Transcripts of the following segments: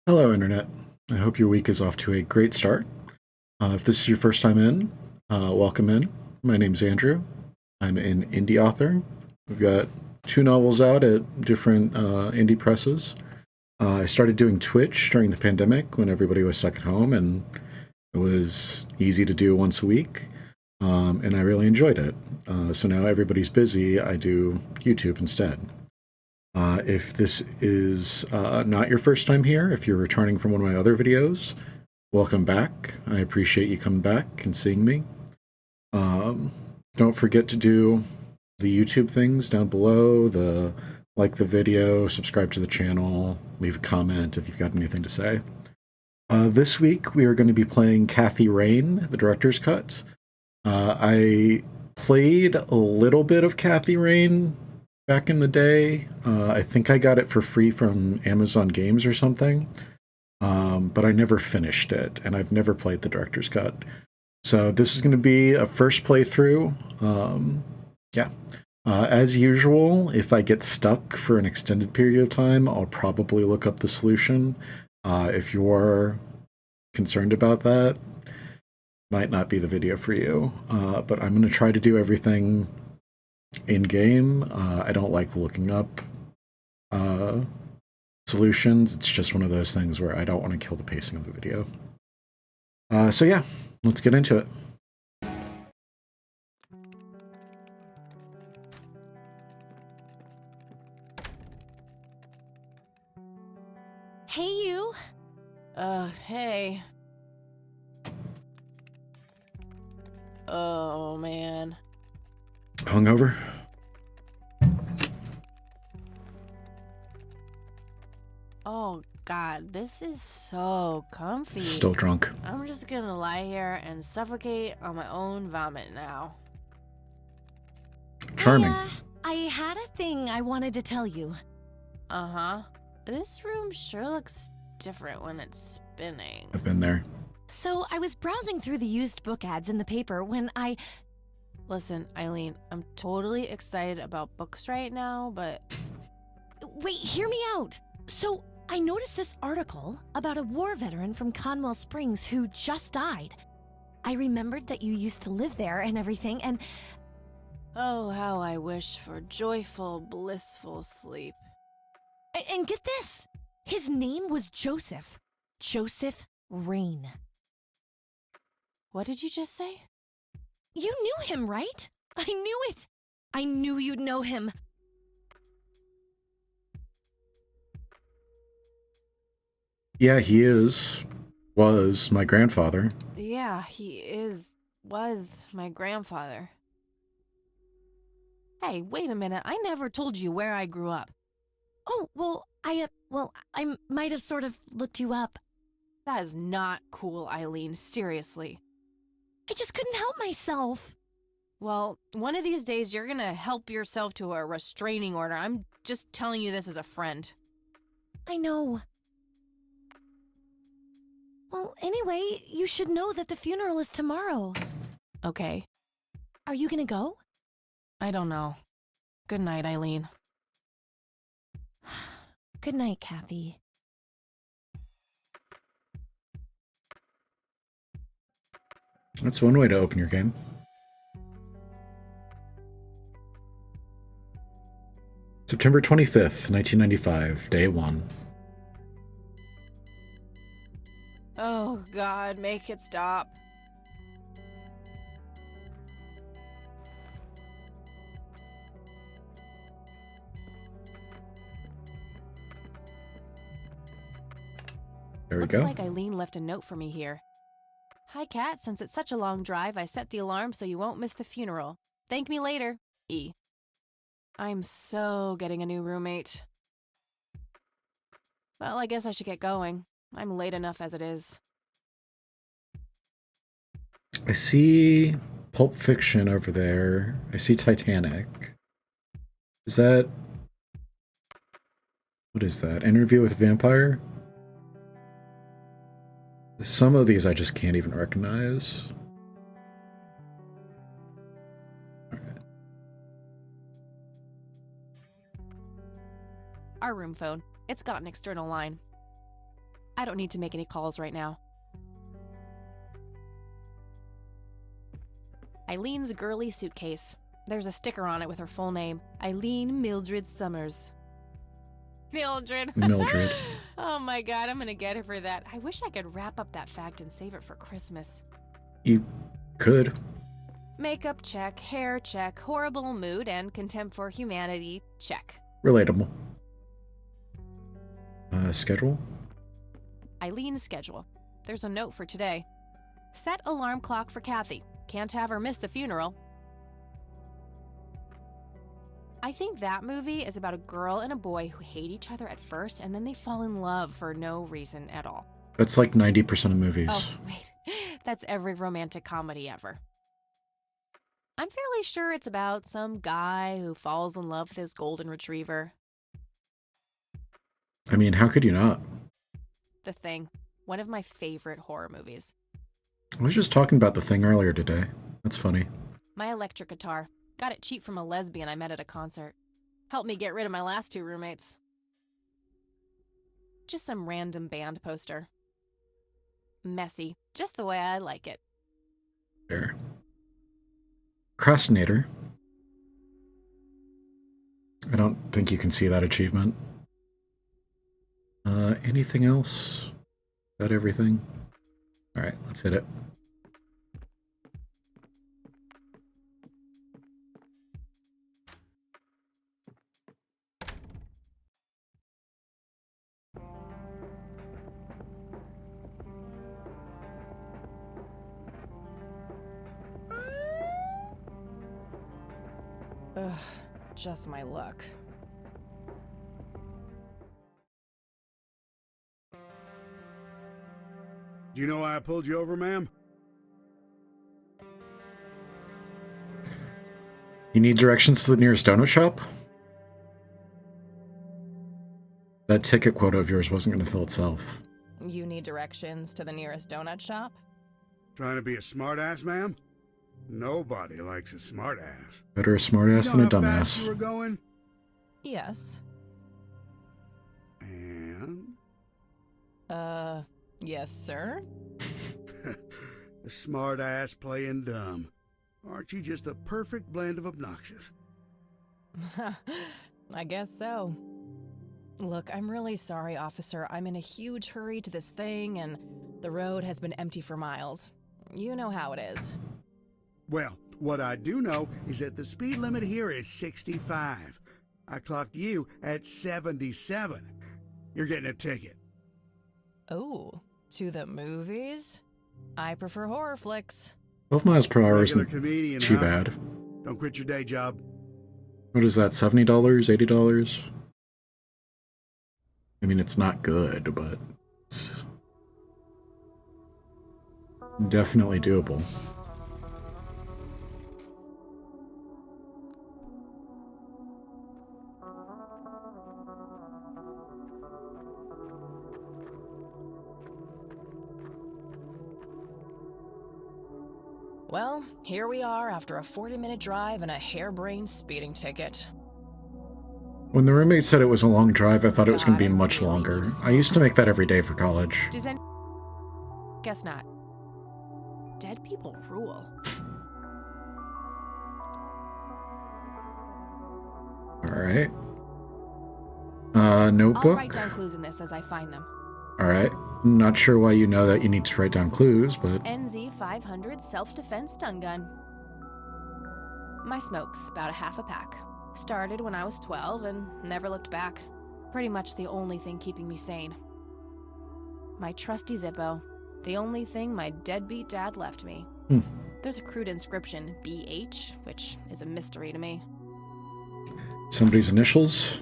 Hello, Internet. I hope your week is off to a great start. If this is your first time in, welcome in. My name's Andrew. I'm an indie author. We've got two novels out at different indie presses. I started doing Twitch during the pandemic when everybody was stuck at home, and it was easy to do once a week, and I really enjoyed it. So now everybody's busy, I do YouTube instead. If this is not your first time here, if you're returning from one of my other videos, welcome back. I appreciate you coming back and seeing me. Don't forget to do the YouTube things down below, like the video, subscribe to the channel, leave a comment if you've got anything to say. This week we are going to be playing Kathy Rain, the director's cut. I played a little bit of Kathy Rain back in the day. I think I got it for free from Amazon Games or something, but I never finished it, and I've never played the director's cut. So this is going to be a first playthrough. Yeah. As usual, if I get stuck for an extended period of time, I'll probably look up the solution. If you're concerned about that, might not be the video for you. But I'm going to try to do everything in-game. I don't like looking up solutions. It's just one of those things where I don't want to kill the pacing of the video. So yeah, let's get into it. Hey, you. Hey. Oh, man. Hungover? Oh, God, this is so comfy. Still drunk. I'm just gonna lie here and suffocate on my own vomit now. Charming. I had a thing I wanted to tell you. Uh-huh. This room sure looks different when it's spinning. I've been there. So I was browsing through the used book ads in the paper when I... Listen, Eileen, I'm totally excited about books right now, but... Wait, hear me out. So I noticed this article about a war veteran from Cromwell Springs who just died. I remembered that you used to live there and everything, and... Oh, how I wish for joyful, blissful sleep. And get this! His name was Joseph. Joseph Rain. What did you just say? You knew him, right? I knew it! I knew you'd know him. Yeah, he was my grandfather. Yeah, was my grandfather. Hey, wait a minute, I never told you where I grew up. Oh, well, I might have sort of looked you up. That is not cool, Eileen, seriously. I just couldn't help myself. Well, one of these days you're gonna help yourself to a restraining order. I'm just telling you this as a friend. I know. Well, anyway, you should know that the funeral is tomorrow. Okay. Are you gonna go? I don't know. Good night, Eileen. Good night, Kathy. That's one way to open your game. September 25th, 1995, day 1. Oh, God, make it stop. There we Looks go. like Eileen left a note for me here. Hi, Kat. Since it's such a long drive, I set the alarm so you won't miss the funeral. Thank me later. E. I'm so getting a new roommate. Well, I guess I should get going. I'm late enough as it is. I see Pulp Fiction over there. I see Titanic. Is that... What is that? Interview with a Vampire? Some of these I just can't even recognize. Alright. Our room phone. It's got an external line. I don't need to make any calls right now. Eileen's girly suitcase. There's a sticker on it with her full name, Eileen Mildred Summers. Mildred. Mildred. Oh my god, I'm gonna get her for that. I wish I could wrap up that fact and save it for Christmas. You could. Makeup check, hair check, horrible mood, and contempt for humanity check. Relatable. Schedule? Eileen's schedule. There's a note for today. Set alarm clock for Kathy. Can't have her miss the funeral. I think that movie is about a girl and a boy who hate each other at first and then they fall in love for no reason at all. That's like 90% of movies. Oh, wait. That's every romantic comedy ever. I'm fairly sure it's about some guy who falls in love with his golden retriever. I mean, how could you not? The Thing. One of my favorite horror movies. I was just talking about The Thing earlier today. That's funny. My electric guitar. Got it cheap from a lesbian I met at a concert. Helped me get rid of my last 2 roommates. Just some random band poster. Messy. Just the way I like it. There. Procrastinator. I don't think you can see that achievement. Anything else? Is that everything? Alright, let's hit it. Ugh, just my luck. Do you know why I pulled you over, ma'am? You need directions to the nearest donut shop? That ticket quota of yours wasn't going to fill itself. You need directions to the nearest donut shop? Trying to be a smartass, ma'am? Nobody likes a smartass. Better a smartass than a You know how fast dumbass. you were going? Yes. And? Yes, sir? A smartass playing dumb. Aren't you just a perfect blend of obnoxious? I guess so. Look, I'm really sorry, officer. I'm in a huge hurry to this thing, and the road has been empty for miles. You know how it is. Well, what I do know is that the speed limit here is 65. I clocked you at 77. You're getting a ticket. Oh, to the movies? I prefer horror flicks. 12 miles per hour Regular isn't comedian, too huh? bad. Don't quit your day job. What is that, $70? $80? I mean, it's not good, but it's definitely doable. Well, here we are after a 40-minute drive and a harebrained speeding ticket. When the roommate said it was a long drive, I thought it was going to be God, I much really longer. need a I used to smoke. make that every day for college. Does any... Guess not. Dead people rule. Alright. I'll Notebook? write down clues in this as I find them. Alright. Not sure why you know that you need to write down clues, but... NZ 500 self-defense stun gun. My smoke's about a half a pack. Started when I was 12 and never looked back. Pretty much the only thing keeping me sane. My trusty Zippo. The only thing my deadbeat dad left me. There's a crude inscription, BH, which is a mystery to me. Somebody's initials?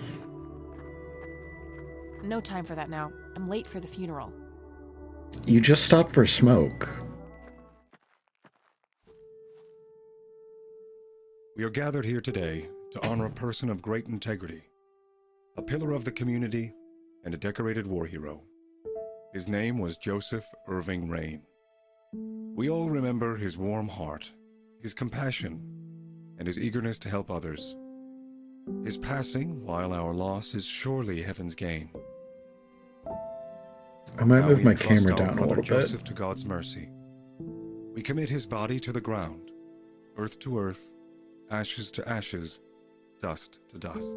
No time for that now. I'm late for the funeral. You just stopped for smoke. We are gathered here today to honor a person of great integrity, a pillar of the community, and a decorated war hero. His name was Joseph Irving Rain. We all remember his warm heart, his compassion, and his eagerness to help others. His passing, while our loss, is surely heaven's gain. I might Now move we my entrust camera our down a brother little bit. Joseph to God's mercy. We commit his body to the ground, earth to earth, ashes to ashes, dust to dust.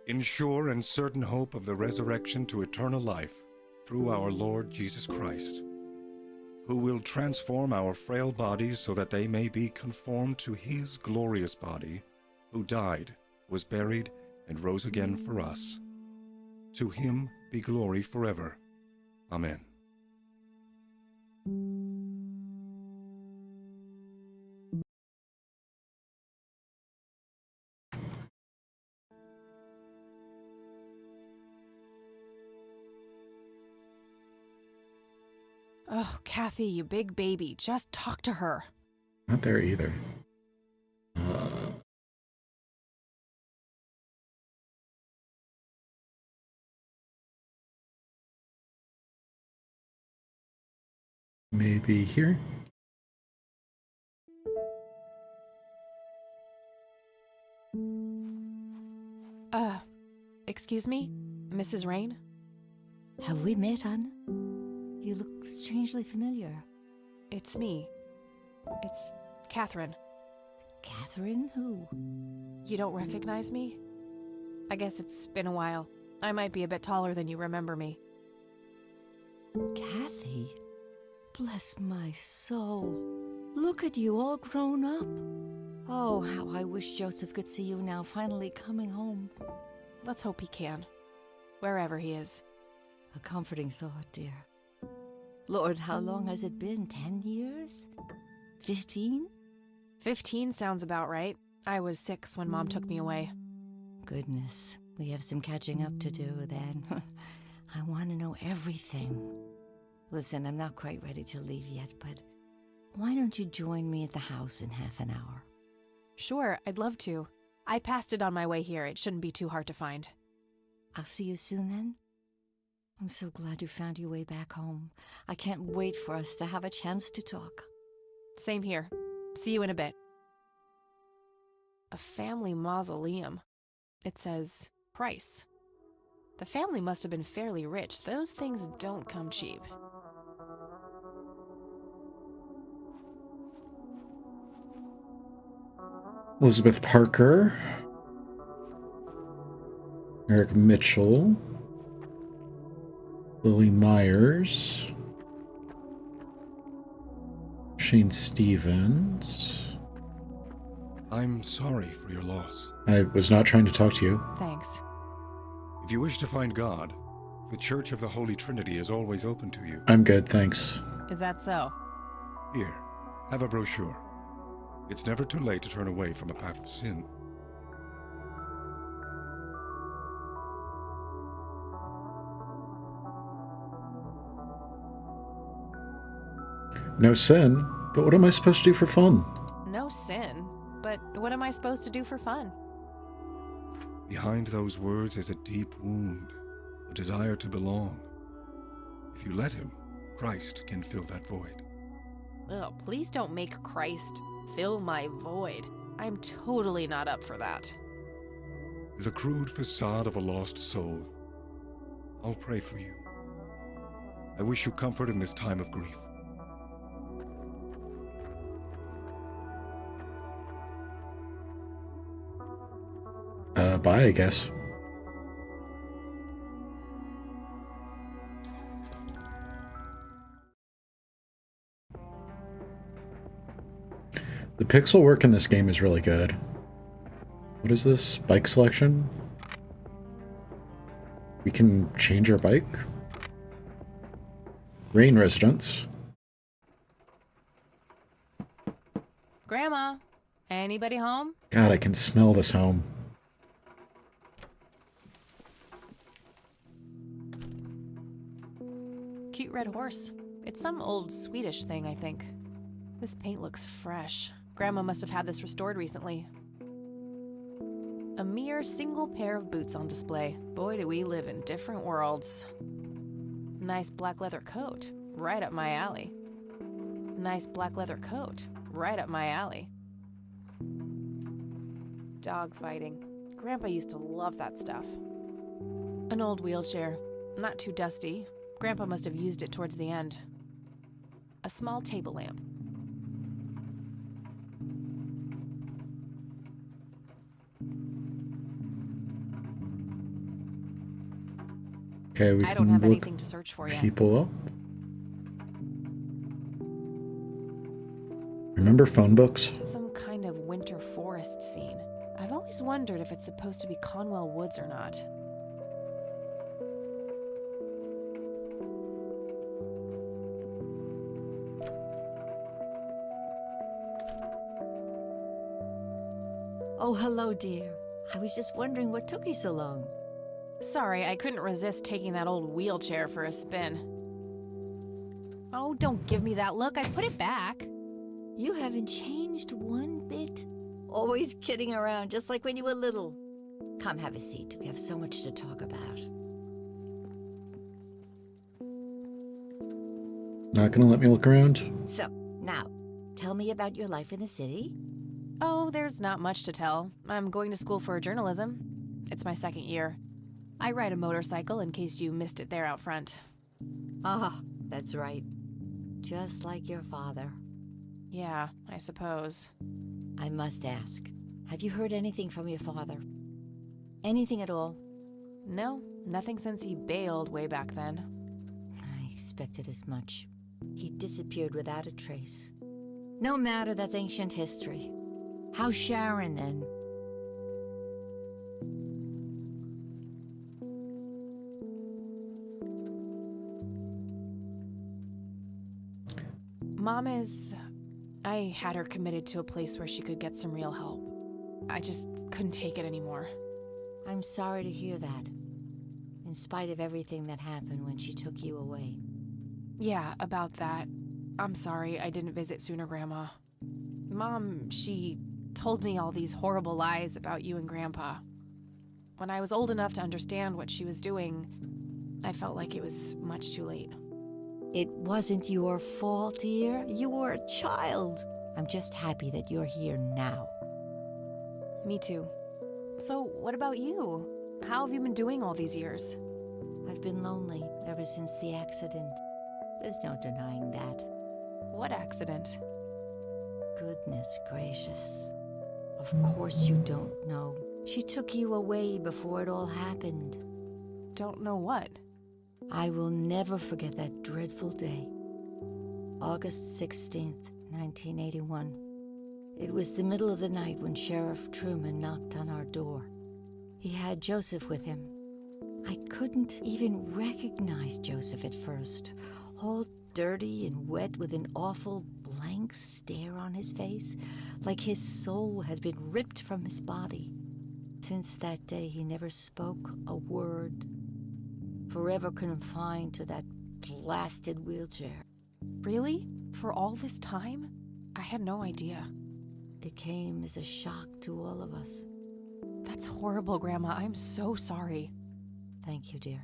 In sure and certain hope of the resurrection to eternal life through our Lord Jesus Christ, who will transform our frail bodies so that they may be conformed to his glorious body, who died, was buried, and rose again for us. To him be glory forever. Amen. Oh, Kathy, you big baby. Just talk to her. Not there either. Maybe here? Excuse me? Mrs. Rain? Have we met, Anna? You look strangely familiar. It's me. It's Catherine. Catherine, who? You don't recognize me? I guess it's been a while. I might be a bit taller than you remember me. Kathy? Bless my soul. Look at you, all grown up. Oh, how I wish Joseph could see you now, finally coming home. Let's hope he can. Wherever he is. A comforting thought, dear. Lord, how long has it been? 10 years? 15? 15 sounds about right. I was 6 when Mom took me away. Goodness, we have some catching up to do then. I want to know everything. Listen, I'm not quite ready to leave yet, but why don't you join me at the house in half an hour? Sure, I'd love to. I passed it on my way here. It shouldn't be too hard to find. I'll see you soon then. I'm so glad you found your way back home. I can't wait for us to have a chance to talk. Same here. See you in a bit. A family mausoleum. It says price. The family must have been fairly rich. Those things don't come cheap. Elizabeth Parker. Eric Mitchell. Lily Myers. Shane Stevens. I'm sorry for your loss. I was not trying to talk to you. Thanks. If you wish to find God, the Church of the Holy Trinity is always open to you. I'm good, thanks. Is that so? Here, have a brochure. It's never too late to turn away from a path of sin. No sin, but what am I supposed to do for fun? No sin. But what am I supposed to do for fun? Behind those words is a deep wound, a desire to belong. If you let him, Christ can fill that void. Ugh, please don't make Christ fill my void. I'm totally not up for that. The crude facade of a lost soul. I'll pray for you. I wish you comfort in this time of grief. Bye, I guess. The pixel work in this game is really good. What is this? Bike selection? We can change our bike? Rain residence. Grandma, anybody home? God, I can smell this home. Cute red horse. It's some old Swedish thing, I think. This paint looks fresh. Grandma must have had this restored recently. A mere single pair of boots on display. Boy, do we live in different worlds. Nice black leather coat. Right up my alley. Nice black leather coat. Right up my alley. Dog fighting. Grandpa used to love that stuff. An old wheelchair. Not too dusty. Grandpa must have used it towards the end. A small table lamp. Okay, we I don't can have look anything to search for yet. people up. Remember phone books? Some kind of winter forest scene. I've always wondered if it's supposed to be Conwell Woods or not. Oh, hello, dear. I was just wondering what took you so long. Sorry, I couldn't resist taking that old wheelchair for a spin. Oh, don't give me that look. I put it back. You haven't changed one bit. Always kidding around, just like when you were little. Come, have a seat. We have so much to talk about. Not gonna let me look around? So, now, tell me about your life in the city. Oh, there's not much to tell. I'm going to school for journalism. It's my second year. I ride a motorcycle in case you missed it there out front. Ah, that's right. Just like your father. Yeah, I suppose. I must ask, have you heard anything from your father? Anything at all? No, nothing since he bailed way back then. I expected as much. He disappeared without a trace. No matter, that's ancient history. How's Sharon, then? Mom is... I had her committed to a place where she could get some real help. I just couldn't take it anymore. I'm sorry to hear that. In spite of everything that happened when she took you away. Yeah, about that. I'm sorry I didn't visit sooner, Grandma. Mom, she told me all these horrible lies about you and Grandpa. When I was old enough to understand what she was doing, I felt like it was much too late. It wasn't your fault, dear. You were a child. I'm just happy that you're here now. Me too. So, what about you? How have you been doing all these years? I've been lonely ever since the accident. There's no denying that. What accident? Goodness gracious. Of course you don't know. She took you away before it all happened. Don't know what. I will never forget that dreadful day. August 16th, 1981. It was the middle of the night when Sheriff Truman knocked on our door. He had Joseph with him. I couldn't even recognize Joseph at first, all dirty and wet with an awful blank stare on his face, like his soul had been ripped from his body. Since that day, he never spoke a word, forever confined to that blasted wheelchair. Really? For all this time? I had no idea. It came as a shock to all of us. That's horrible, Grandma. I'm so sorry. Thank you, dear.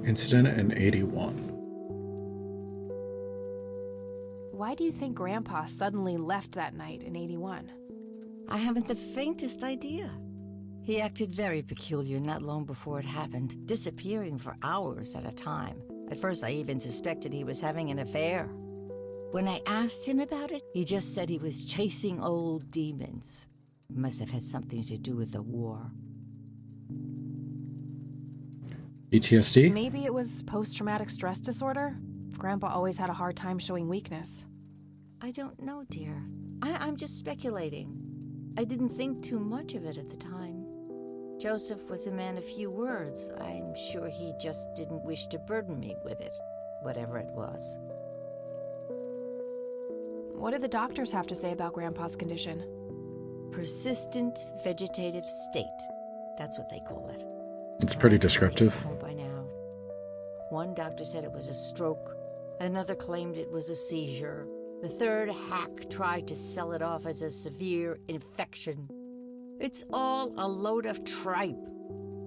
Incident in 81. Why do you think Grandpa suddenly left that night in 81? I haven't the faintest idea. He acted very peculiar not long before it happened, disappearing for hours at a time. At first, I even suspected he was having an affair. When I asked him about it, he just said he was chasing old demons. It must have had something to do with the war. PTSD? Maybe it was post-traumatic stress disorder? Grandpa always had a hard time showing weakness. I don't know, dear. I'm just speculating. I didn't think too much of it at the time. Joseph was a man of few words. I'm sure he just didn't wish to burden me with it, whatever it was. What did the doctors have to say about Grandpa's condition? Persistent vegetative state. That's what they call it. It's pretty descriptive. By now. One doctor said it was a stroke. Another claimed it was a seizure. The third hack tried to sell it off as a severe infection. It's all a load of tripe.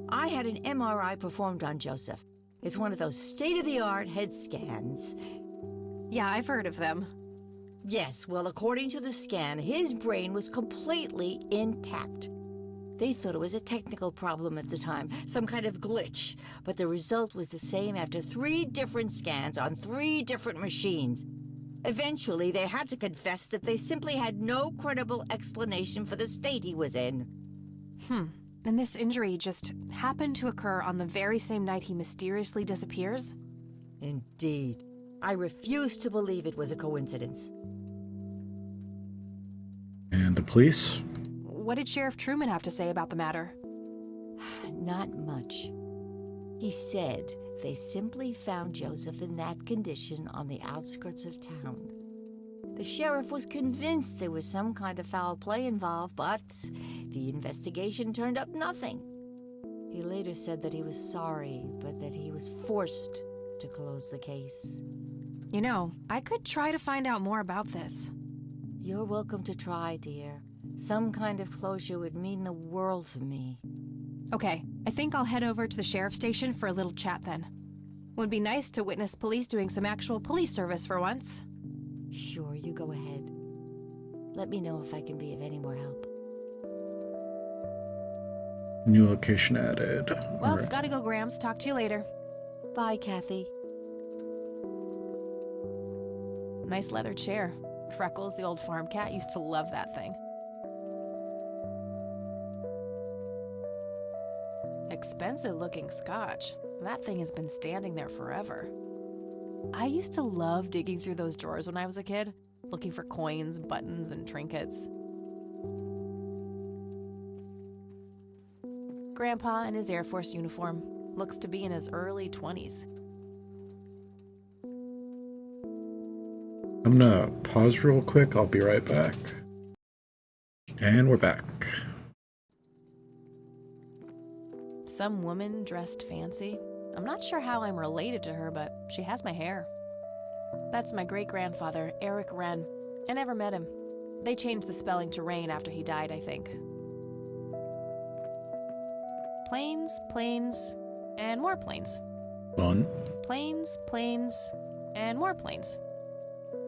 I had an MRI performed on Joseph. It's one of those state-of-the-art head scans. Yeah, I've heard of them. Yes, well, according to the scan, his brain was completely intact. They thought it was a technical problem at the time, some kind of glitch, but the result was the same after 3 different scans on 3 different machines. Eventually, they had to confess that they simply had no credible explanation for the state he was in. And this injury just happened to occur on the very same night he mysteriously disappears? Indeed. I refuse to believe it was a coincidence. And the police? What did Sheriff Truman have to say about the matter? Not much. He said they simply found Joseph in that condition on the outskirts of town. The sheriff was convinced there was some kind of foul play involved, but the investigation turned up nothing. He later said that he was sorry, but that he was forced to close the case. You know, I could try to find out more about this. You're welcome to try, dear. Some kind of closure would mean the world to me. Okay, I think I'll head over to the sheriff's station for a little chat then. Would be nice to witness police doing some actual police service for once. Sure, you go ahead. Let me know if I can be of any more help. New location added. Well, Alright. gotta go, Grams. Talk to you later. Bye, Kathy. Nice leather chair. Freckles, the old farm cat, used to love that thing. Expensive looking scotch. That thing has been standing there forever. I used to love digging through those drawers when I was a kid, looking for coins, buttons, and trinkets. Grandpa in his Air Force uniform looks to be in his early 20s. I'm gonna pause real quick. I'll be right back. And we're back. Some woman dressed fancy. I'm not sure how I'm related to her, but she has my hair. That's my great-grandfather, Eric Wren. I never met him. They changed the spelling to Rain after he died, I think. Planes, planes, and more planes. Fun. Planes, planes, and more planes.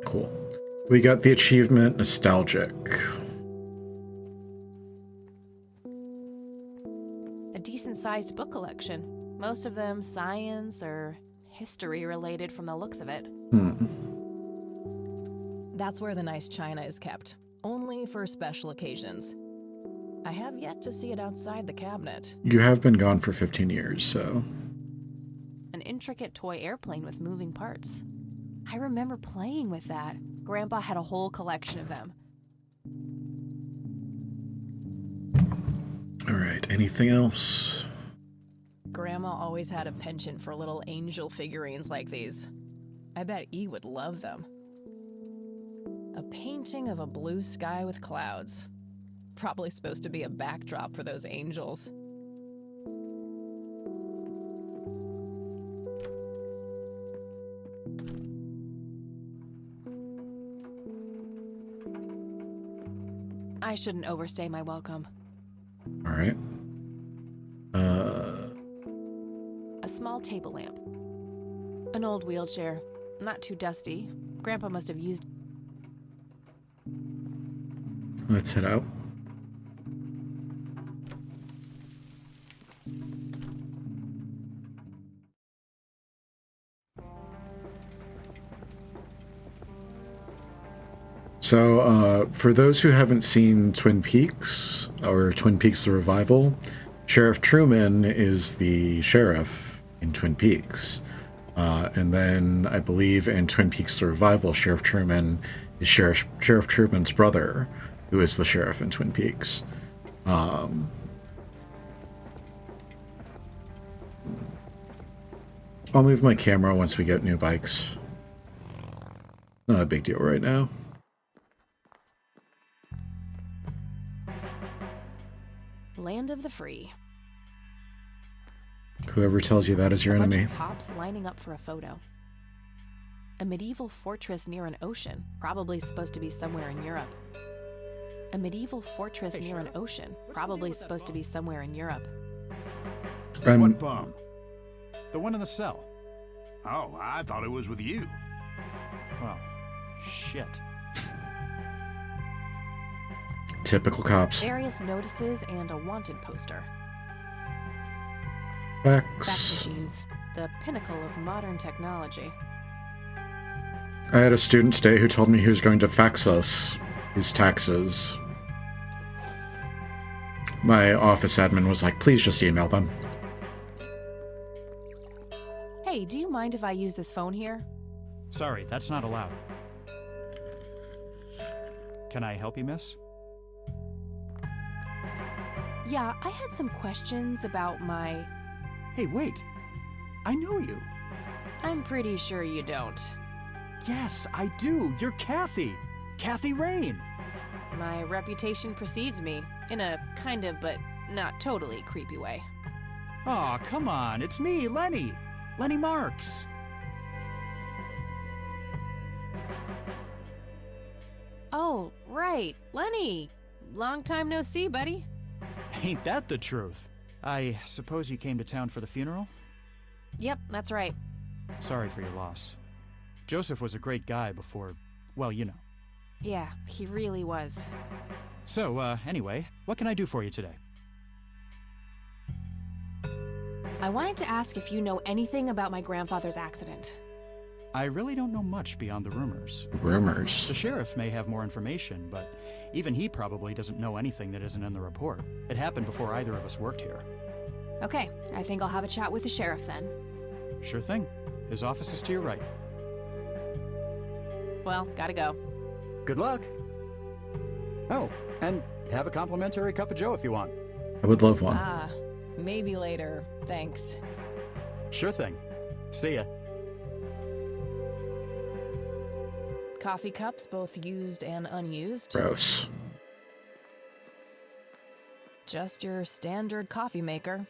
Cool. We got the achievement Nostalgic. A decent-sized book collection. Most of them science or history-related from the looks of it. That's where the nice china is kept, only for special occasions. I have yet to see it outside the cabinet. You have been gone for 15 years, so... An intricate toy airplane with moving parts. I remember playing with that. Grandpa had a whole collection of them. Alright, anything else? Grandma always had a penchant for little angel figurines like these. I bet E would love them. A painting of a blue sky with clouds. Probably supposed to be a backdrop for those angels. I shouldn't overstay my welcome. Alright. A small table lamp. An old wheelchair. Not too dusty. Grandpa must have used... Let's head out. So, for those who haven't seen Twin Peaks, or Twin Peaks The Revival, Sheriff Truman is the sheriff in Twin Peaks. And then, I believe in Twin Peaks The Revival, Sheriff Truman is Sheriff Truman's brother, who is the sheriff in Twin Peaks. I'll move my camera once we get new bikes. Not a big deal right now. Land of the Free. Whoever tells you that is your A bunch enemy. of cops lining up for a photo. A medieval fortress near an ocean, probably supposed to be somewhere in Europe. A medieval fortress near an ocean, probably supposed to be somewhere in Europe. What bum? The one in the cell. Oh, I thought it was with you. Well, shit. Typical cops. Various notices and a wanted poster. Fax. Fax machines, the pinnacle of modern technology. I had a student today who told me he was going to fax us his taxes. My office admin was like, please just email them. Hey, do you mind if I use this phone here? Sorry, that's not allowed. Can I help you, miss? Yeah, I had some questions about my... Hey, wait. I know you. I'm pretty sure you don't. Yes, I do. You're Kathy. Kathy Rain. My reputation precedes me, in a kind of but not totally creepy way. Aw, come on. It's me, Lenny. Lenny Marks. Oh, right. Lenny. Long time no see, buddy. Ain't that the truth? I suppose you came to town for the funeral? Yep, that's right. Sorry for your loss. Joseph was a great guy before, well, you know. Yeah, he really was. So, anyway, what can I do for you today? I wanted to ask if you know anything about my grandfather's accident. I really don't know much beyond the rumors. Rumors. The sheriff may have more information, but even he probably doesn't know anything that isn't in the report. It happened before either of us worked here. Okay, I think I'll have a chat with the sheriff then. Sure thing. His office is to your right. Well, gotta go. Good luck. Oh, and have a complimentary cup of joe if you want. I would love one. Ah, maybe later. Thanks. Sure thing. See ya. Coffee cups, both used and unused. Gross. Just your standard coffee maker.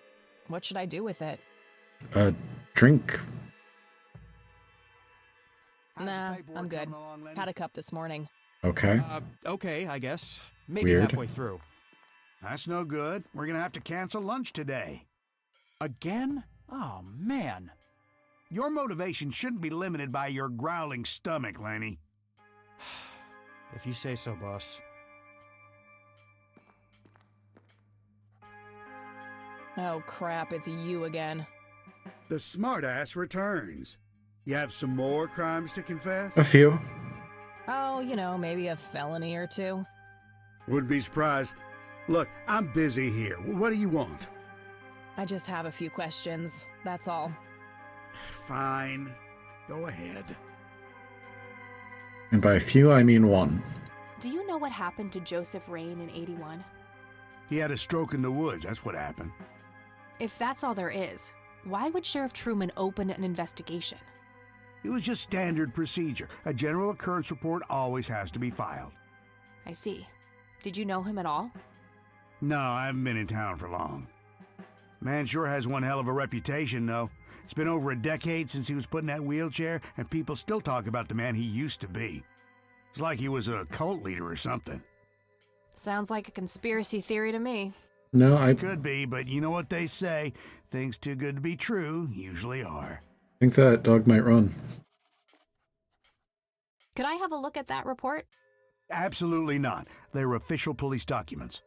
What should I do with it? Drink. Nah, I'm good. Had a cup this morning. Okay. Okay, I guess. Maybe Weird. halfway through. That's no good. We're gonna have to cancel lunch today. Again? Oh, man. Your motivation shouldn't be limited by your growling stomach, Lenny. If you say so, boss. Oh crap, it's you again. The smartass returns. You have some more crimes to confess? A few. Oh, you know, maybe a felony or two. Wouldn't be surprised. Look, I'm busy here. What do you want? I just have a few questions, that's all. Fine. Go ahead. And by a few, I mean one. Do you know what happened to Joseph Rain in '81? He had a stroke in the woods. That's what happened. If that's all there is, why would Sheriff Truman open an investigation? It was just standard procedure. A general occurrence report always has to be filed. I see. Did you know him at all? No, I haven't been in town for long. Man sure has one hell of a reputation, though. It's been over a decade since he was put in that wheelchair, and people still talk about the man he used to be. It's like he was a cult leader or something. Sounds like a conspiracy theory to me. No, I Could be, but you know what they say. Things too good to be true usually are. think that dog might run. Could I have a look at that report? Absolutely not. They're official police documents.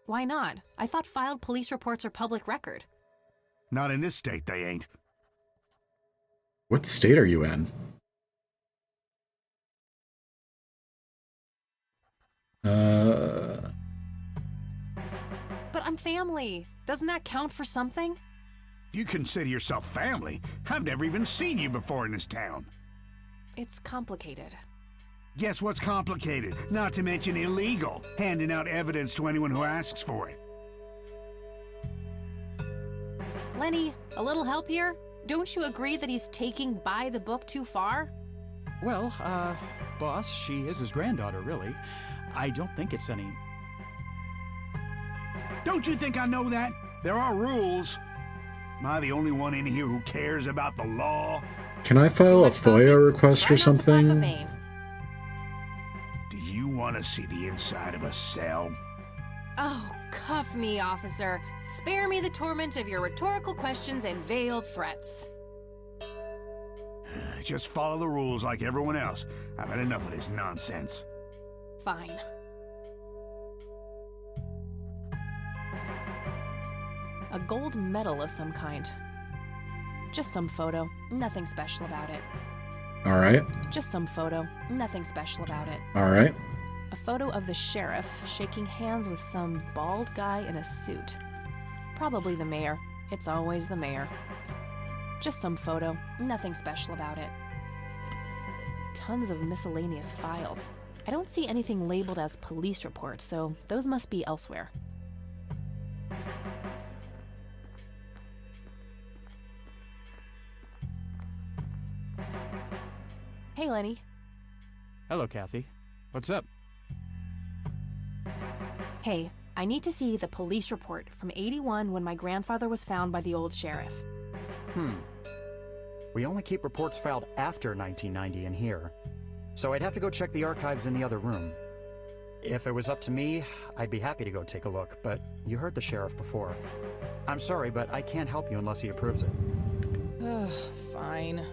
Why not? I thought filed police reports are public record. Not in this state, they ain't. What state are you in? But I'm family. Doesn't that count for something? You consider yourself family? I've never even seen you before in this town. It's complicated. Guess what's complicated? Not to mention illegal. Handing out evidence to anyone who asks for it. Lenny, a little help here? Don't you agree that he's taking by the book too far? Well, boss, she is his granddaughter, really. I don't think it's any... Don't you think I know that? There are rules. Am I the only one in here who cares about the law? Can I file a much coffee? FOIA request Try or not to pop a something? vein. Do you want to see the inside of a cell? Oh, cuff me, officer. Spare me the torment of your rhetorical questions and veiled threats. Just follow the rules like everyone else. I've had enough of this nonsense. Fine. gold medal of some kind. Just some photo, nothing special about it. All right. Just some photo, nothing special about it. All right. A photo of the sheriff shaking hands with some bald guy in a suit. Probably the mayor. It's always the mayor. Just some photo, nothing special about it. Tons of miscellaneous files. I don't see anything labeled as police reports, so those must be elsewhere. Hey, Lenny. Hello, Kathy. What's up? Hey, I need to see the police report from '81 when my grandfather was found by the old sheriff. We only keep reports filed after 1990 in here, so I'd have to go check the archives in the other room. If it was up to me, I'd be happy to go take a look, but you heard the sheriff before. I'm sorry, but I can't help you unless he approves it. Ugh, fine.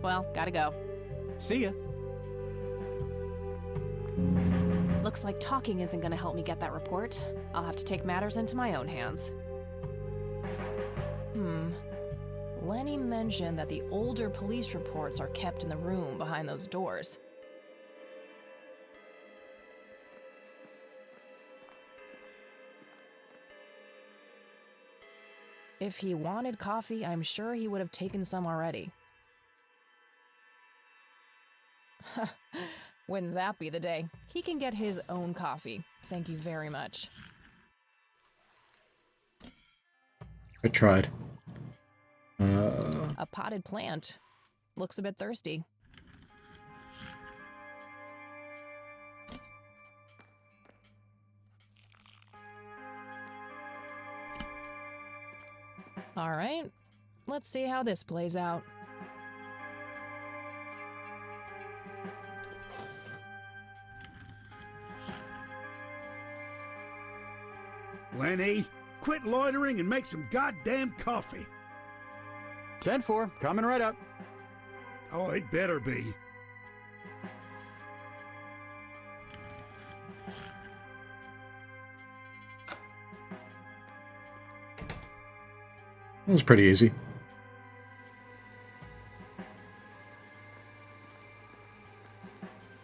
Well, gotta go. See ya. Looks like talking isn't gonna help me get that report. I'll have to take matters into my own hands. Lenny mentioned that the older police reports are kept in the room behind those doors. If he wanted coffee, I'm sure he would have taken some already. Wouldn't that be the day? He can get his own coffee. Thank you very much. I tried. A potted plant. Looks a bit thirsty. All right, let's see how this plays out. Lenny, quit loitering and make some goddamn coffee. 10-4, coming right up. Oh, it better be. It was pretty easy.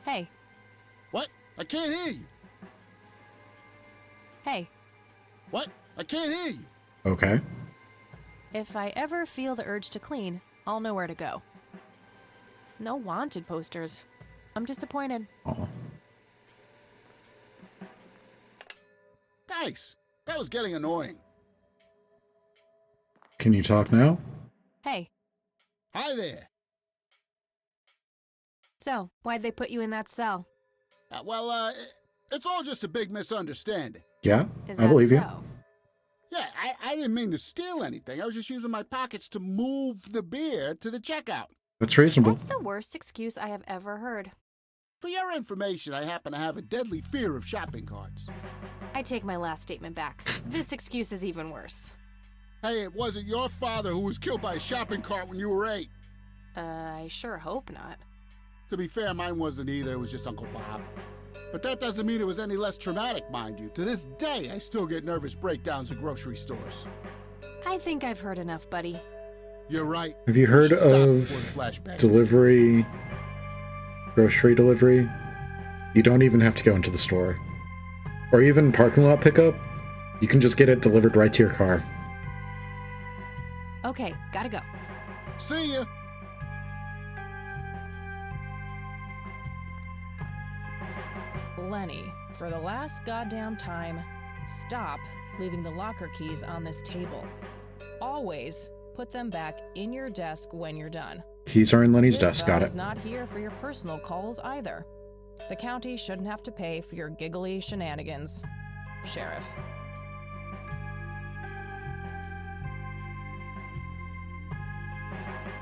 Hey. What? I can't hear you. Hey. What? I can't hear you. Okay. If I ever feel the urge to clean, I'll know where to go. No wanted posters. I'm disappointed. Aw. Thanks. That was getting annoying. Can you talk now? Hey. Hi there. So, why'd they put you in that cell? It's all just a big misunderstanding. Yeah, Is I that believe you. so? Yeah, I didn't mean to steal anything. I was just using my pockets to move the beer to the checkout. That's reasonable. That's the worst excuse I have ever heard. For your information, I happen to have a deadly fear of shopping carts. I take my last statement back. This excuse is even worse. Hey, it wasn't your father who was killed by a shopping cart when you were 8. I sure hope not. To be fair, mine wasn't either. It was just Uncle Bob. But that doesn't mean it was any less traumatic, mind you. To this day, I still get nervous breakdowns at grocery stores. I think I've heard enough, buddy. You're right. Have you heard should stop of before the flashbacks. delivery, grocery delivery? You don't even have to go into the store. Or even parking lot pickup. You can just get it delivered right to your car. Okay, gotta go. See ya. Lenny, for the last goddamn time, stop leaving the locker keys on this table. Always put them back in your desk when you're done. Keys are in Lenny's This desk, got phone it. is not here for your personal calls either. The county shouldn't have to pay for your giggly shenanigans. Sheriff.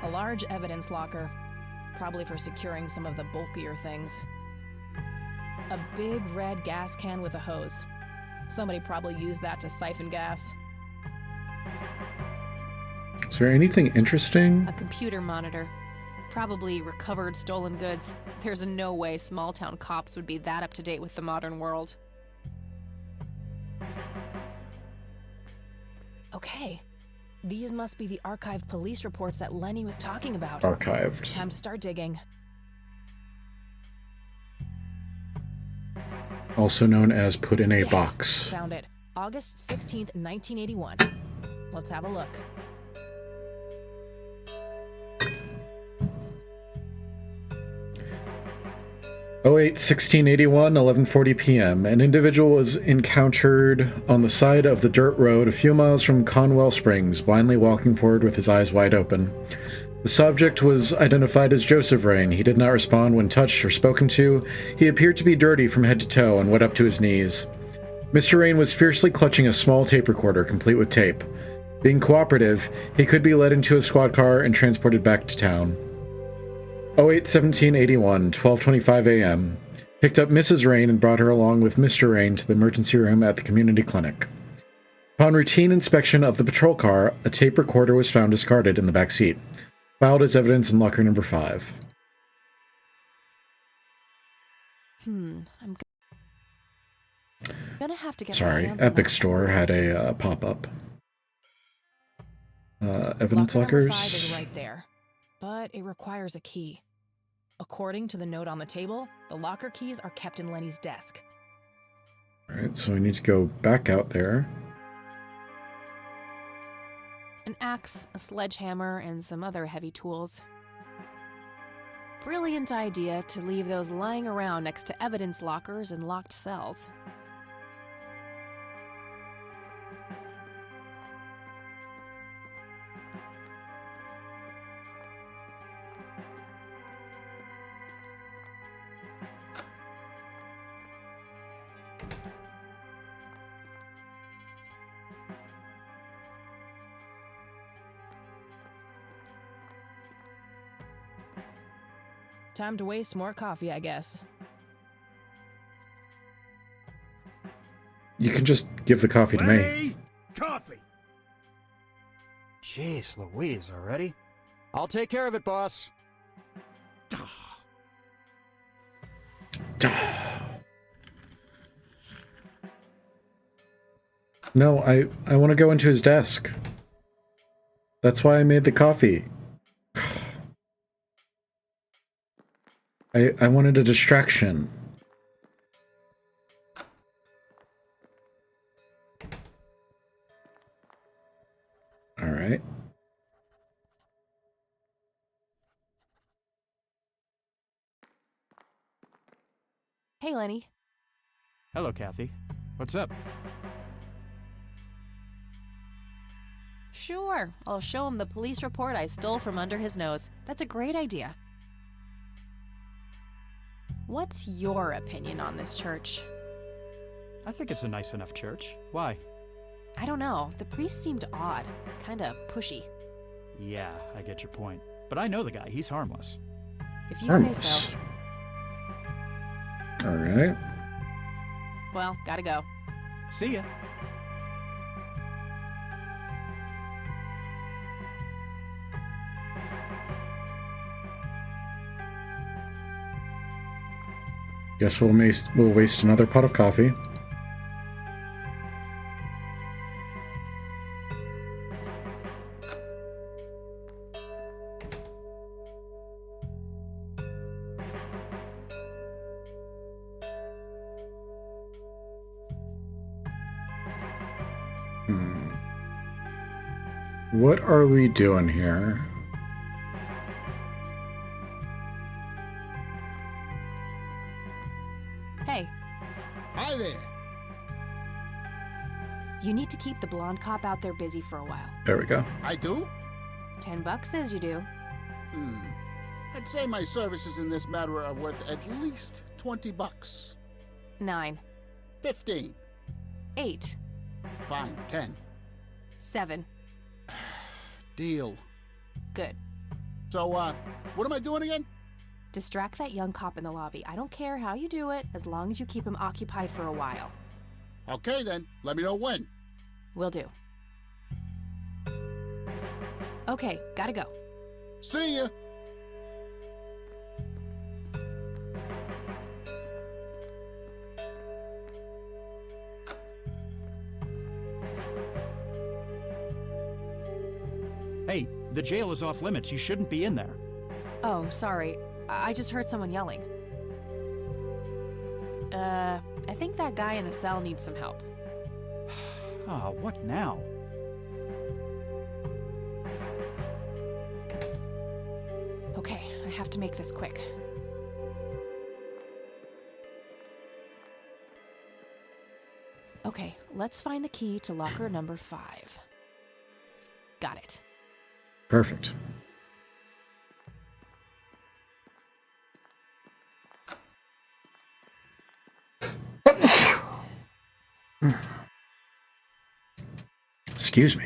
A large evidence locker, probably for securing some of the bulkier things. A big red gas can with a hose. Somebody probably used that to siphon gas. Is there anything interesting? A computer monitor. Probably recovered stolen goods. There's no way small-town cops would be that up-to-date with the modern world. Okay. These must be the archived police reports that Lenny was talking about. Archived. Time to start digging. Also known as put in a Yes, box. Found it. August 16th, 1981. Let's have a look. Oh 08/16/81, 11:40 p.m. An individual was encountered on the side of the dirt road a few miles from Cromwell Springs, blindly walking forward with his eyes wide open. The subject was identified as Joseph Rain. He did not respond when touched or spoken to. He appeared to be dirty from head to toe and wet up to his knees. Mr. Rain was fiercely clutching a small tape recorder, complete with tape. Being cooperative, he could be led into a squad car and transported back to town. 08/17/81, 12:25 a.m. Picked up Mrs. Rain and brought her along with Mr. Rain to the emergency room at the community clinic. Upon routine inspection of the patrol car, a tape recorder was found discarded in the back seat, filed as evidence in locker number 5. I'm gonna have to get my Sorry, hands on Epic that Store recorder. had a pop-up. Evidence Locker number lockers. 5 is right there, but it requires a key. According to the note on the table, the locker keys are kept in Lenny's desk. Alright, so we need to go back out there. An axe, a sledgehammer, and some other heavy tools. Brilliant idea to leave those lying around next to evidence lockers and locked cells. Time to waste more coffee, I guess. You can just give the coffee to me. Lenny! Coffee! Jeez Louise, already? I'll take care of it, boss. No, I want to go into his desk. That's why I made the coffee. I wanted a distraction. All right. Hey, Lenny. Hello, Kathy. What's up? Sure, I'll show him the police report I stole from under his nose. That's a great idea. What's your opinion on this church? I think it's a nice enough church. Why? I don't know. The priest seemed odd. Kinda pushy. Yeah, I get your point. But I know the guy. He's harmless. If you say so. All right. Well, gotta go. See ya. Guess we'll waste another pot of coffee. What are we doing here? Hey, Hi there. you need to keep the blonde cop out there busy for a while. There we go. I do? $10 says you do. I'd say my services in this matter are worth at least $20. 9, 15. 8, Fine, 10. 7. Deal. Good. So, what am I doing again? Distract that young cop in the lobby. I don't care how you do it, as long as you keep him occupied for a while. Okay then, let me know when. Will do. Okay, gotta go. See ya. The jail is off limits. You shouldn't be in there. Oh, sorry. I just heard someone yelling. I think that guy in the cell needs some help. Ah, what now? Okay, I have to make this quick. Okay, let's find the key to locker number 5. Got it. Perfect. Excuse me.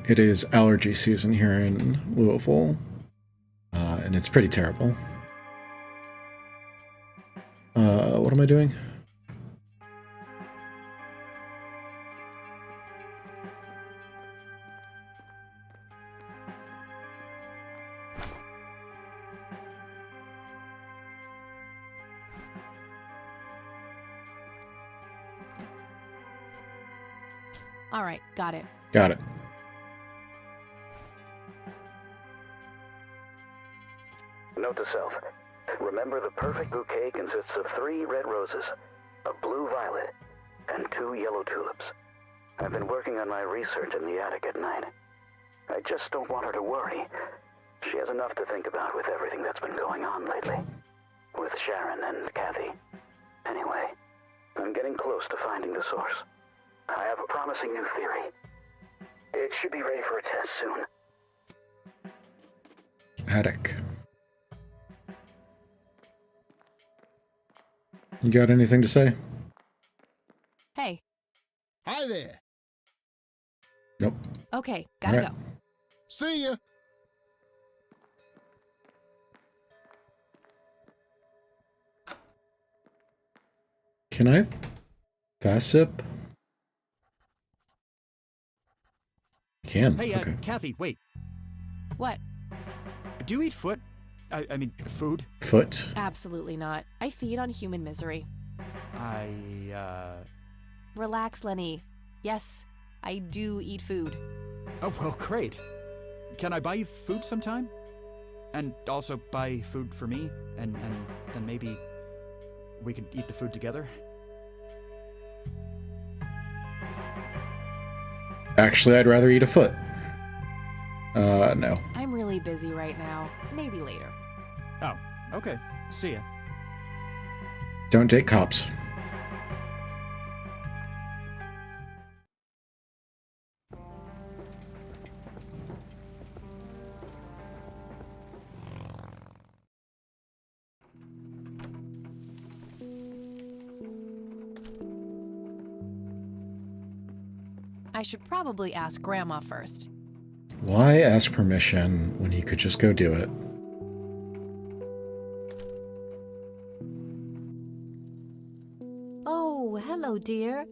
It is allergy season here in Louisville, and it's pretty terrible. What am I doing? All right, got it. Got it. Note to self. Remember, the perfect bouquet consists of 3 red roses, a blue violet, and 2 yellow tulips. I've been working on my research in the attic at night. I just don't want her to worry. She has enough to think about with everything that's been going on lately. With Sharon and Kathy. Anyway, I'm getting close to finding the source. I have a promising new theory. It should be ready for a test soon. Attic. You got anything to say? Hey. Hi there. Nope. Okay, gotta go. See ya. Can I Thasip? Can. Hey, Okay. Kathy, wait. What? Do you eat foot? I mean, food? Foot. Absolutely not. I feed on human misery. Relax, Lenny. Yes, I do eat food. Oh, well, great. Can I buy you food sometime? And also buy food for me? And then maybe we could eat the food together? Actually, I'd rather eat a foot. No. I'm really busy right now. Maybe later. Oh, okay. See ya. Don't date cops. I should probably ask Grandma first. Why ask permission when he could just go do it? Oh, hello, dear.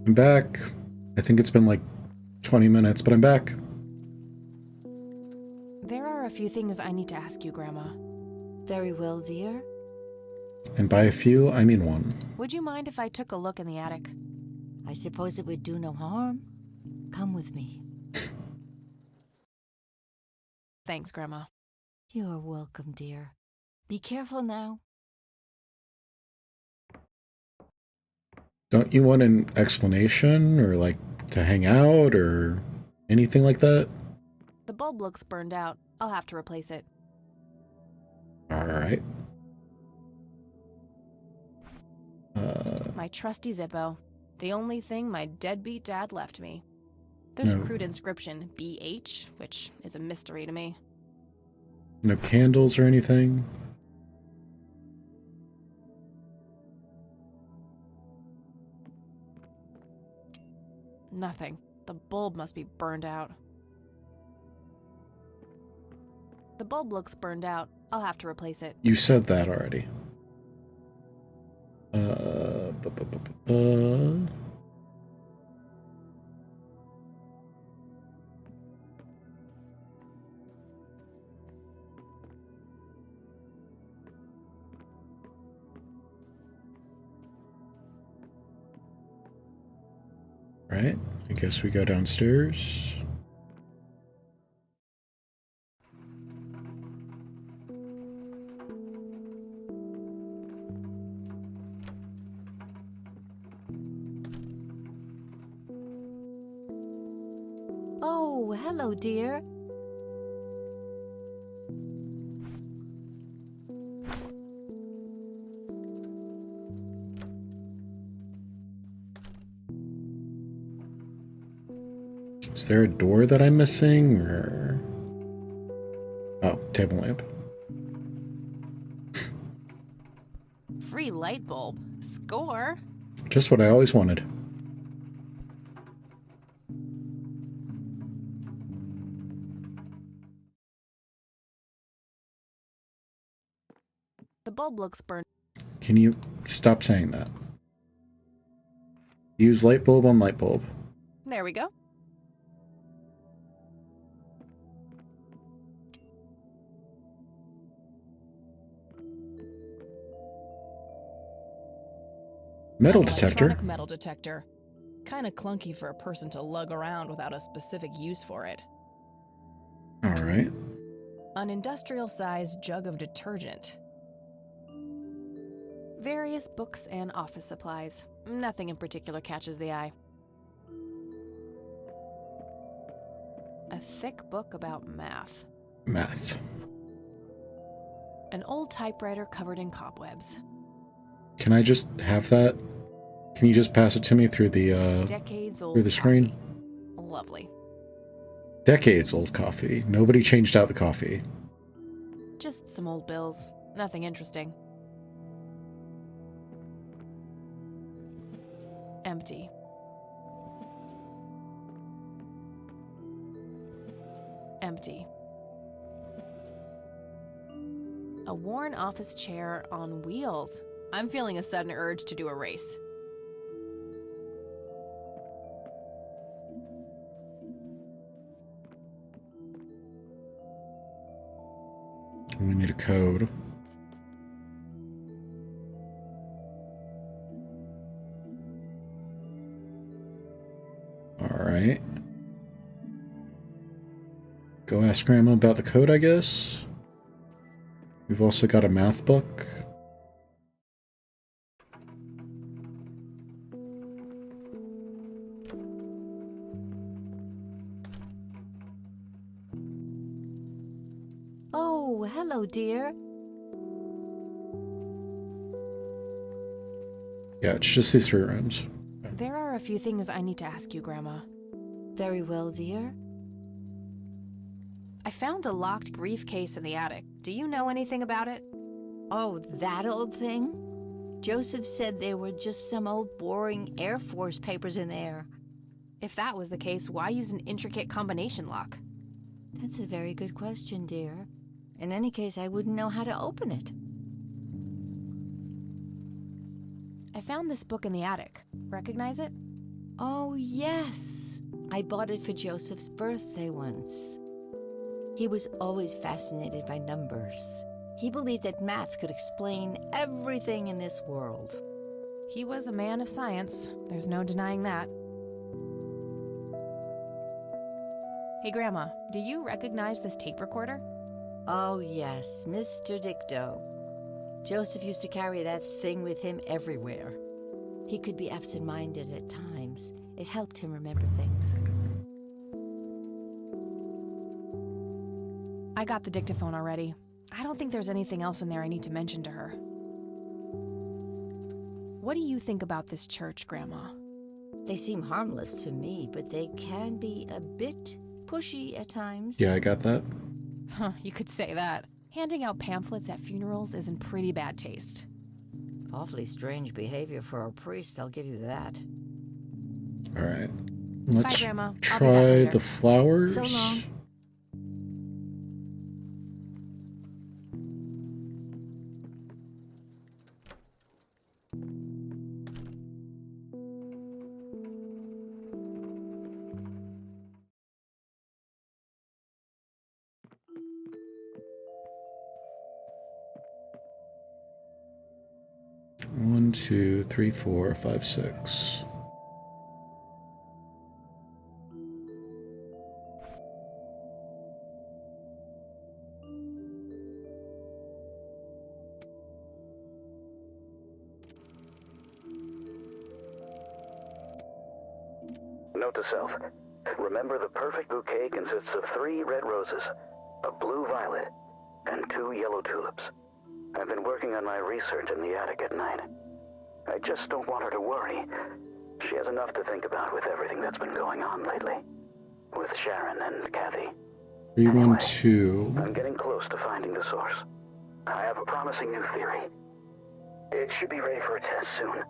I'm back. I think it's been like 20 minutes, but I'm back. There are a few things I need to ask you, Grandma. Very well, dear. And by a few, I mean one. Would you mind if I took a look in the attic? I suppose it would do no harm. Come with me. Thanks, Grandma. You're welcome, dear. Be careful now. Don't you want an explanation or like to hang out or anything like that? The bulb looks burned out. I'll have to replace it. All right. My trusty Zippo. The only thing my deadbeat dad left me. There's a crude inscription, BH, which is a mystery to me. No candles or anything? Nothing. The bulb must be burned out. The bulb looks burned out. I'll have to replace it. You said that already. Right, I guess we go downstairs. Oh, hello, dear. Is there a door that I'm missing, or... Oh, table lamp. Free light bulb. Score. Just what I always wanted. The bulb looks burnt. Can you stop saying that? Use light bulb on light bulb. There we go. Metal An detector? electronic metal detector. Kinda clunky for a person to lug around without a specific use for it. Alright. An industrial-sized jug of detergent. Various books and office supplies. Nothing in particular catches the eye. A thick book about math. Math. An old typewriter covered in cobwebs. Can I just have that? Can you just pass it to me through the Decades old through the screen? coffee. Lovely. Decades old coffee. Nobody changed out the coffee. Just some old bills. Nothing interesting. Empty. Empty. A worn office chair on wheels. I'm feeling a sudden urge to do a race. We need a code. Alright. Go ask Grandma about the code, I guess. We've also got a math book. Oh, hello, dear. Yeah, it's just these 3 rooms. There are a few things I need to ask you, Grandma. Very well, dear. I found a locked briefcase in the attic. Do you know anything about it? Oh, that old thing? Joseph said there were just some old boring Air Force papers in there. If that was the case, why use an intricate combination lock? That's a very good question, dear. In any case, I wouldn't know how to open it. I found this book in the attic. Recognize it? Oh, yes. I bought it for Joseph's birthday once. He was always fascinated by numbers. He believed that math could explain everything in this world. He was a man of science. There's no denying that. Hey, Grandma, do you recognize this tape recorder? Oh, yes, Mr. Dicto. Joseph used to carry that thing with him everywhere. He could be absent-minded at times. It helped him remember things. I got the dictaphone already. I don't think there's anything else in there I need to mention to her. What do you think about this church, Grandma? They seem harmless to me, but they can be a bit pushy at times. Yeah, I got that. Huh, you could say that. Handing out pamphlets at funerals is in pretty bad taste. Awfully strange behavior for a priest, I'll give you that. Alright. Let's Grandma. I'll be back try later. the flowers. So long. One, two, three, four, five, six. Note to self. Remember, the perfect bouquet consists of 3 red roses, a blue violet, and 2 yellow tulips. I've been working on my research in the attic at night. I just don't want her to worry. She has enough to think about with everything that's been going on lately. With Sharon and Kathy. 312. I'm getting close to finding the source. I have a promising new theory. It should be ready for a test soon.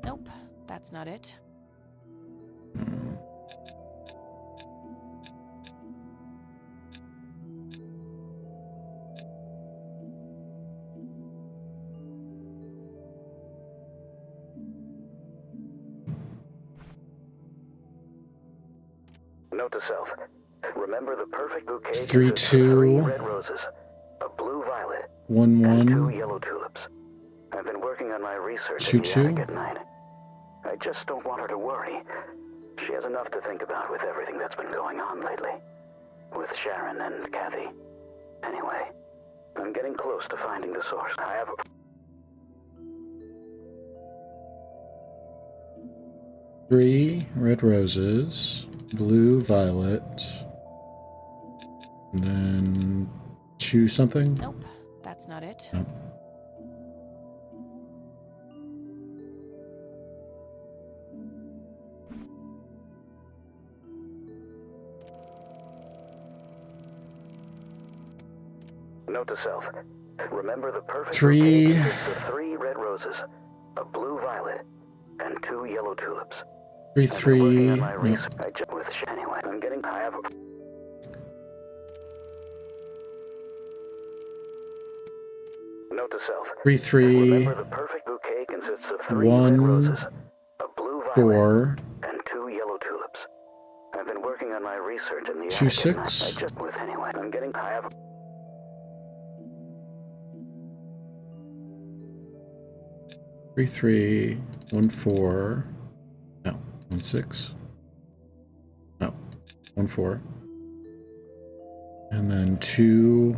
Nope, that's not it. Note to self. Remember, the perfect bouquet 3 consists of 3 2 red roses, a blue violet, 1 and 2 1 yellow tulips. I've been working on my research 2 in the attic 2. at night. I just don't want her to worry. She has enough to think about with everything that's been going on lately. With Sharon and Kathy. Anyway, I'm getting close to finding the source. I have a... 3 red roses, blue violet, and then 2 something? Nope, that's not it. No. Note to self. Remember, the perfect 3 bouquet consists of 3 red roses, a blue violet, and 2 yellow tulips. 3 I've been working 3. on my No. research with anyway. I'm getting... I have a... Note to self. 3 3 Remember, the perfect bouquet consists of 3 red 1 roses, a blue violet, 4 and 2 yellow tulips. I've been working on my research in the 2 attic at night. 6. I just with anyway. I'm getting... I have a... 3 3 1 4. No, 1 6. No, 1 4. And then 2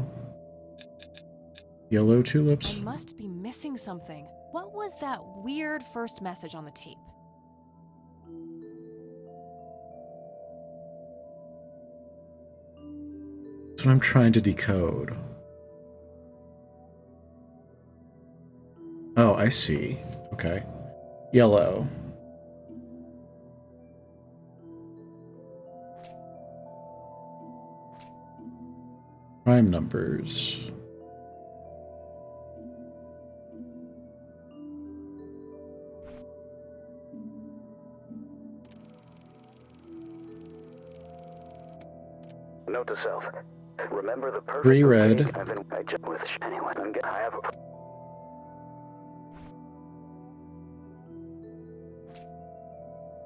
yellow tulips. I must be missing something. What was that weird first message on the tape? That's what I'm trying to decode. Oh, I see. Okay. Yellow. Prime numbers. Note to self. Remember, the perfect 3 red. bouquet... I've been... I just with anyway. I'm getting... I have a...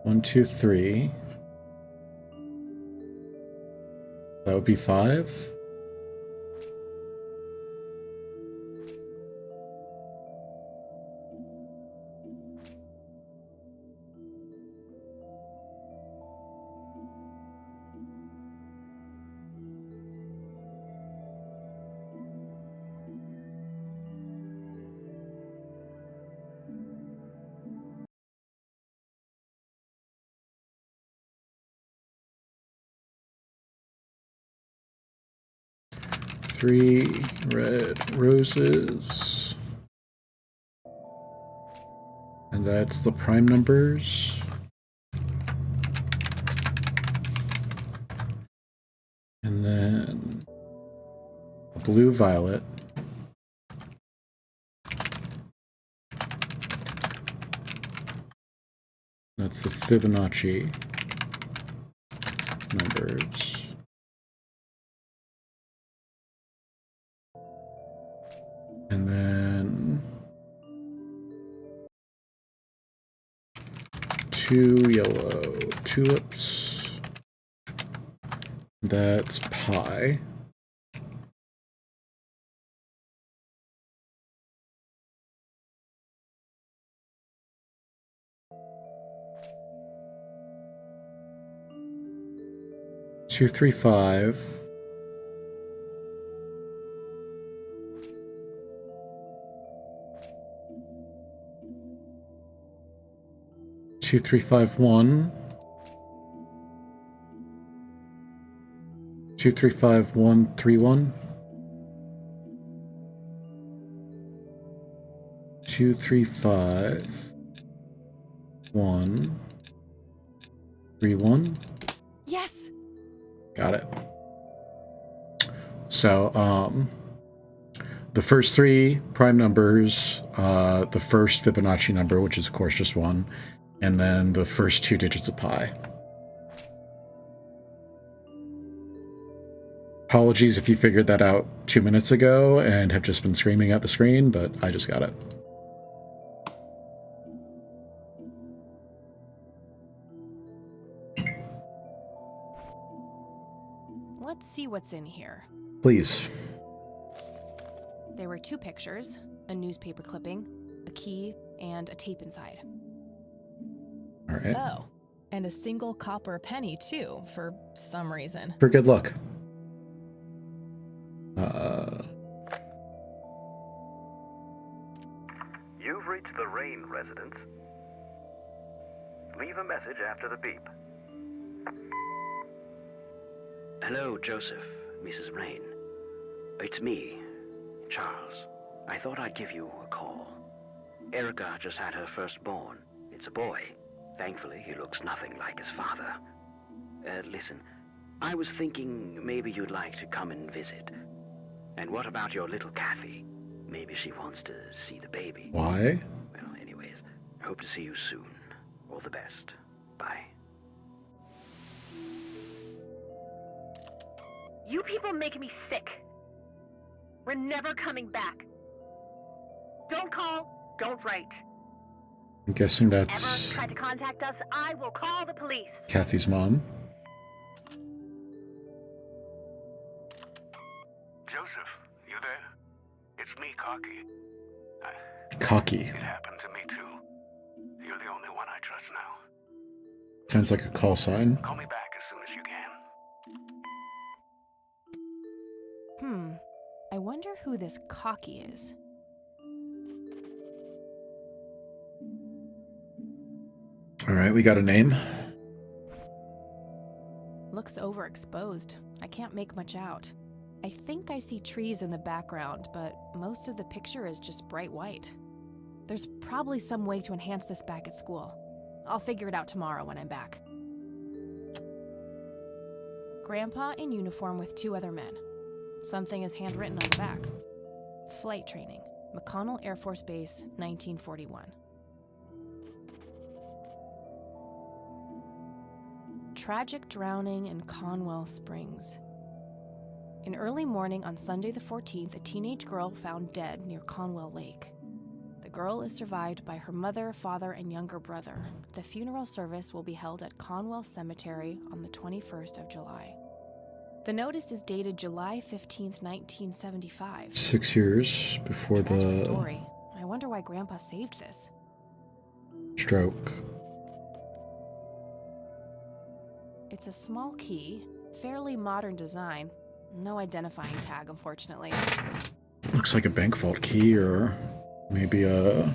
1 2 3. That would be 5. Three red roses. And that's the prime numbers. And then a blue violet. That's the Fibonacci numbers. And then 2 yellow tulips. That's pi. 235. 2351. 235131. 235131. Yes. Got it. So, the first three prime numbers, the first Fibonacci number, which is of course just 1, and then the first 2 digits of pi. Apologies if you figured that out 2 minutes ago and have just been screaming at the screen, but I just got it. Let's see what's in here. Please. There were 2 pictures, a newspaper clipping, a key, and a tape inside. All right. Oh, and a single copper penny, too, for some reason. For good luck. You've reached the Rain residence. Leave a message after the beep. Hello, Joseph, Mrs. Rain. It's me, Charles. I thought I'd give you a call. Erica just had her firstborn. It's a boy. Thankfully, he looks nothing like his father. Listen, I was thinking maybe you'd like to come and visit. And what about your little Kathy? Maybe she wants to see the baby. Why? Well, anyways, hope to see you soon. All the best. Bye. You people make me sick. We're never coming back. Don't call, don't write. I'm guessing Ever that's try to contact us, I will call the police. Kathy's mom. Joseph, you there? It's me, Cocky. Cocky. It happened to me, too. You're the only one I trust now. Sounds like a call sign. Call me back as soon as you can. I wonder who this Cocky is. All right, we got a name. Looks overexposed. I can't make much out. I think I see trees in the background, but most of the picture is just bright white. There's probably some way to enhance this back at school. I'll figure it out tomorrow when I'm back. Grandpa in uniform with 2 other men. Something is handwritten on the back. Flight training, McConnell Air Force Base, 1941. Tragic drowning in Cromwell Springs. In early morning on Sunday the 14th, a teenage girl found dead near Cromwell Lake. The girl is survived by her mother, father, and younger brother. The funeral service will be held at Cromwell Cemetery on the 21st of July. The notice is dated July 15th, 1975. 6 years before Tragic the story. I wonder why Grandpa saved this. stroke. It's a small key, fairly modern design. No identifying tag, unfortunately. Looks like a bank vault key or maybe a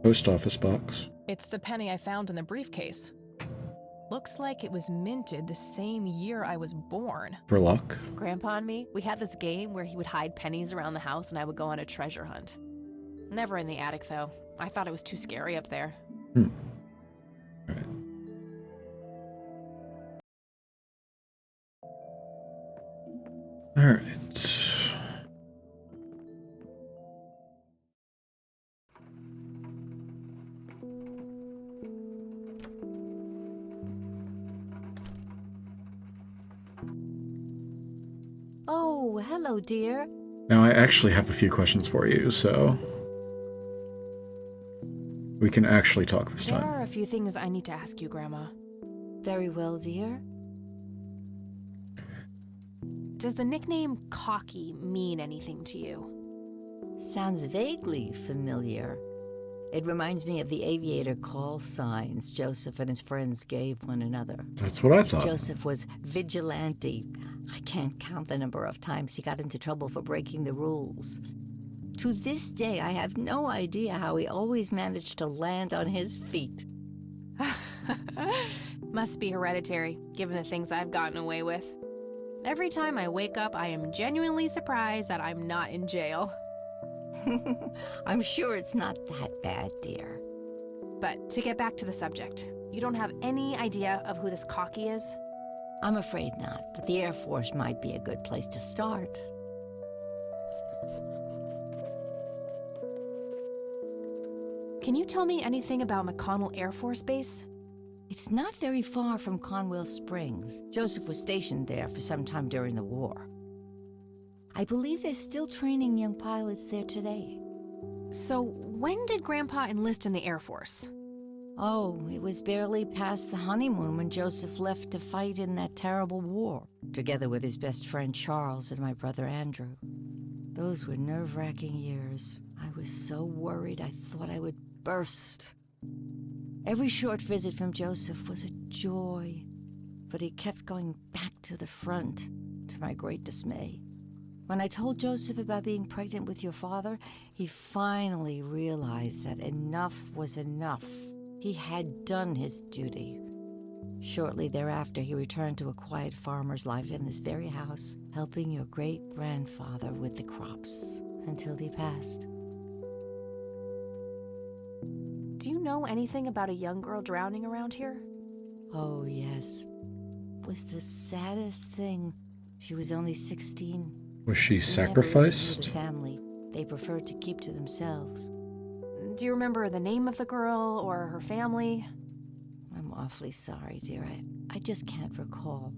post office box. It's the penny I found in the briefcase. Looks like it was minted the same year I was born. For luck. Grandpa and me, we had this game where he would hide pennies around the house and I would go on a treasure hunt. Never in the attic, though. I thought it was too scary up there. All right. Oh, hello, dear. Now I actually have a few questions for you, so we can actually talk this There time. are a few things I need to ask you, Grandma. Very well, dear. Does the nickname Cocky mean anything to you? Sounds vaguely familiar. It reminds me of the aviator call signs Joseph and his friends gave one another. That's what I thought. Joseph was vigilante. I can't count the number of times he got into trouble for breaking the rules. To this day, I have no idea how he always managed to land on his feet. Must be hereditary, given the things I've gotten away with. Every time I wake up, I am genuinely surprised that I'm not in jail. I'm sure it's not that bad, dear. But to get back to the subject, you don't have any idea of who this cocky is? I'm afraid not, but the Air Force might be a good place to start. Can you tell me anything about McConnell Air Force Base? It's not very far from Cromwell Springs. Joseph was stationed there for some time during the war. I believe they're still training young pilots there today. So, when did Grandpa enlist in the Air Force? Oh, it was barely past the honeymoon when Joseph left to fight in that terrible war, together with his best friend Charles and my brother Andrew. Those were nerve-wracking years. I was so worried I thought I would burst. Every short visit from Joseph was a joy, but he kept going back to the front, to my great dismay. When I told Joseph about being pregnant with your father, he finally realized that enough was enough. He had done his duty. Shortly thereafter, he returned to a quiet farmer's life in this very house, helping your great-grandfather with the crops, until he passed. Do you know anything about a young girl drowning around here? Oh, yes. It was the saddest thing. She was only 16. Was she They sacrificed? never lived with the family. They preferred to keep to themselves. Do you remember the name of the girl or her family? I'm awfully sorry, dear. I just can't recall.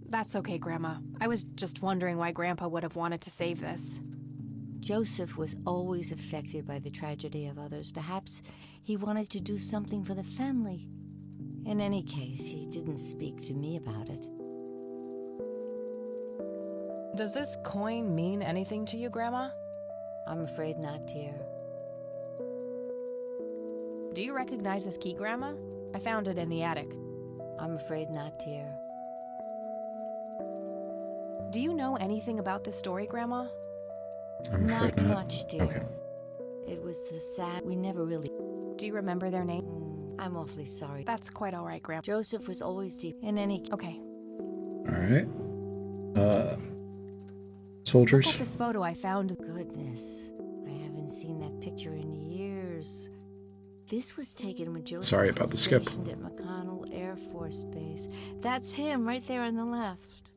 That's okay, Grandma. I was just wondering why Grandpa would have wanted to save this. Joseph was always affected by the tragedy of others. Perhaps he wanted to do something for the family. In any case, he didn't speak to me about it. Does this coin mean anything to you, Grandma? I'm afraid not, dear. Do you recognize this key, Grandma? I found it in the attic. I'm afraid not, dear. Do you know anything about this story, Grandma? I'm afraid not. Much, dear. Okay. It was the sad... We never really... Do you remember their name? I'm awfully sorry. That's quite all right, Grandma. Joseph was always deep in any... Okay. All right. Look Soldiers. at this photo I found. Goodness, I haven't seen that picture in years. This was taken when Joseph Sorry about was the skip. stationed at McConnell Air Force Base. That's him right there on the left.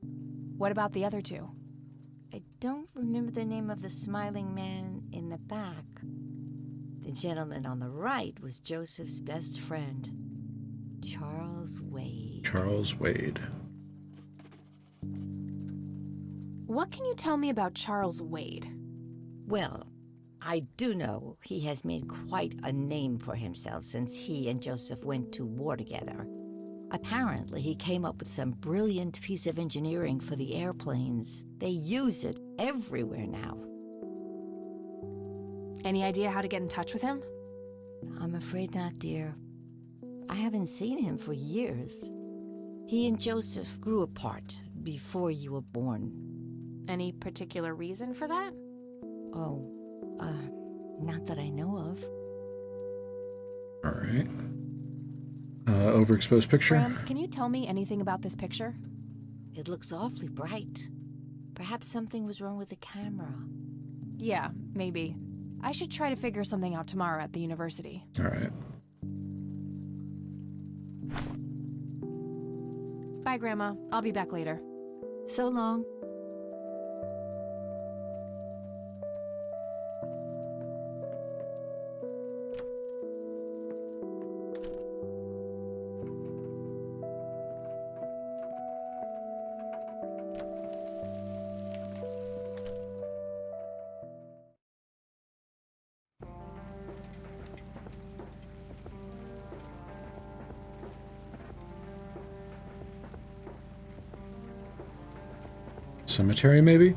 What about the other two? I don't remember the name of the smiling man in the back. The gentleman on the right was Joseph's best friend, Charles Wade. Charles Wade. What can you tell me about Charles Wade? Well, I do know he has made quite a name for himself since he and Joseph went to war together. Apparently, he came up with some brilliant piece of engineering for the airplanes. They use it everywhere now. Any idea how to get in touch with him? I'm afraid not, dear. I haven't seen him for years. He and Joseph grew apart before you were born. Any particular reason for that? Oh, not that I know of. All right. Overexposed picture. Rams, can you tell me anything about this picture? It looks awfully bright. Perhaps something was wrong with the camera. Yeah, maybe. I should try to figure something out tomorrow at the university. All right. Bye, Grandma. I'll be back later. So long. Cemetery, maybe?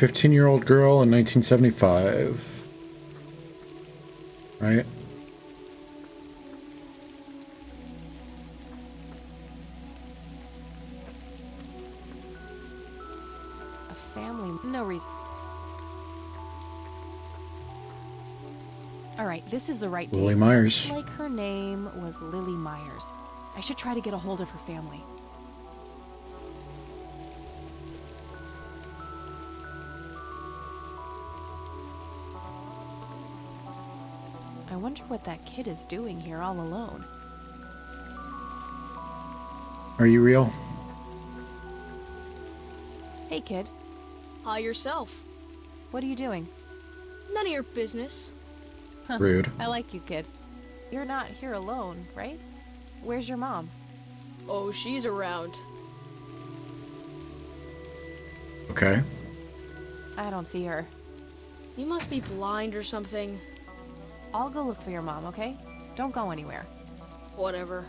15-year-old girl in 1975. Right? A family, no reason. All right, this is the right date. Lily Myers. Like her name was Lily Myers. I should try to get a hold of her family. I wonder what that kid is doing here all alone. Are you real? Hey, kid. Hi yourself. What are you doing? None of your business. Rude. I like you, kid. You're not here alone, right? Where's your mom? Oh, she's around. Okay. I don't see her. You must be blind or something. I'll go look for your mom, okay? Don't go anywhere. Whatever.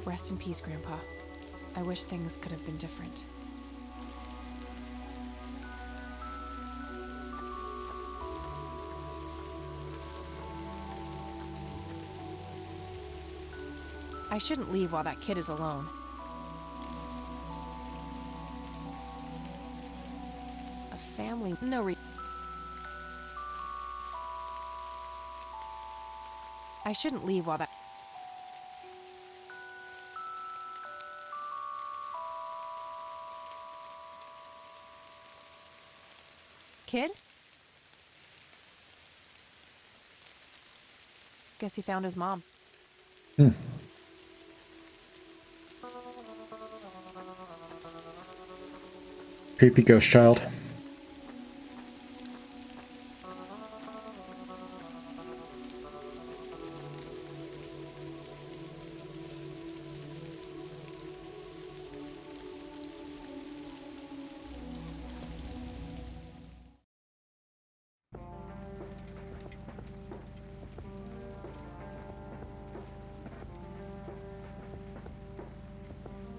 Rest in peace, Grandpa. I wish things could have been different. I shouldn't leave while that kid is alone. A family, no reason. I shouldn't leave while that... Kid? Guess he found his mom. Creepy ghost child.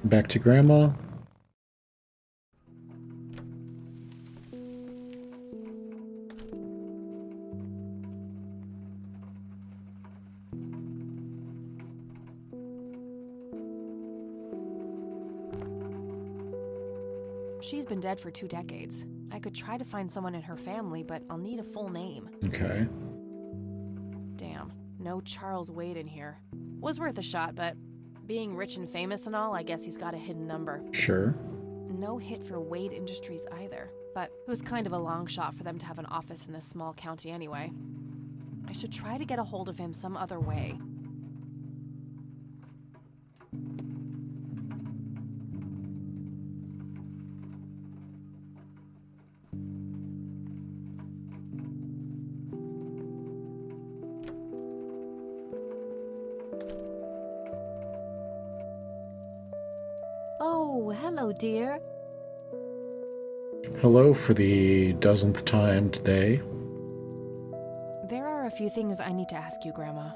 Back to Grandma. She's been dead for 2 decades. I could try to find someone in her family, but I'll need a full name. Okay. Damn, no Charles Wade in here. Was worth a shot, but being rich and famous and all, I guess he's got a hidden number. Sure. No hit for Wade Industries either, but it was kind of a long shot for them to have an office in this small county anyway. I should try to get a hold of him some other way. Oh, hello, dear. Hello for the dozenth time today. There are a few things I need to ask you, Grandma.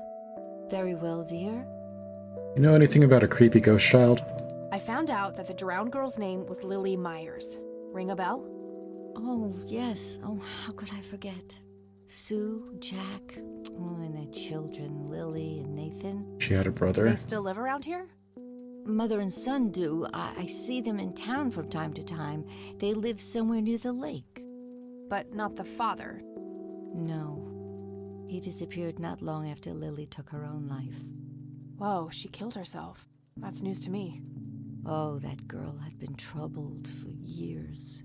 Very well, dear. You know anything about a creepy ghost child? I found out that the drowned girl's name was Lily Myers. Ring a bell? Oh, yes. Oh, how could I forget? Sue, Jack, and their children, Lily and Nathan. She had a Do brother. they still live around here? Mother and son do. I see them in town from time to time. They live somewhere near the lake. But not the father. No. He disappeared not long after Lily took her own life. Whoa, she killed herself. That's news to me. Oh, that girl had been troubled for years.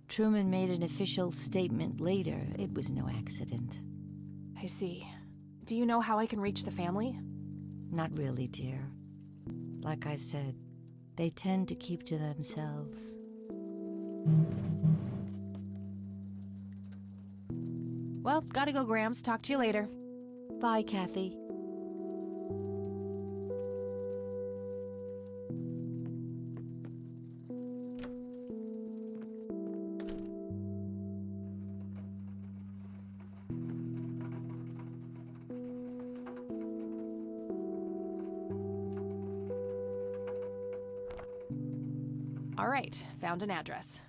Truman made an official statement later. It was no accident. I see. Do you know how I can reach the family? Not really, dear. Like I said, they tend to keep to themselves. Well, gotta go, Grams. Talk to you later. Bye, Kathy. All right, found an address.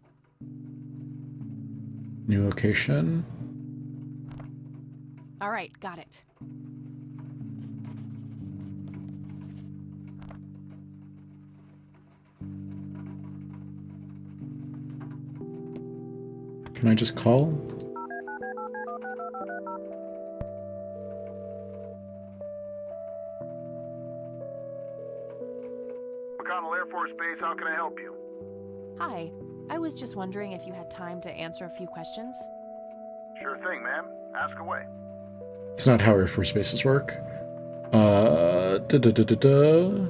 New location. All right, got it. Can I just call? McConnell Air Force Base, how can I help you? Hi, I was just wondering if you had time to answer a few questions. Sure thing, ma'am. Ask away. It's not how Air Force bases work. Da-da-da-da-da.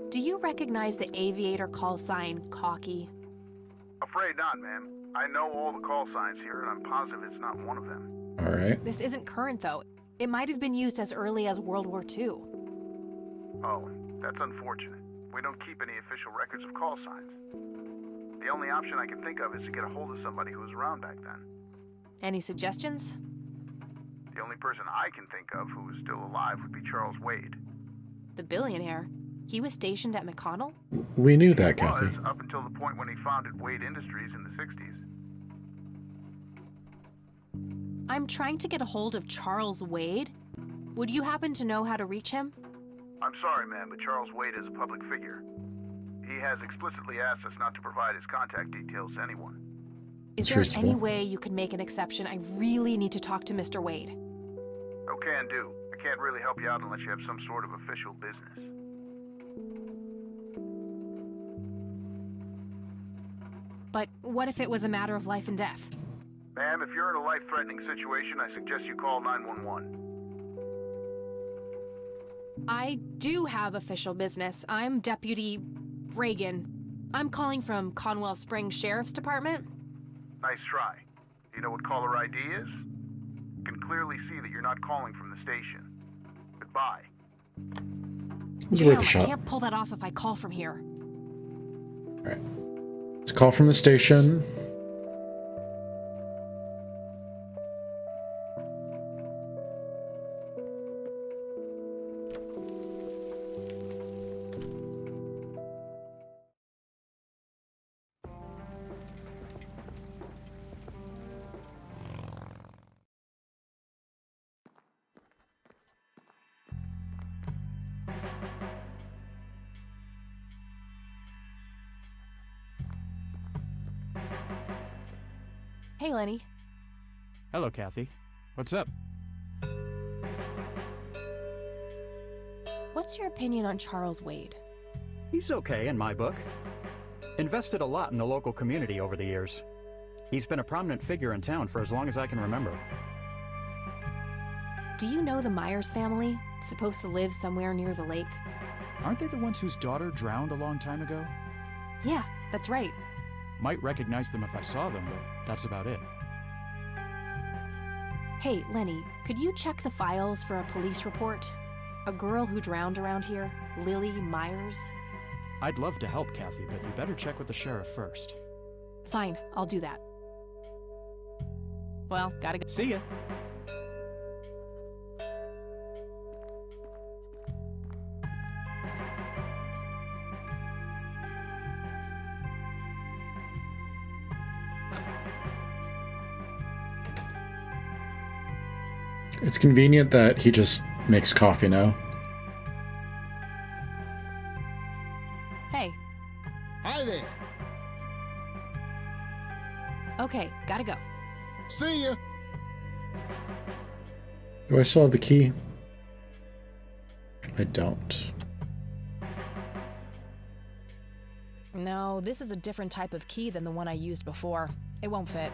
Do you recognize the aviator call sign, Cocky? Afraid not, ma'am. I know all the call signs here, and I'm positive it's not one of them. All right. This isn't current, though. It might have been used as early as World War II. Oh, that's unfortunate. We don't keep any official records of call signs. The only option I can think of is to get a hold of somebody who was around back then. Any suggestions? The only person I can think of who is still alive would be Charles Wade. The billionaire. He was stationed at McConnell? We knew that, He Kathy. was, up until the point when he founded Wade Industries in the 60s. I'm trying to get a hold of Charles Wade. Would you happen to know how to reach him? I'm sorry, ma'am, but Charles Wade is a public figure. He has explicitly asked us not to provide his contact details to anyone. Is there any way you could make an exception? I really need to talk to Mr. Wade. Oh, can do. I can't really help you out unless you have some sort of official business. But what if it was a matter of life and death? Ma'am, if you're in a life-threatening situation, I suggest you call 911. I do have official business. I'm Deputy Reagan. I'm calling from Cromwell Springs Sheriff's Department. Nice try. Do you know what caller ID is? You can clearly see that you're not calling from the station. Goodbye. It was worth a I shot. can't pull that off if I call from here. All right. Let's call from the station. Hey, Lenny. Hello, Kathy. What's up? What's your opinion on Charles Wade? He's okay in my book. Invested a lot in the local community over the years. He's been a prominent figure in town for as long as I can remember. Do you know the Myers family? Supposed to live somewhere near the lake? Aren't they the ones whose daughter drowned a long time ago? Yeah, that's right. Might recognize them if I saw them, but that's about it. Hey, Lenny, could you check the files for a police report? A girl who drowned around here, Lily Myers? I'd love to help, Kathy, but you better check with the sheriff first. Fine, I'll do that. Well, gotta go. See ya. It's convenient that he just makes coffee now. Hey. Hi there. Okay, gotta go. See ya. Do I still have the key? I don't. No, this is a different type of key than the one I used before. It won't fit.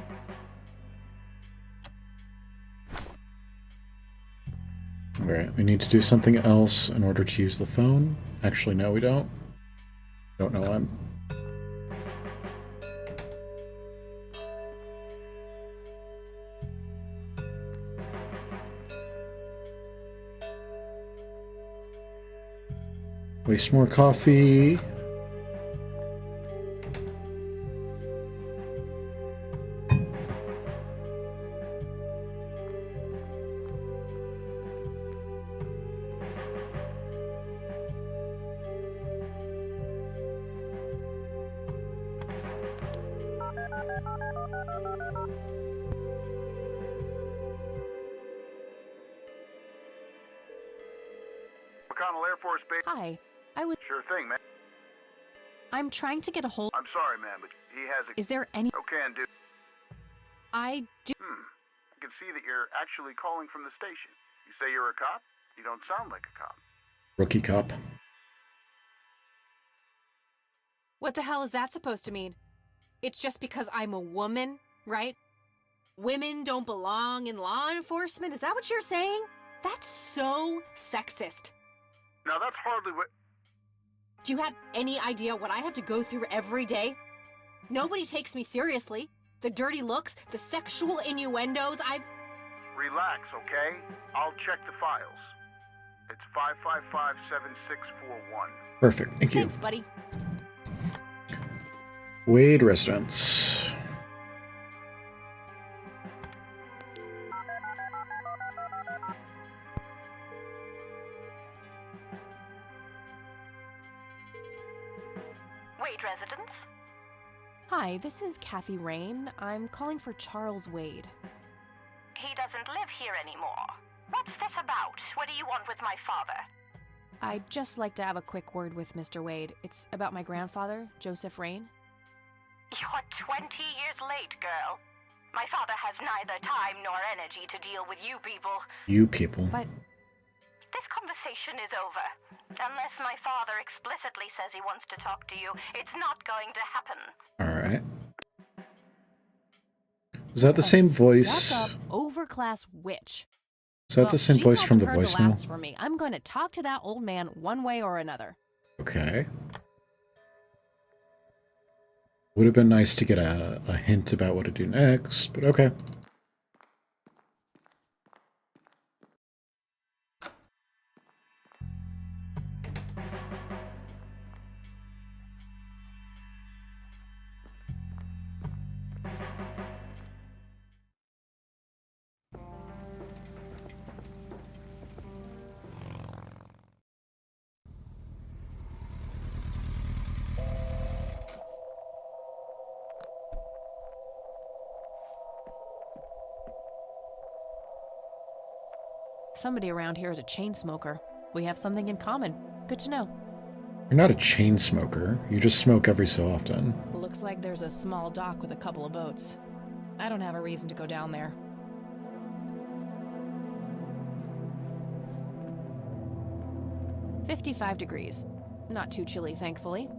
Alright, we need to do something else in order to use the phone. Actually, no, we don't. Don't know why. Waste more coffee. Air Force Base? Hi. I was. Sure thing, man. I'm trying to get a hold. I'm sorry, man, but he has a... Is there any. Okay, and do... I do. I can see that you're actually calling from the station. You say you're a cop? You don't sound like a cop. Rookie cop. What the hell is that supposed to mean? It's just because I'm a woman, right? Women don't belong in law enforcement? Is that what you're saying? That's so sexist. Now, that's hardly what... Do you have any idea what I have to go through every day? Nobody takes me seriously. The dirty looks, the sexual innuendos, Relax, okay? I'll check the files. It's 555-7641. Perfect. Thank you. Thanks, buddy. Wade residence. Wade residence? Hi, this is Kathy Rain. I'm calling for Charles Wade. He doesn't live here anymore. What's this about? What do you want with my father? I'd just like to have a quick word with Mr. Wade. It's about my grandfather, Joseph Rain. You're 20 years late, girl. My father has neither time nor energy to deal with you people. You people. But this conversation is over. Unless my father explicitly says he wants to talk to you, it's not going to happen. Alright. Is that the same voice? Stuck-up, overclass witch. Is that the same voice from the she hasn't heard the voicemail? last from me. I'm going to talk to that old man one way or another. Okay. Would have been nice to get a hint about what to do next, but okay. Somebody around here is a chain smoker. We have something in common. Good to know. You're not a chain smoker. You just smoke every so often. Looks like there's a small dock with a couple of boats. I don't have a reason to go down there. "55 degrees. Not too chilly, thankfully.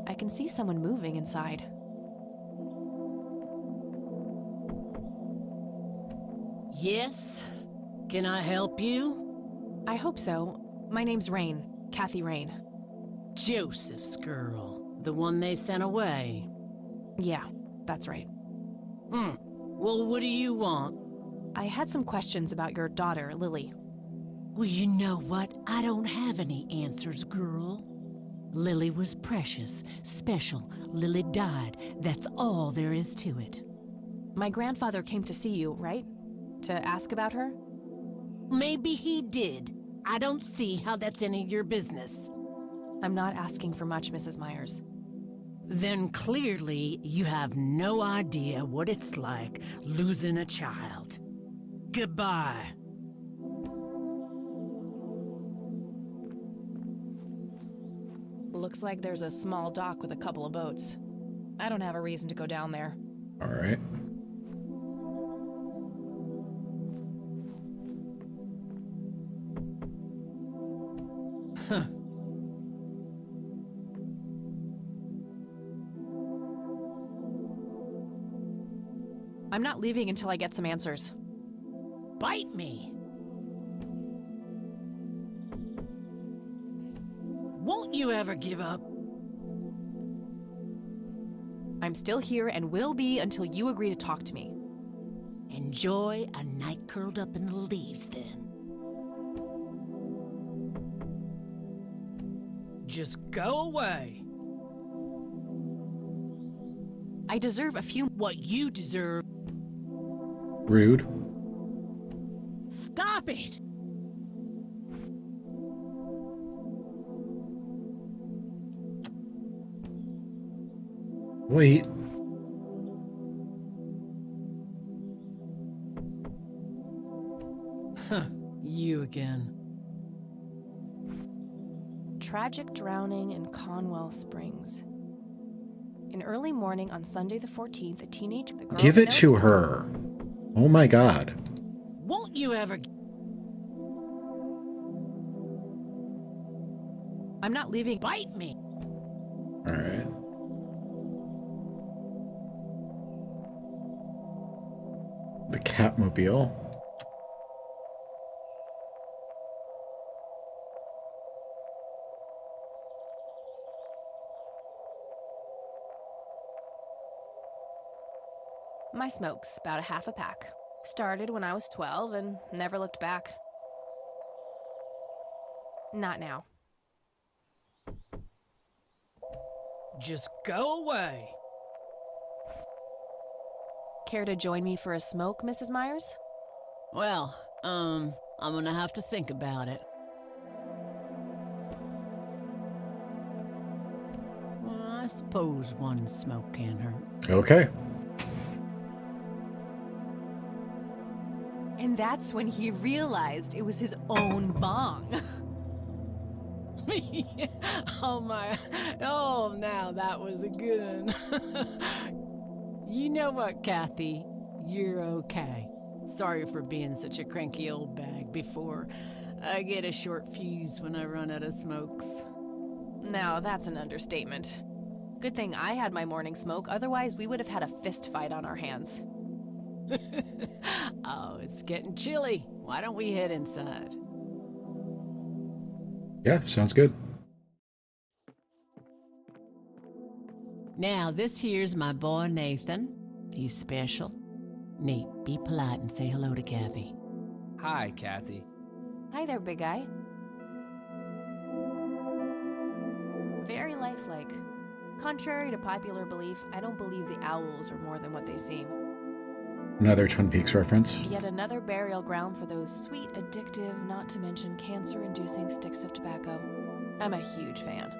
I can see someone moving inside. Yes? Can I help you? I hope so. My name's Rain. Kathy Rain. Joseph's girl. The one they sent away. Yeah, that's right. Well, what do you want? I had some questions about your daughter, Lily. Well, you know what? I don't have any answers, girl. Lily was precious, special. Lily died. That's all there is to it. My grandfather came to see you, right? To ask about her? Maybe he did. I don't see how that's any of your business. I'm not asking for much, Mrs. Myers. Then clearly you have no idea what it's like losing a child. Goodbye. Looks like there's a small dock with a couple of boats. I don't have a reason to go down there. All right. Huh. I'm not leaving until I get some answers. Bite me. Won't you ever give up? I'm still here and will be until you agree to talk to me. Enjoy a night curled up in the leaves, then. Just go away. I deserve a few... What you deserve... Rude. Stop it! Wait. You again. Tragic drowning in Cromwell Springs. In early morning on Sunday the 14th, a teenage girl... Give it to her. Oh my god. Won't you ever... I'm not leaving. Bite me! Alright. The Catmobile. My smokes, about a half a pack. Started when I was 12 and never looked back. Not now. Just go away. Care to join me for a smoke, Mrs. Myers? Well, I'm gonna have to think about it. Well, I suppose one smoke can't hurt. Okay. And that's when he realized it was his own bong. Oh my, oh now that was a good one. You know what, Kathy? You're okay. Sorry for being such a cranky old bag before. I get a short fuse when I run out of smokes. Now that's an understatement. Good thing I had my morning smoke, otherwise we would have had a fist fight on our hands. Oh, it's getting chilly. Why don't we head inside? Yeah, sounds good. Now, this here's my boy Nathan. He's special. Nate, be polite and say hello to Kathy. Hi, Kathy. Hi there, big guy. Very lifelike. Contrary to popular belief, I don't believe the owls are more than what they seem. Another Twin Peaks reference. Yet another burial ground for those sweet, addictive, not to mention cancer-inducing sticks of tobacco. I'm a huge fan.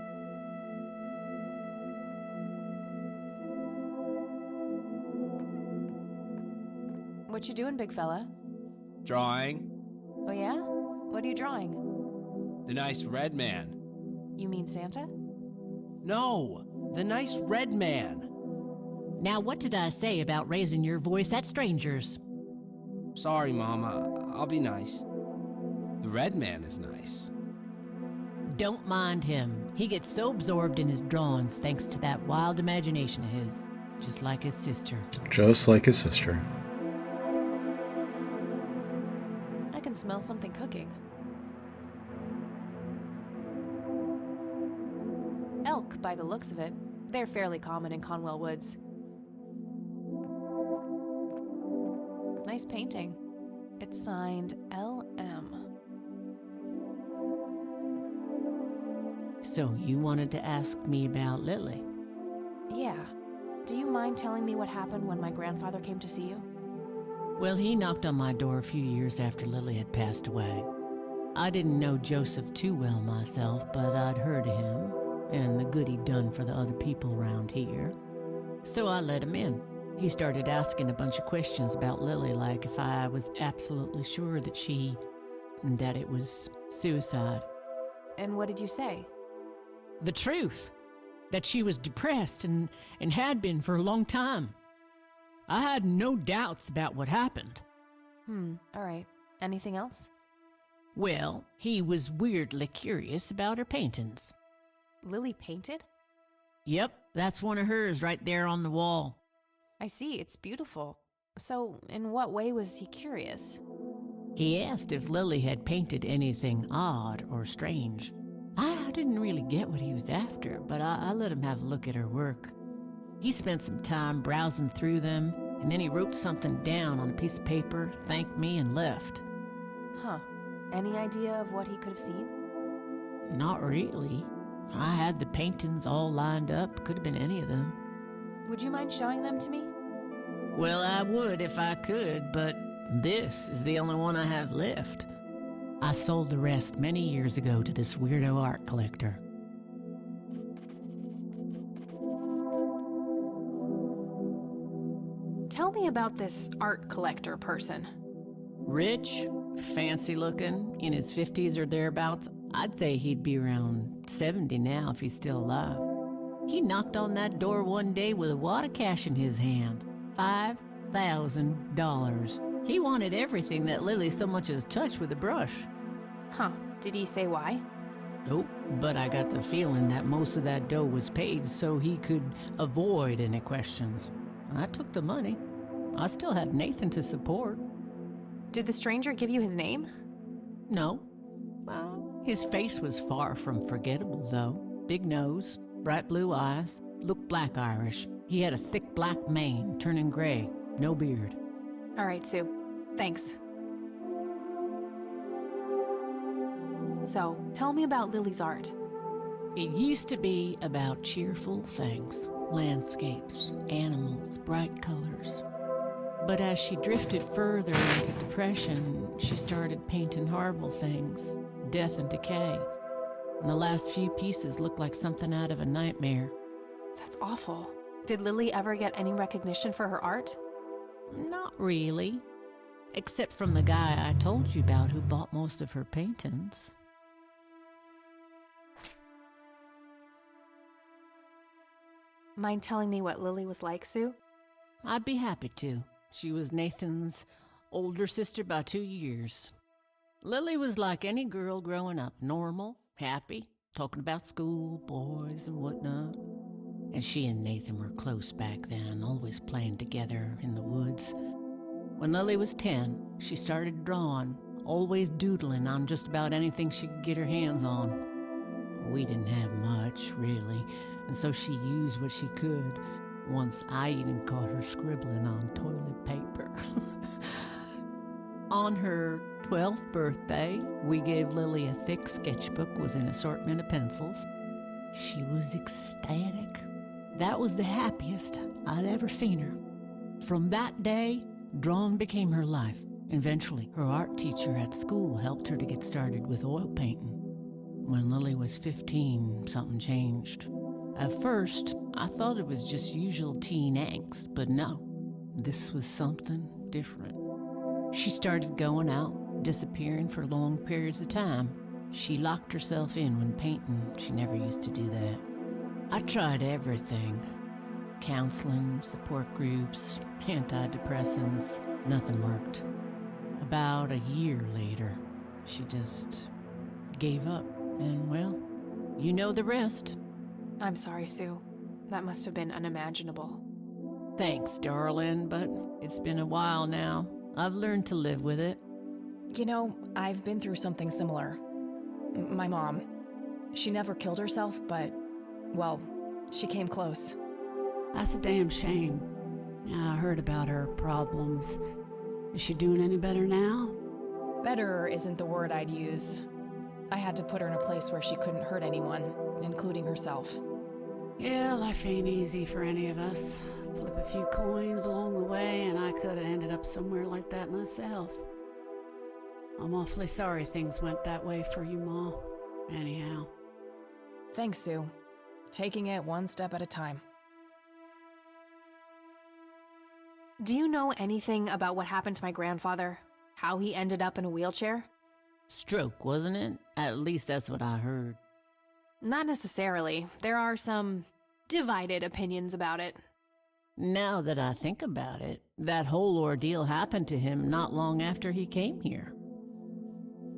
What you doing, big fella? Drawing. Oh yeah? What are you drawing? The nice red man. You mean Santa? No, the nice red man. Now, what did I say about raising your voice at strangers? Sorry, Mama. I'll be nice. The red man is nice. Don't mind him. He gets so absorbed in his drawings thanks to that wild imagination of his. Just like his sister. Just like his sister. I can smell something cooking. Elk, by the looks of it. They're fairly common in Cromwell Woods. Nice painting. It's signed L.M. So you wanted to ask me about Lily? Yeah. Do you mind telling me what happened when my grandfather came to see you? Well, he knocked on my door a few years after Lily had passed away. I didn't know Joseph too well myself, but I'd heard of him and the good he'd done for the other people around here. So I let him in. He started asking a bunch of questions about Lily, like if I was absolutely sure that it was suicide. And what did you say? The truth. That she was depressed and had been for a long time. I had no doubts about what happened. All right. Anything else? Well, he was weirdly curious about her paintings. Lily painted? Yep, that's one of hers right there on the wall. I see, it's beautiful. So, in what way was he curious? He asked if Lily had painted anything odd or strange. I didn't really get what he was after, but I let him have a look at her work. He spent some time browsing through them, and then he wrote something down on a piece of paper, thanked me, and left. Huh. Any idea of what he could have seen? Not really. I had the paintings all lined up. Could have been any of them. Would you mind showing them to me? Well, I would if I could, but this is the only one I have left. I sold the rest many years ago to this weirdo art collector. Tell me about this art collector person. Rich, Fancy looking, in his 50s or thereabouts. I'd say he'd be around 70 now if he's still alive. He knocked on that door one day with a wad of cash in his hand. $5,000. He wanted everything that Lily so much as touched with a brush. Huh. Did he say why? Nope, but I got the feeling that most of that dough was paid so he could avoid any questions. I took the money. I still had Nathan to support. Did the stranger give you his name? No. Well, his face was far from forgettable, though. Big nose, bright blue eyes, looked black Irish. He had a thick black mane, turning gray, no beard. All right, Sue. Thanks. So, tell me about Lily's art. It used to be about cheerful things, landscapes, animals, bright colors. But as she drifted further into depression, she started painting horrible things, death and decay. And the last few pieces look like something out of a nightmare. That's awful. Did Lily ever get any recognition for her art? Not really. Except from the guy I told you about who bought most of her paintings. Mind telling me what Lily was like, Sue? I'd be happy to. She was Nathan's older sister by 2 years. Lily was like any girl growing up, normal, happy, talking about school, boys, and whatnot. And she and Nathan were close back then, always playing together in the woods. When Lily was 10, she started drawing, always doodling on just about anything she could get her hands on. We didn't have much, really, and so she used what she could. Once I even caught her scribbling on toilet paper. On her 12th birthday, we gave Lily a thick sketchbook with an assortment of pencils. She was ecstatic. That was the happiest I'd ever seen her. From that day, drawing became her life. Eventually, her art teacher at school helped her to get started with oil painting. When Lily was 15, something changed. At first, I thought it was just usual teen angst, but no, this was something different. She started going out, disappearing for long periods of time. She locked herself in when painting. She never used to do that. I tried everything. Counseling, support groups, antidepressants. Nothing worked. About a year later, she just gave up. And, well, you know the rest. I'm sorry, Sue. That must have been unimaginable. Thanks, darling, but it's been a while now. I've learned to live with it. You know, I've been through something similar. My mom. She never killed herself, but, well, she came close. That's a damn shame. I heard about her problems. Is she doing any better now? Better isn't the word I'd use. I had to put her in a place where she couldn't hurt anyone, including herself. Yeah, life ain't easy for any of us. Flip a few coins along the way, and I could have ended up somewhere like that myself. I'm awfully sorry things went that way for you, Ma. Anyhow. Thanks, Sue. Taking it one step at a time. Do you know anything about what happened to my grandfather? How he ended up in a wheelchair? Stroke, wasn't it? At least that's what I heard. Not necessarily. There are some divided opinions about it. Now that I think about it, that whole ordeal happened to him not long after he came here.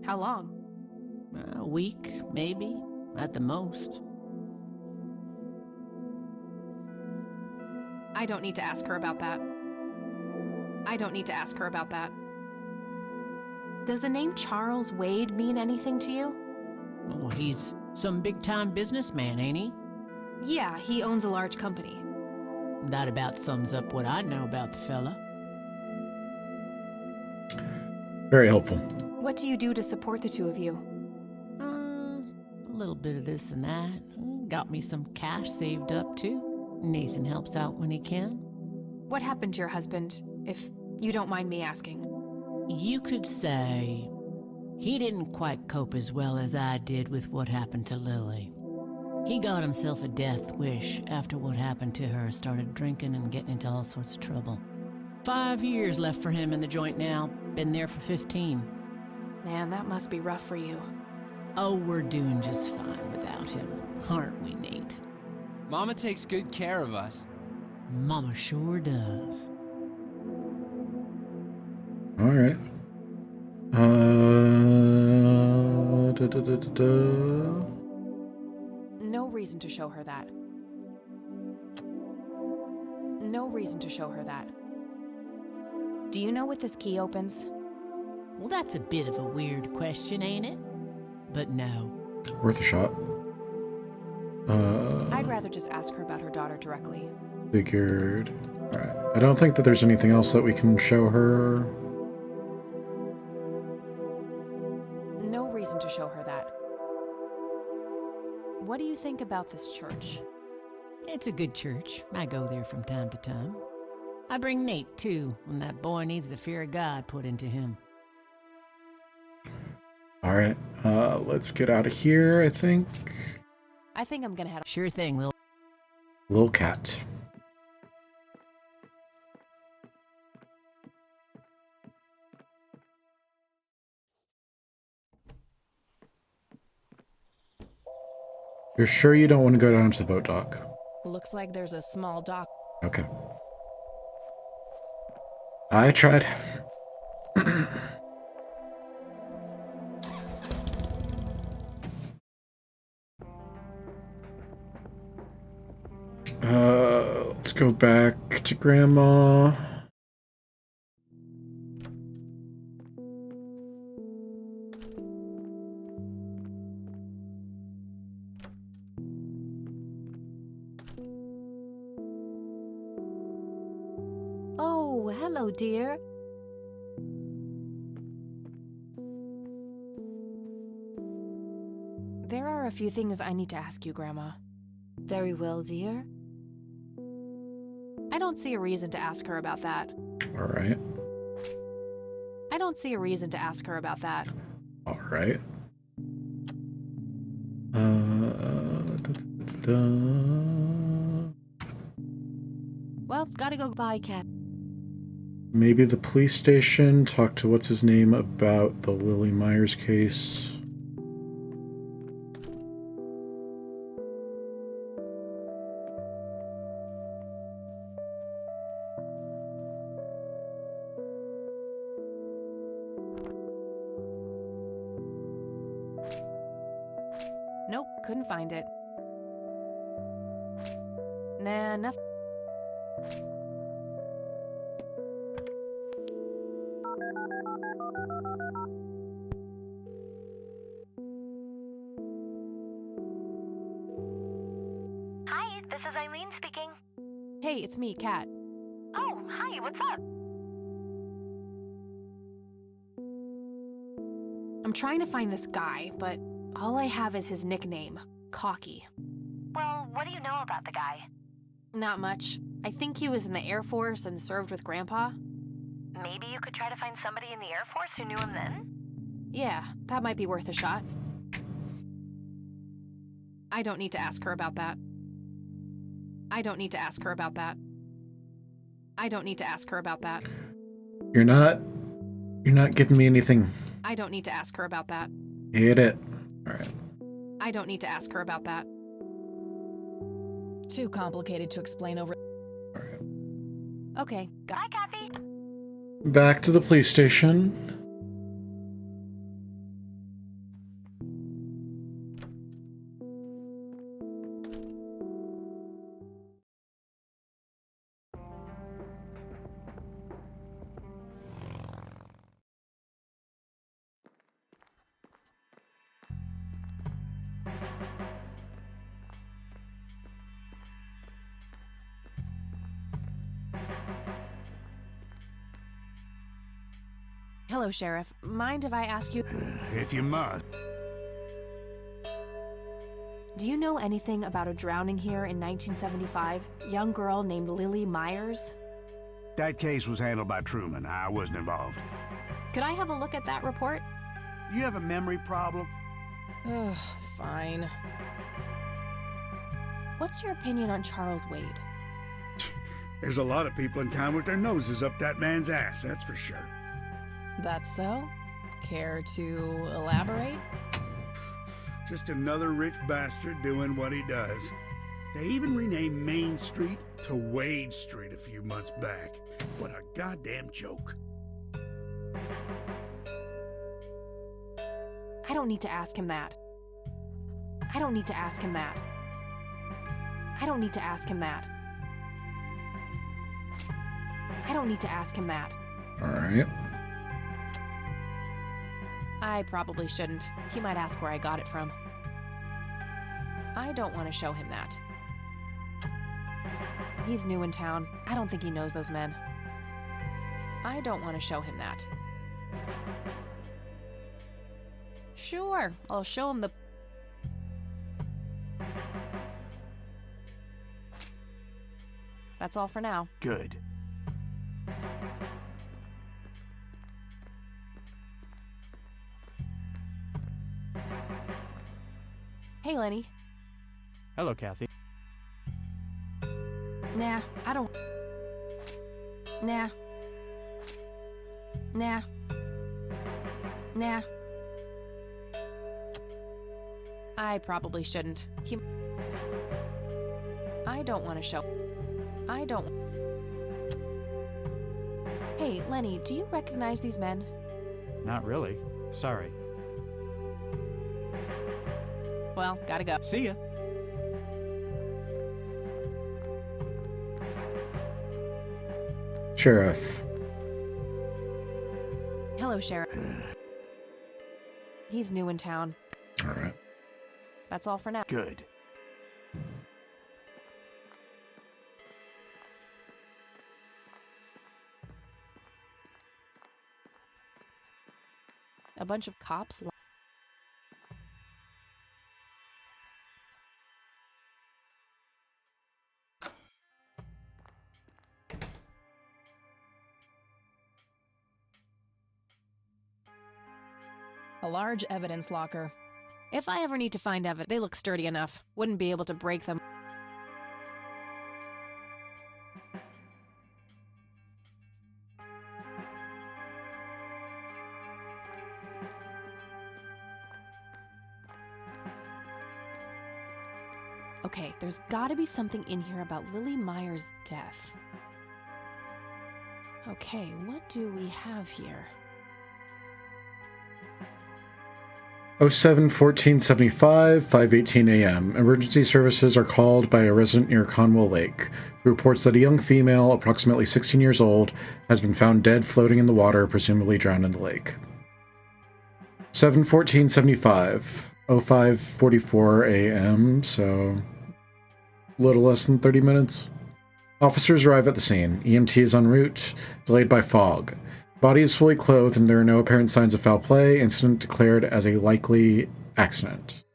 How long? A week, maybe, at the most. I don't need to ask her about that. Does the name Charles Wade mean anything to you? Oh, he's some big-time businessman, ain't he? Yeah, he owns a large company. That about sums up what I know about the fella. Very helpful. What do you do to support the two of you? A little bit of this and that. Got me some cash saved up, too. Nathan helps out when he can. What happened to your husband, if you don't mind me asking? You could say he didn't quite cope as well as I did with what happened to Lily. He got himself a death wish after what happened to her, started drinking and getting into all sorts of trouble. 5 years left for him in the joint now, been there for 15. Man, that must be rough for you. Oh, we're doing just fine without him, aren't we, Nate? Mama takes good care of us. Mama sure does. All right. Da, da, da, da, da. No reason to show her that. No reason to show her that. Do you know what this key opens? Well, that's a bit of a weird question, ain't it? But no. Worth a shot. I'd rather just ask her about her daughter directly. Figured. All right. I don't think that there's anything else that we can show her. No reason to show her that. What do you think about this church? It's a good church. I go there from time to time. I bring Nate, too, when that boy needs the fear of God put into him. All right. Let's get out of here, I think. I think I'm gonna head. Sure thing, Lil Cat. You're sure you don't want to go down to the boat dock? Looks like there's a small dock. Okay. I tried. Let's go back to Grandma. Oh, hello, dear. There are a few things I need to ask you, Grandma. Very well, dear. I don't see a reason to ask her about that. All right. I don't see a reason to ask her about that. All right. Well, gotta go. Bye, Cat. Maybe the police station. Talk to what's his name about the Lily Myers case. Nope, couldn't find it. Nah, nothing. Hi, this is Eileen speaking. Hey, it's me, Kat. Oh, hi, what's up? I'm trying to find this guy, but all I have is his nickname, Cocky. Well, what do you know about the guy? Not much. I think he was in the Air Force and served with Grandpa. Maybe you could try to find somebody in the Air Force who knew him then? Yeah, that might be worth a shot. I don't need to ask her about that. I don't need to ask her about that. I don't need to ask her about that. You're not giving me anything. I don't need to ask her about that. Hit it. All right. I don't need to ask her about that. Too complicated to explain over. All right. Okay, got Bye, Kathy. Back to the police station. Hello, Sheriff. Mind if I ask you? If you must. Do you know anything about a drowning here in 1975? Young girl named Lily Myers? That case was handled by Truman. I wasn't involved. Could I have a look at that report? You have a memory problem? Ugh, fine. What's your opinion on Charles Wade? There's a lot of people in town with their noses up that man's ass, that's for sure. That's so? Care to elaborate? Just another rich bastard doing what he does. They even renamed Main Street to Wade Street a few months back. What a goddamn joke. I don't need to ask him that. I don't need to ask him that. I don't need to ask him that. I don't need to ask him that. All right. I probably shouldn't. He might ask where I got it from. I don't want to show him that. He's new in town. I don't think he knows those men. I don't want to show him that. Sure, I'll show him the... That's all for now. Good. Hey, Lenny. Hello, Kathy. Nah, I don't... Nah. Nah. Nah. I probably shouldn't. I don't want to show... I don't... Hey, Lenny, do you recognize these men? Not really. Sorry. Well, gotta go. See ya. Sheriff. Hello, Sheriff. He's new in town. All right. That's all for now. Good. A bunch of cops... A large evidence locker. If I ever need to find evidence, they look sturdy enough. Wouldn't be able to break them. Okay, there's gotta be something in here about Lily Meyer's death. Okay, what do we have here? 07-1475, 5:18 a.m. Emergency services are called by a resident near Cromwell Lake, who reports that a young female, approximately 16 years old, has been found dead floating in the water, presumably drowned in the lake. 7-1475, 05:44 a.m., so a little less than 30 minutes. Officers arrive at the scene. EMT is en route, delayed by fog. Body is fully clothed and there are no apparent signs of foul play. Incident declared as a likely accident.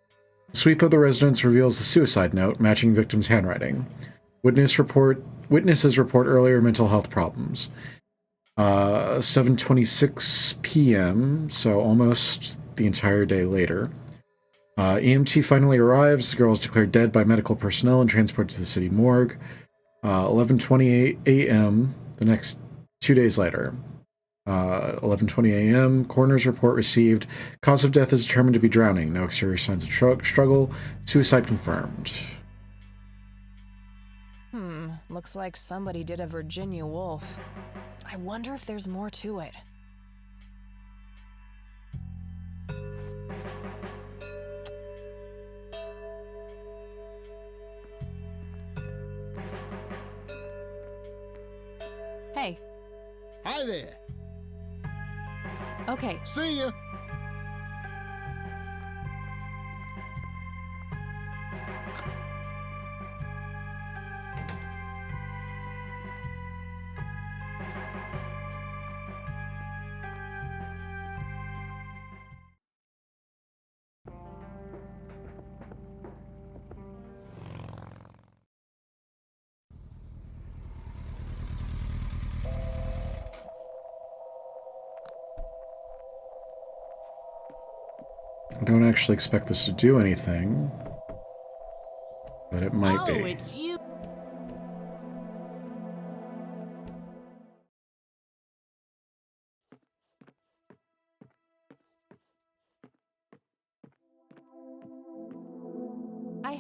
Sweep of the residence reveals a suicide note matching victim's handwriting. Witnesses report earlier mental health problems. 7:26 p.m., so almost the entire day later. EMT finally arrives. The girl is declared dead by medical personnel and transported to the city morgue. 11:28 a.m., the next 2 days later. 11:20 a.m., coroner's report received. Cause of death is determined to be drowning. No exterior signs of struggle. Suicide confirmed. Looks like somebody did a Virginia Woolf. I wonder if there's more to it. Hey. Hi there. Okay. See ya. I don't actually expect this to do anything, but it might be. Oh, it's you.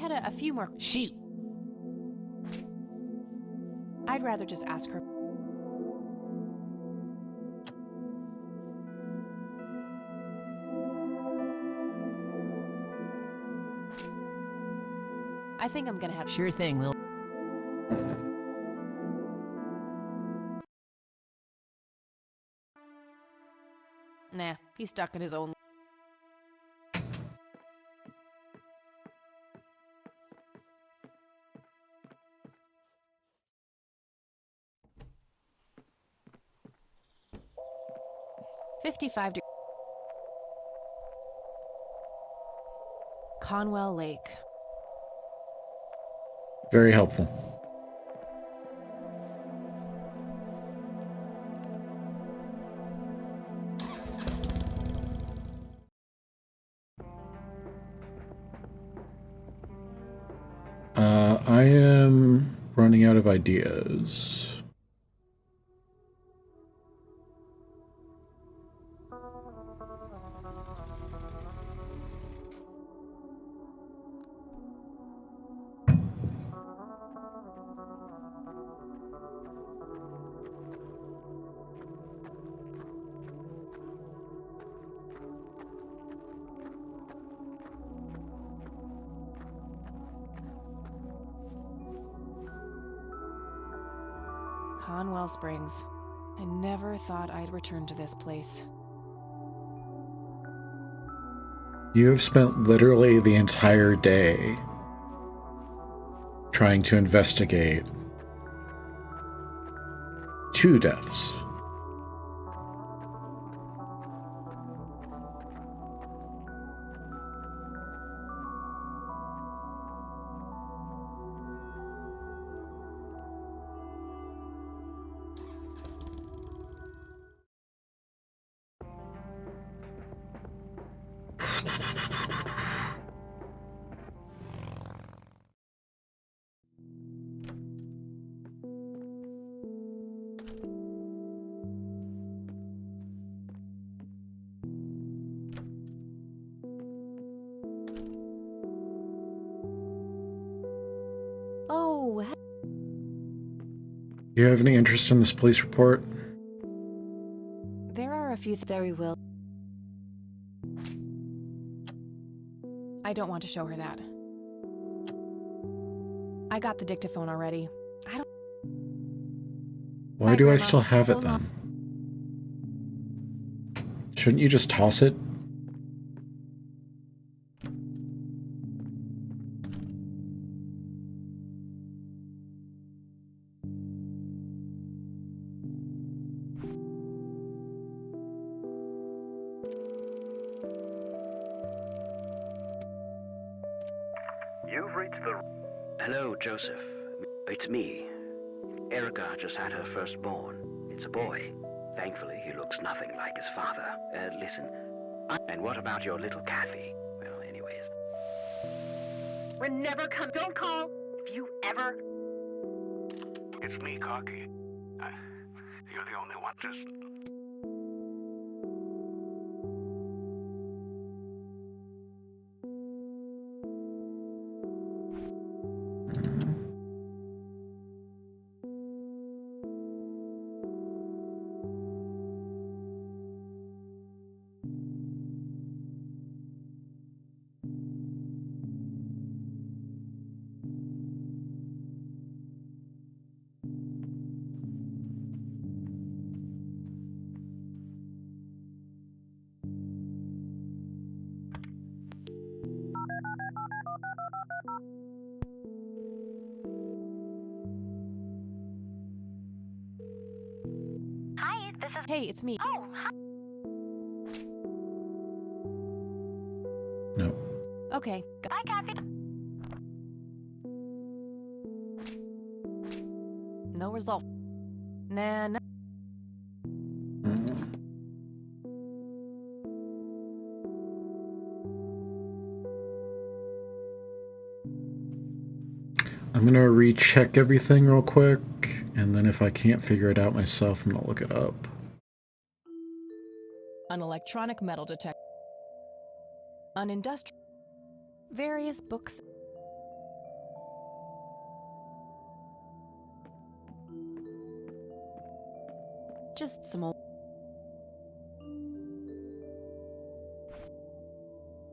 had a few more. Shoot. I'd rather just ask her. I think I'm gonna have. Sure thing, Lil. Nah, he's stuck in his own. $55 degrees. Conwell Lake. Very helpful. I am running out of ideas. Cromwell Springs. I never thought I'd return to this place. You have spent literally the entire day trying to investigate 2 deaths. Oh, Do you have any interest in this police report? There are a few. Very well. I don't want to show her that. I got the dictaphone already. I don't. Why Bye, do I Grandma. still have So it then? Shouldn't you just toss it? You've reached the... Hello, Joseph. It's me. Erica just had her firstborn. It's a boy. Thankfully, he looks nothing like his father. Listen. And what about your little Kathy? Well, anyways. We're never coming. Don't call if you ever. It's me, Cocky. You're the only one. Just... Hi, this is. Hey, it's me. Oh, hi. No. Okay. Bye, Kathy. No result. Nah, no. I'm gonna recheck everything real quick, and then if I can't figure it out myself, I'm gonna look it up. An electronic metal detector. An industrial. Various books. Just some old...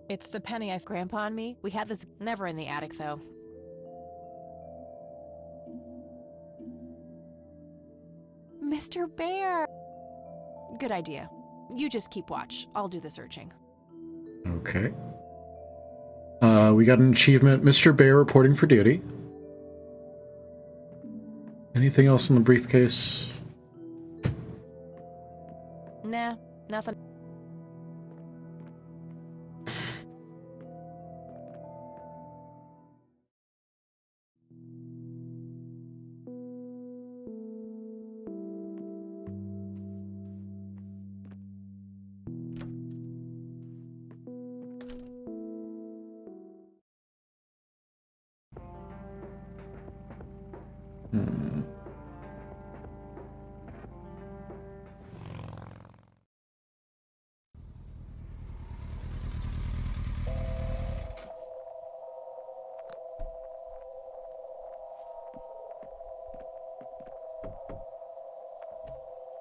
It's the penny I've grandpa on me. We had this never in the attic, though. Mr. Bear! Good idea. You just keep watch. I'll do the searching. Okay. We got an achievement. Mr. Bear reporting for duty. Anything else in the briefcase? Nah, nothing.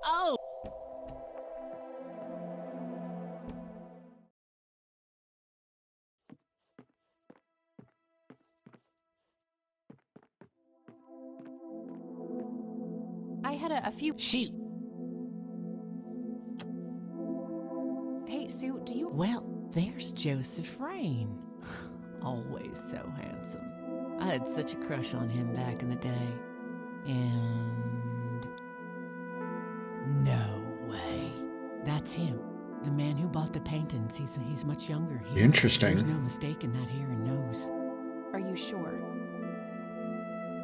Oh! I had a few... Shoot! Hey, Sue, do you... Well, there's Joseph Rain. Always so handsome. I had such a crush on him back in the day. And... no way. That's him. The man who bought the paintings. He's much younger here. Interesting. There's no mistaking that hair and nose. Are you sure?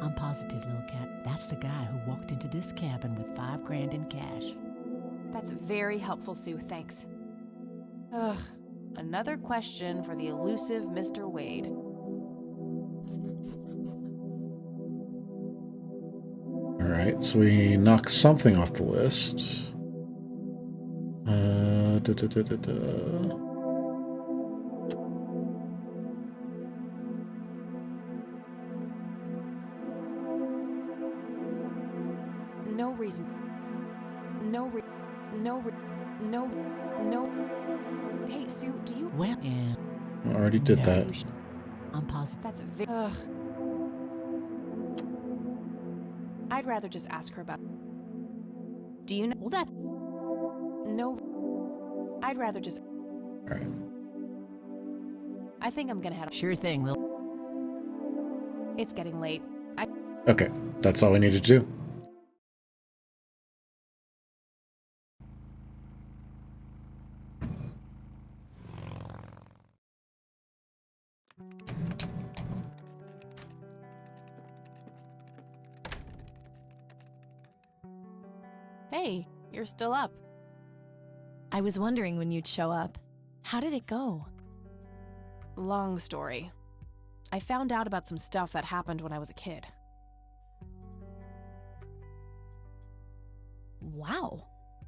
I'm positive, little cat. That's the guy who walked into this cabin with $5,000 in cash. That's very helpful, Sue. Thanks. Ugh. Another question for the elusive Mr. Wade. Alright, so we knocked something off the list. No reason. No. Hey, Sue, do you... Well, yeah. I already did No, that. you should- I'm positive. That's Ugh. I'd rather just ask her about... Do you know... Well, that... No. I'd rather just... Alright. I think I'm gonna head... Sure thing, Lil. It's getting late. Okay, that's all we need to do. Hey, you're still up. I was wondering when you'd show up. How did it go? Long story. I found out about some stuff that happened when I was a kid. Wow,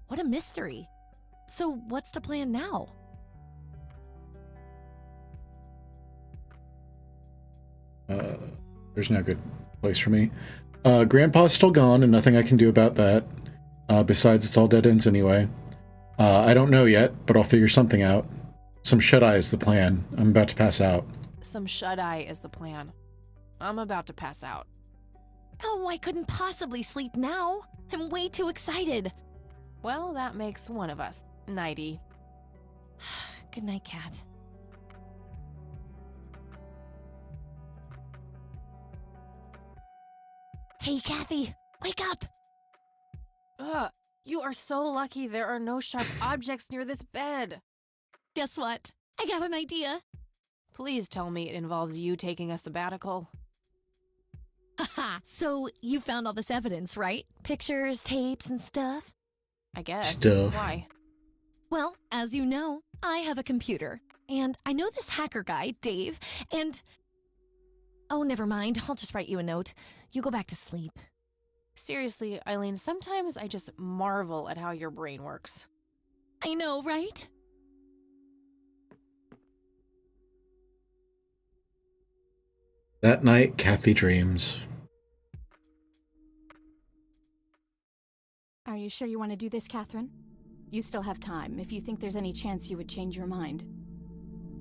what a mystery. So what's the plan now? There's no good place for me. Grandpa's still gone and nothing I can do about that. Besides, it's all dead ends anyway. I don't know yet, but I'll figure something out. Some shut-eye is the plan. I'm about to pass out. Some shut-eye is the plan. I'm about to pass out. Oh, I couldn't possibly sleep now. I'm way too excited. Well, that makes one of us. Nighty. Good night, Cat. Hey, Kathy, wake up! Ugh, you are so lucky there are no sharp objects near this bed. Guess what? I got an idea. Please tell me it involves you taking a sabbatical. Haha, so you found all this evidence, right? Pictures, tapes, and stuff? I guess. Stuff. Why? Well, as you know, I have a computer. And I know this hacker guy, Dave, and... Oh, never mind. I'll just write you a note. You go back to sleep. Seriously, Eileen, sometimes I just marvel at how your brain works. I know, right? That night, Kathy dreams. Are you sure you want to do this, Catherine? You still have time, if you think there's any chance you would change your mind.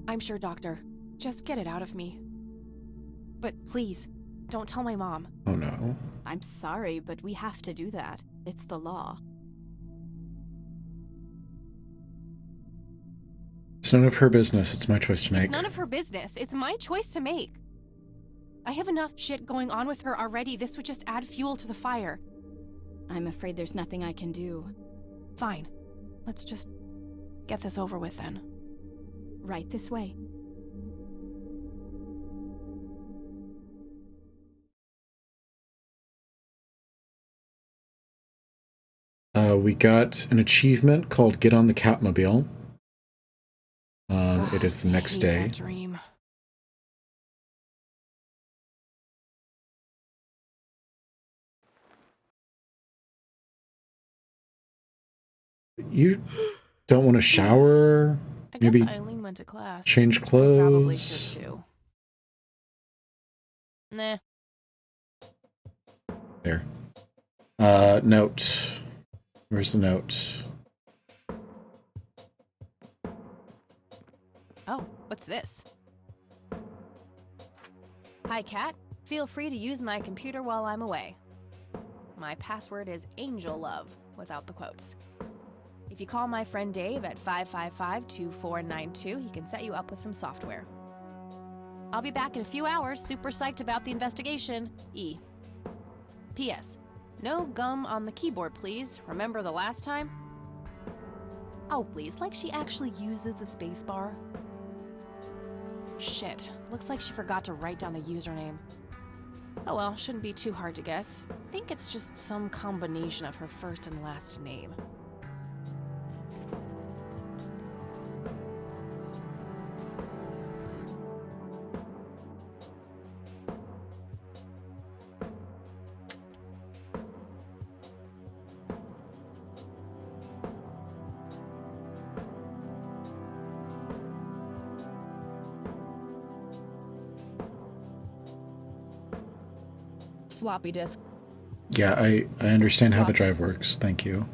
I'm sure, Doctor. Just get it out of me. But please, don't tell my mom. Oh no. I'm sorry, but we have to do that. It's the law. It's none of her business. It's my choice to make. It's none of her business. It's my choice to make. I have enough shit going on with her already. This would just add fuel to the fire. I'm afraid there's nothing I can do. Fine. Let's just get this over with then. Right this way. We got an achievement called Get on the Catmobile. It is the next day. That dream. You don't want to shower? I guess Maybe Eileen went to class. change I probably clothes? should too. Nah. There. Note. Where's the note? Oh, what's this? Hi, Kat. Feel free to use my computer while I'm away. My password is Angel Love, without the quotes. If you call my friend Dave at 555-2492, he can set you up with some software. I'll be back in a few hours, super psyched about the investigation. E. P.S. No gum on the keyboard, please. Remember the last time? Oh, please, like she actually uses a spacebar. Shit, looks like she forgot to write down the username. Oh well, shouldn't be too hard to guess. I think it's just some combination of her first and last name. Floppy disk. Yeah, I understand how the drive works. Thank you.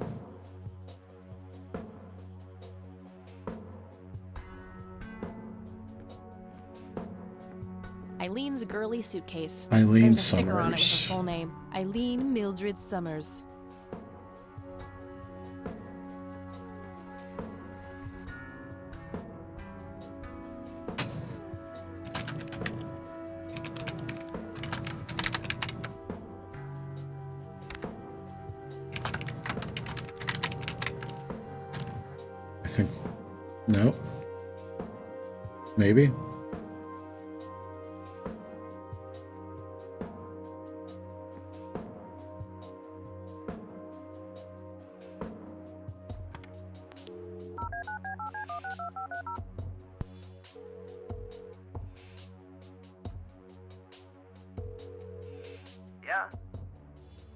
Eileen's girly suitcase. Eileen There's a sticker on it with her Summers. full name. Eileen Mildred Summers. I think... No? Maybe? Yeah?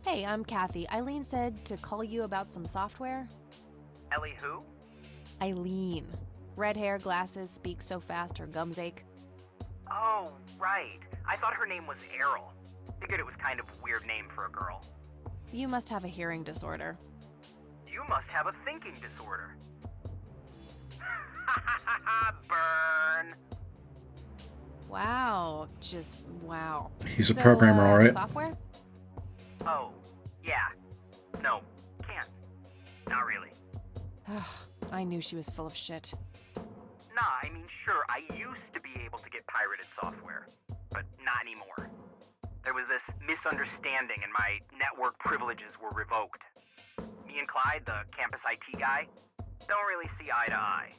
Hey, I'm Kathy. Eileen said to call you about some software. Ellie who? Eileen. Red hair, glasses, speaks so fast her gums ache. Oh, right. I thought her name was Errol. Figured it was kind of a weird name for a girl. You must have a hearing disorder. You must have a thinking disorder. Burn. Wow, just wow. He's a programmer, all right? Software? Oh, yeah. No, can't. Not really. I knew she was full of shit. Nah, I mean, sure, I used to be able to get pirated software, but not anymore. There was this misunderstanding and my network privileges were revoked. Me and Clyde, the campus IT guy, don't really see eye to eye.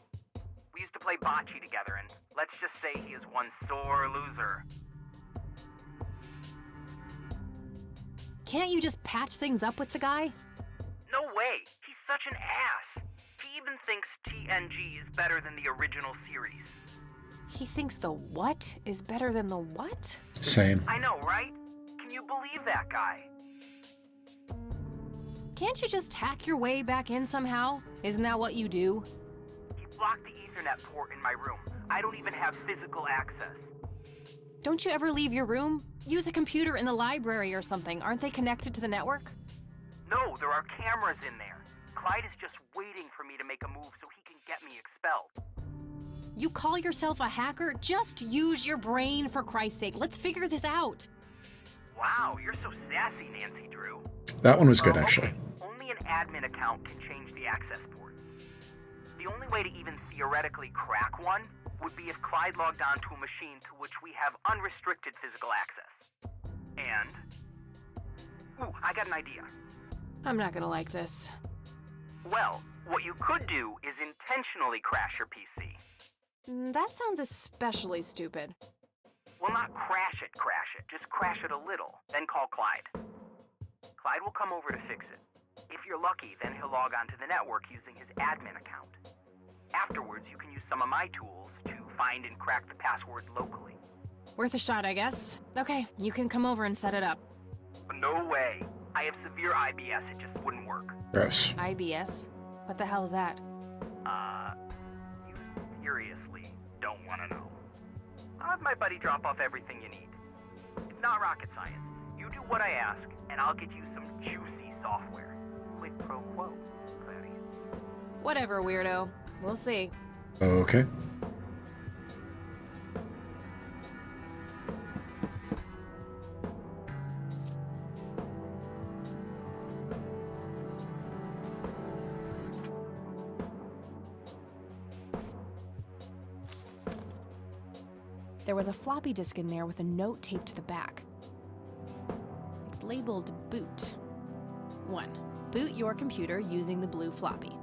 We used to play bocce together, and let's just say he is one sore loser. Can't you just patch things up with the guy? No way! He's such an ass! He even thinks TNG is better than the original series. He thinks the what is better than the what? Same. I know, right? Can you believe that guy? Can't you just hack your way back in somehow? Isn't that what you do? He blocked the Ethernet port in my room. I don't even have physical access. Don't you ever leave your room? Use a computer in the library or something. Aren't they connected to the network? No, there are cameras in there. Clyde is just waiting for me to make a move so he can get me expelled. You call yourself a hacker? Just use your brain, for Christ's sake. Let's figure this out. Wow, you're so sassy, Nancy Drew. That one was good, actually. Okay. Only an admin account can change the access ports. The only way to even theoretically crack one would be if Clyde logged onto a machine to which we have unrestricted physical access. And... Ooh, I got an idea. I'm not gonna like this. Well, what you could do is intentionally crash your PC. That sounds especially stupid. Well, not crash it, just crash it a little, then call Clyde. Clyde will come over to fix it. If you're lucky, then he'll log onto the network using his admin account. Afterwards, you can use some of my tools to find and crack the password locally. Worth a shot, I guess. Okay, you can come over and set it up. No way. I have severe IBS, it just wouldn't work. Gross. IBS? What the hell is that? You seriously don't want to know. I'll have my buddy drop off everything you need. It's not rocket science. You do what I ask, and I'll get you some juicy software. Quid pro quo, Clarice. Whatever, weirdo. We'll see. Okay. There was a floppy disk in there with a note taped to the back. It's labeled boot. 1. Boot your computer using the blue floppy.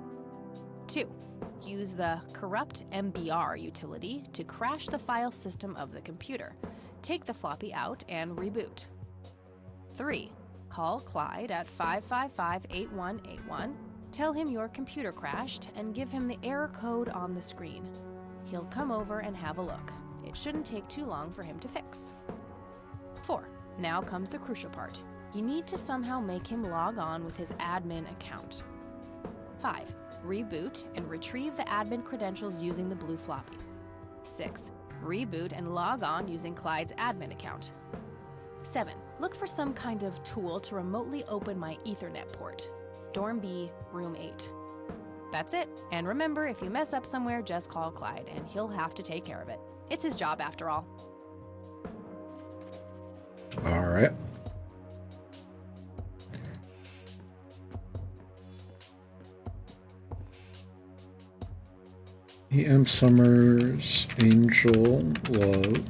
2. Use the corrupt MBR utility to crash the file system of the computer. Take the floppy out and reboot. 3. Call Clyde at 555-8181. Tell him your computer crashed and give him the error code on the screen. He'll come over and have a look. It shouldn't take too long for him to fix. 4. Now comes the crucial part. You need to somehow make him log on with his admin account. 5. Reboot and retrieve the admin credentials using the blue floppy. 6. Reboot and log on using Clyde's admin account. 7. Look for some kind of tool to remotely open my Ethernet port. Dorm B, room 8. That's it. And remember, if you mess up somewhere, just call Clyde, and he'll have to take care of it. It's his job, after all. All right. E.M. Summers, Angel, Love.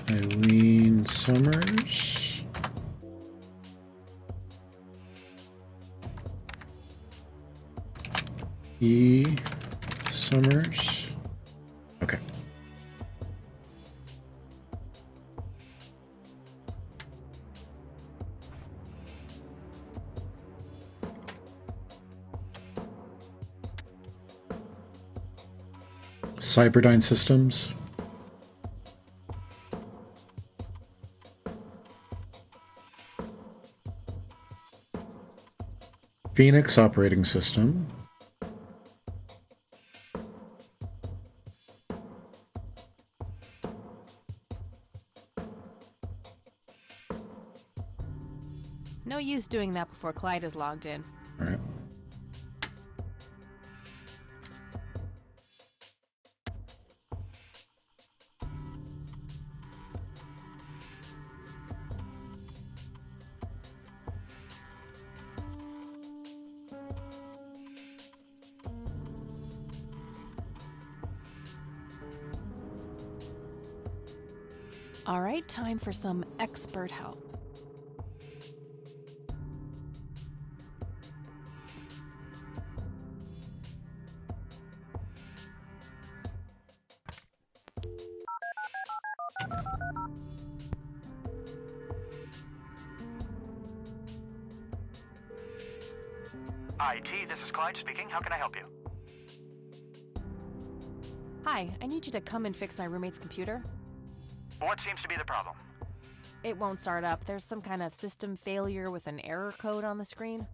Eileen Summers. E. Summers. Okay. Cyberdyne Systems. Phoenix Operating System. No use doing that before Clyde is logged in. All right. All right, time for some expert help. IT, this is Clyde speaking. How can I help you? Hi, I need you to come and fix my roommate's computer. What seems to be the problem? It won't start up. There's some kind of system failure with an error code on the screen.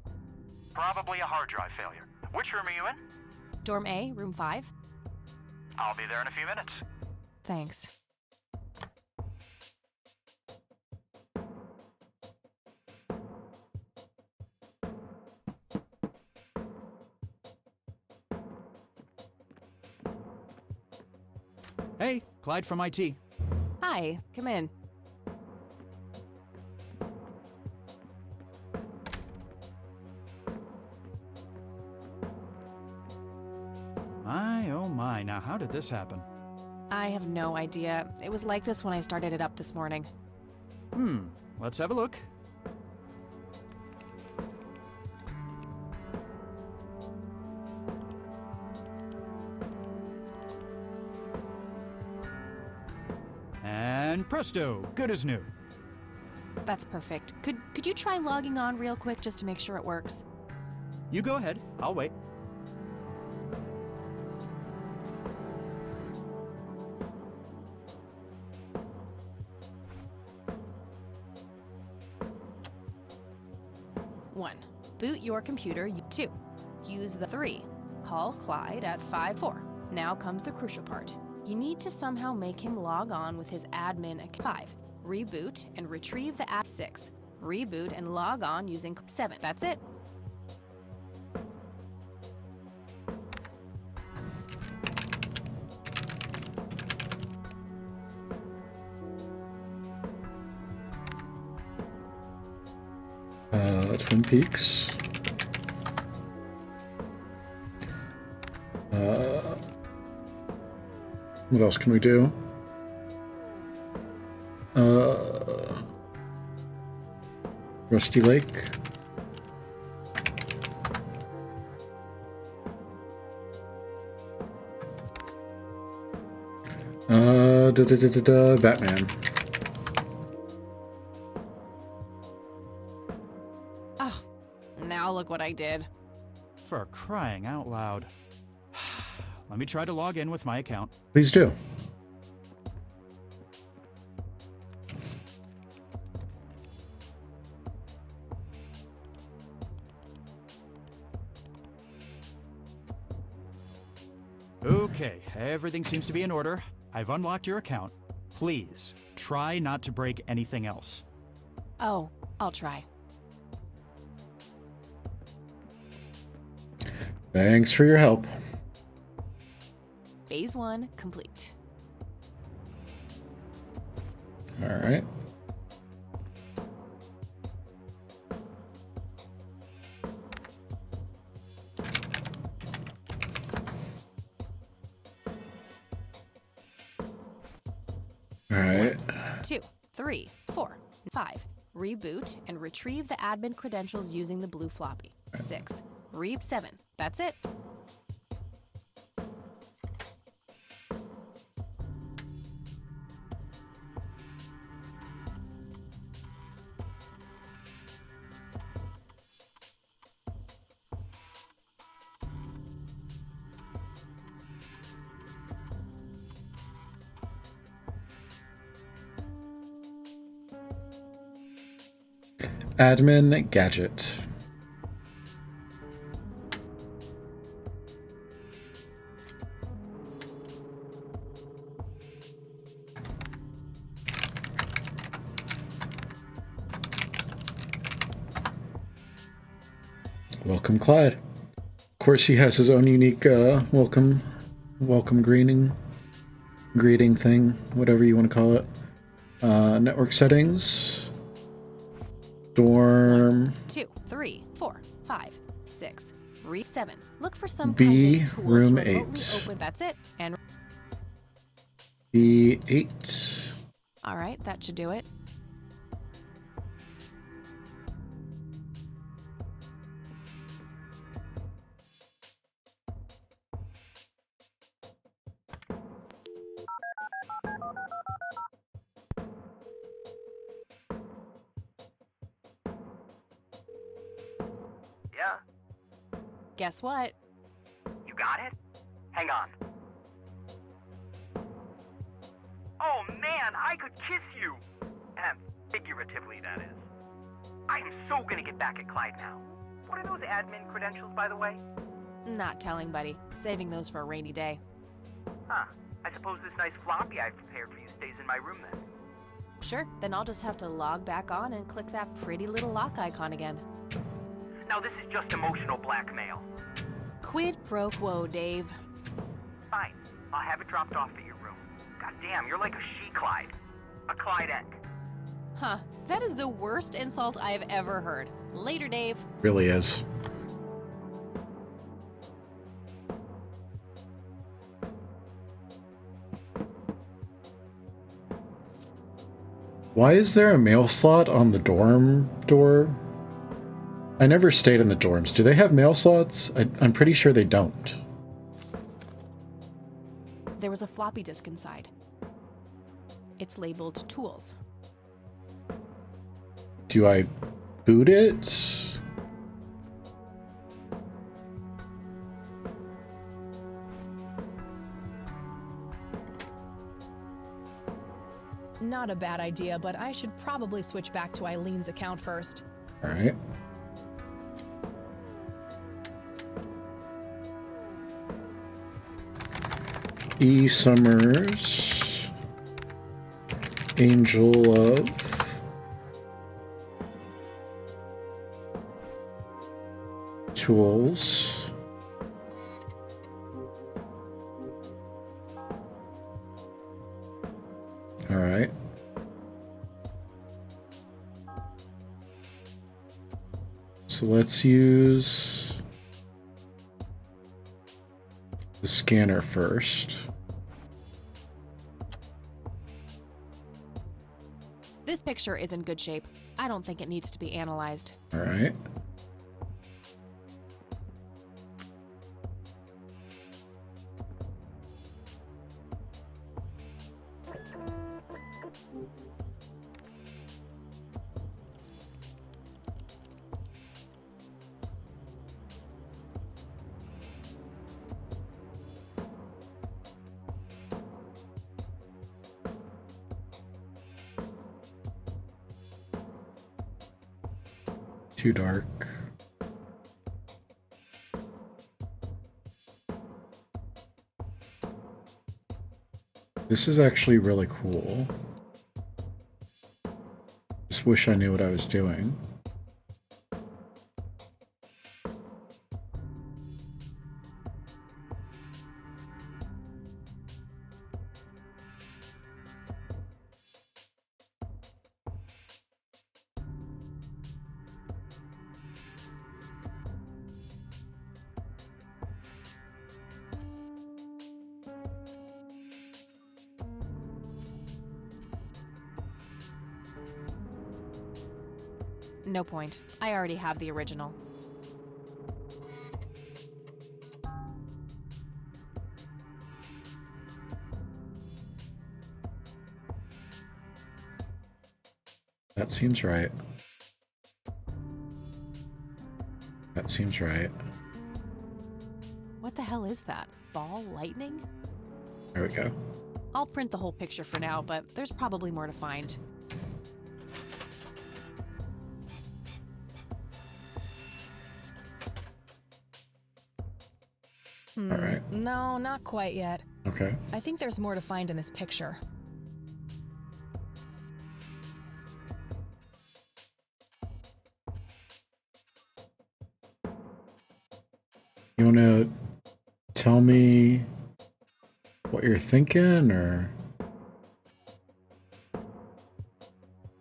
Probably a hard drive failure. Which room are you in? Dorm A, room 5. I'll be there in a few minutes. Thanks. Hey, Clyde from IT. Hi, come in. My, oh my, now how did this happen? I have no idea. It was like this when I started it up this morning. Let's have a look. And presto, good as new. That's perfect. Could you try logging on real quick just to make sure it works? You go ahead, I'll wait. One, boot your computer. 2, use the 3. Call Clyde at 54. Now comes the crucial part. You need to somehow make him log on with his admin account. 5, reboot and retrieve the app. 6, reboot and log on using 7. That's it. Twin Peaks. What else can we do? Rusty Lake. Batman. Oh, now look what I did. For crying out loud. Let me try to log in with my account. Please do. Okay, everything seems to be in order. I've unlocked your account. Please, try not to break anything else. Oh, I'll try. Thanks for your help. Phase 1 complete. All right. All right. 2, 3, 4, 5. Reboot and retrieve the admin credentials using the blue floppy. 6. 7. That's it. Admin gadget. Welcome, Clyde. Of course, he has his own unique welcome greeting thing, whatever you want to call it. Network settings. Dorm. 1, 2, 3, 4, 5, 6, 7. Look for some B, kind of tool room to remotely 8. open. That's it. And B8. all right, that should do it. Yeah? Guess what? You got it? Hang on. Oh man, I could kiss you! Figuratively, that is. I am so gonna get back at Clyde now. What are those admin credentials, by the way? Not telling, buddy. Saving those for a rainy day. Huh. I suppose this nice floppy I've prepared for you stays in my room then. Sure, then I'll just have to log back on and click that pretty little lock icon again. Now this is just emotional blackmail. Quid pro quo, Dave. Fine. I'll have it dropped off at your room. God damn, you're like a she-Clyde. A Clydette. Huh. That is the worst insult I have ever heard. Later, Dave. Really is. Why is there a mail slot on the dorm door? I never stayed in the dorms. Do they have mail slots? I'm pretty sure they don't. There was a floppy disk inside. It's labeled Tools. Do I boot it? Not a bad idea, but I should probably switch back to Eileen's account first. All right. E. Summers, Angel of Tools. All right. So let's use the scanner first. This picture is in good shape. I don't think it needs to be analyzed. All right. Too dark. This is actually really cool. Just wish I knew what I was doing. No point. I already have the original. That seems right. That seems right. What the hell is that? Ball lightning? There we go. I'll print the whole picture for now, but there's probably more to find. All right. No, not quite yet. Okay. I think there's more to find in this picture. You want to tell me what you're thinking, or?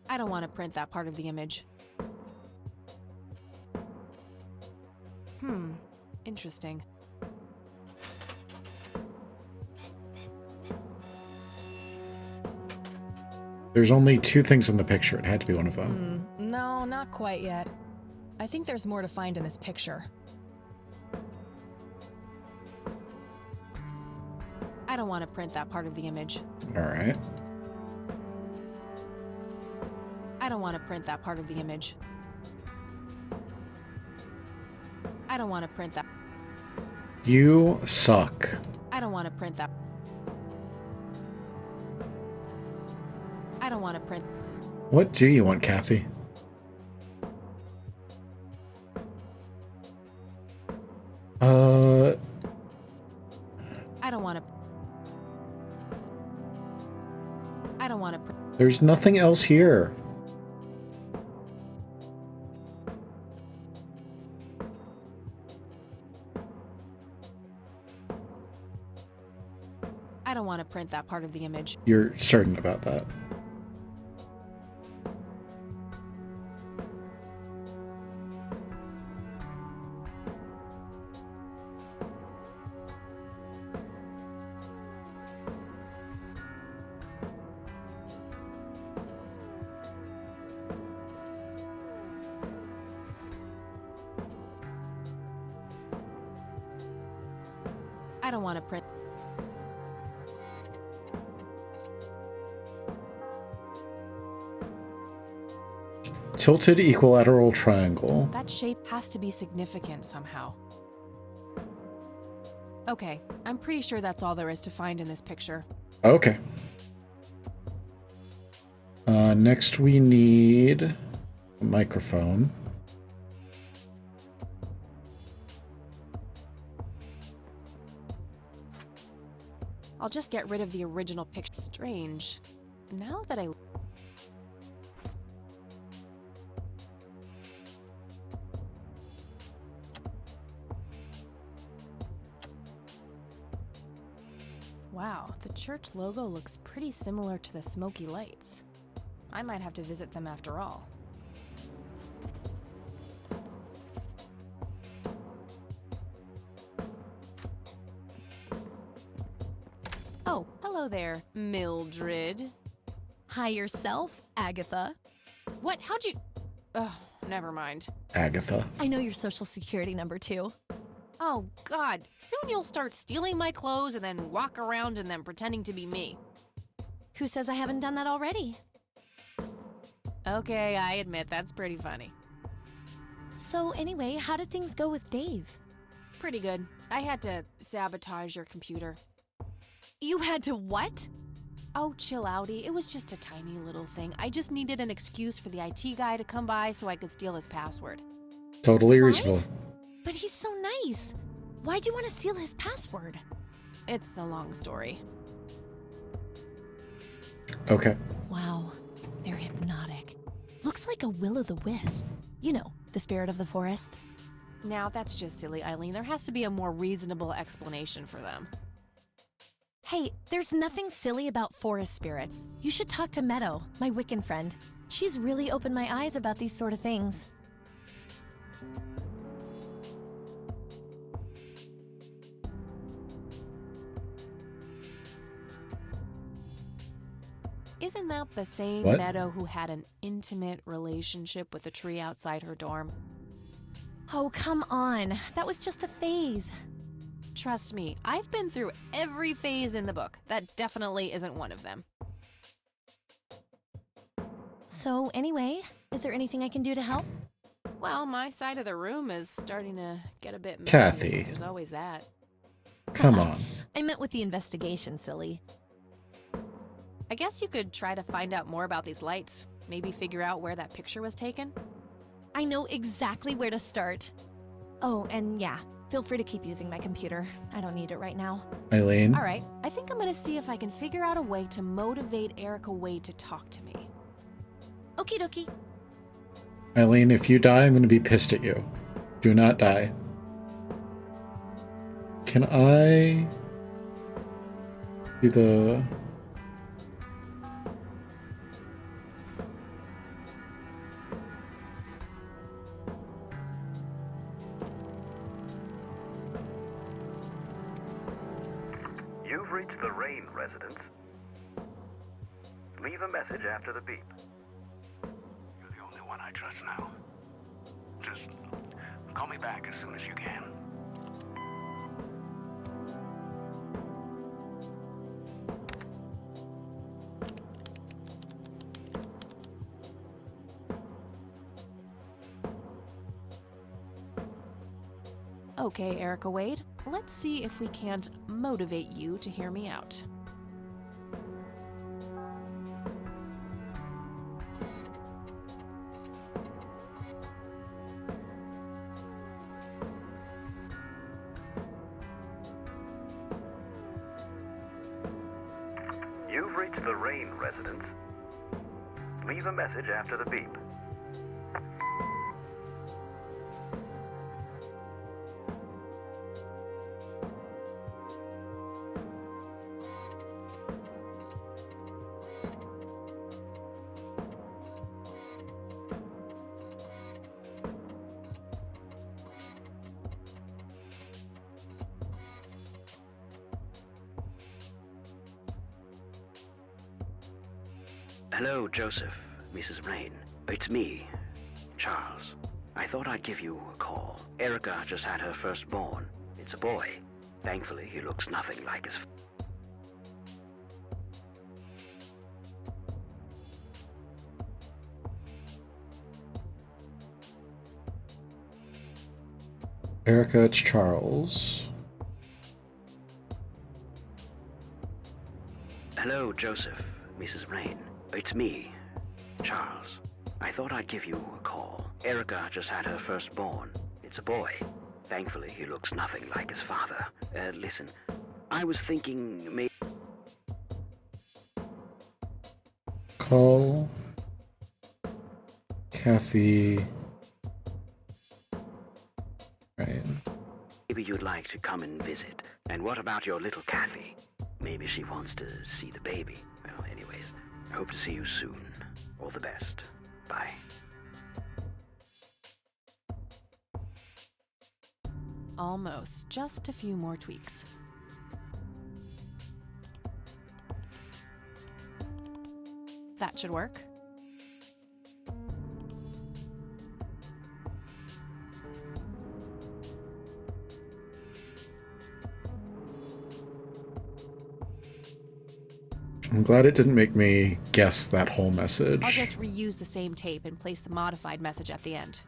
I don't want to print that part of the image. Interesting. There's only two things in the picture. It had to be one of them. No, not quite yet. I think there's more to find in this picture. I don't want to print that part of the image. All right. I don't want to print that part of the image. I don't want to print that. You suck. I don't want to print that. I don't want to print. What do you want, Kathy? I don't want to. I don't want to. There's nothing else here. I I don't want to print that part of the image. You're certain about that? I don't want to print. Tilted equilateral triangle. That shape has to be significant somehow. Okay, I'm pretty sure that's all there is to find in this picture. Okay. Next we need a microphone. I'll just get rid of the original picture. Strange. Now that I... Wow, the church logo looks pretty similar to the smoky lights. I might have to visit them after all. Oh, hello there, Mildred. Hi yourself, Agatha. What? How'd you... Oh, never mind. Agatha. I know your social security number too. Oh, God. Soon you'll start stealing my clothes and then walk around in them pretending to be me. Who says I haven't done that already? Okay, I admit that's pretty funny. So anyway, how did things go with Dave? Pretty good. I had to sabotage your computer. You had to what? Oh, chill outy. It was just a tiny little thing. I just needed an excuse for the IT guy to come by so I could steal his password. Totally reasonable. But he's so nice. Why'd you want to steal his password? It's a long story. Okay. Wow, they're hypnotic. Looks like a will-o'-the-wisp. You know, the spirit of the forest. Now, that's just silly, Eileen. There has to be a more reasonable explanation for them. Hey, there's nothing silly about forest spirits. You should talk to Meadow, my Wiccan friend. She's really opened my eyes about these sort of things. Isn't that the same What? Meadow who had an intimate relationship with a tree outside her dorm? Oh, come on. That was just a phase. Trust me, I've been through every phase in the book. That definitely isn't one of them. So anyway, is there anything I can do to help? Well, my side of the room is starting to get a bit messy. Kathy. There's always that. Come on. I meant with the investigation, silly. I guess you could try to find out more about these lights. Maybe figure out where that picture was taken. I know exactly where to start. Oh, and yeah, feel free to keep using my computer. I don't need it right now. Eileen? All right, I think I'm gonna see if I can figure out a way to motivate Erica Wade to talk to me. Okie dokie. Eileen, if you die, I'm going to be pissed at you. Do not die. Can I do the... You've reached the Rain residence. Leave a message after the beep. You're the only one I trust now. Just call me back as soon as you can. Okay, Erica Wade, let's see if we can't motivate you to hear me out. You've reached the Rain residence. Leave a message after the beep. Hello, Joseph, Mrs. Rain. It's me, Charles. I thought I'd give you a call. Erica just had her firstborn. It's a boy. Thankfully, he looks nothing like his... Erica, it's Charles. Hello, Joseph, Mrs. Rain. It's me, Charles. I thought I'd give you a call. Erica just had her firstborn. It's a boy. Thankfully, he looks nothing like his father. Listen, I was thinking maybe... Call Kathy Rain. Maybe you'd like to come and visit. And what about your little Kathy? Maybe she wants to see the baby. Well, anyways, I hope to see you soon. All the best. Bye. Almost. Just a few more tweaks. That should work. I'm glad it didn't make me guess that whole message. I'll just reuse the same tape and place the modified message at the end.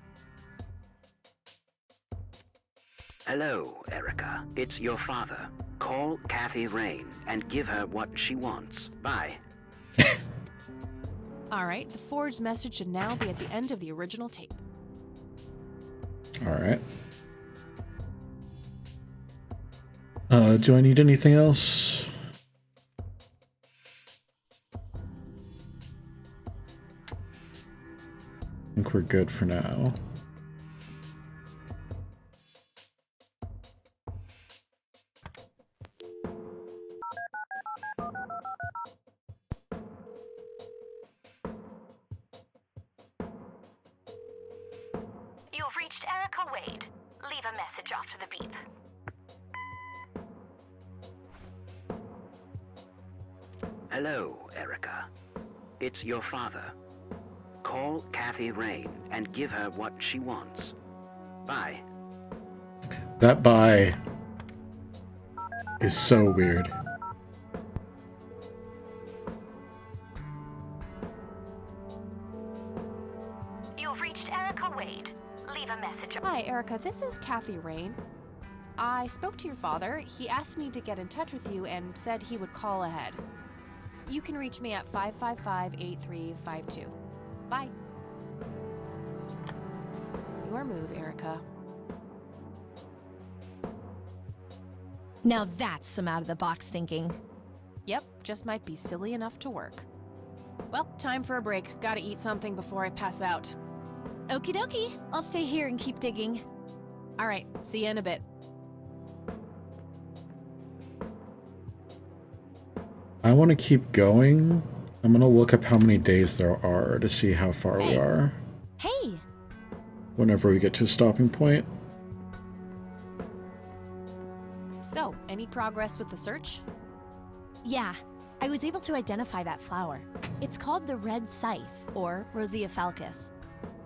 Hello, Erica. It's your father. Call Kathy Rain and give her what she wants. Bye. Alright, the forged message should now be at the end of the original tape. Alright. Do I need anything else? I think we're good for now. You've reached Erica Wade. Leave a message after the beep. Hello, Erica. It's your father. Call Kathy Rain and give her what she wants. Bye. That bye is so weird. You've reached Erica Wade. Leave a message. Hi, Erica. This is Kathy Rain. I spoke to your father. He asked me to get in touch with you and said he would call ahead. You can reach me at 555-8352. Bye. Your move, Erica. Now that's some out-of-the-box thinking. Yep, just might be silly enough to work. Well, time for a break. Gotta eat something before I pass out. Okie dokie. I'll stay here and keep digging. Alright, see you in a bit. I want to keep going. I'm going to look up how many days there are to see how far we are. Hey! Whenever we get to a stopping point. So, any progress with the search? Yeah, I was able to identify that flower. It's called the red scythe, or Rosea falcus.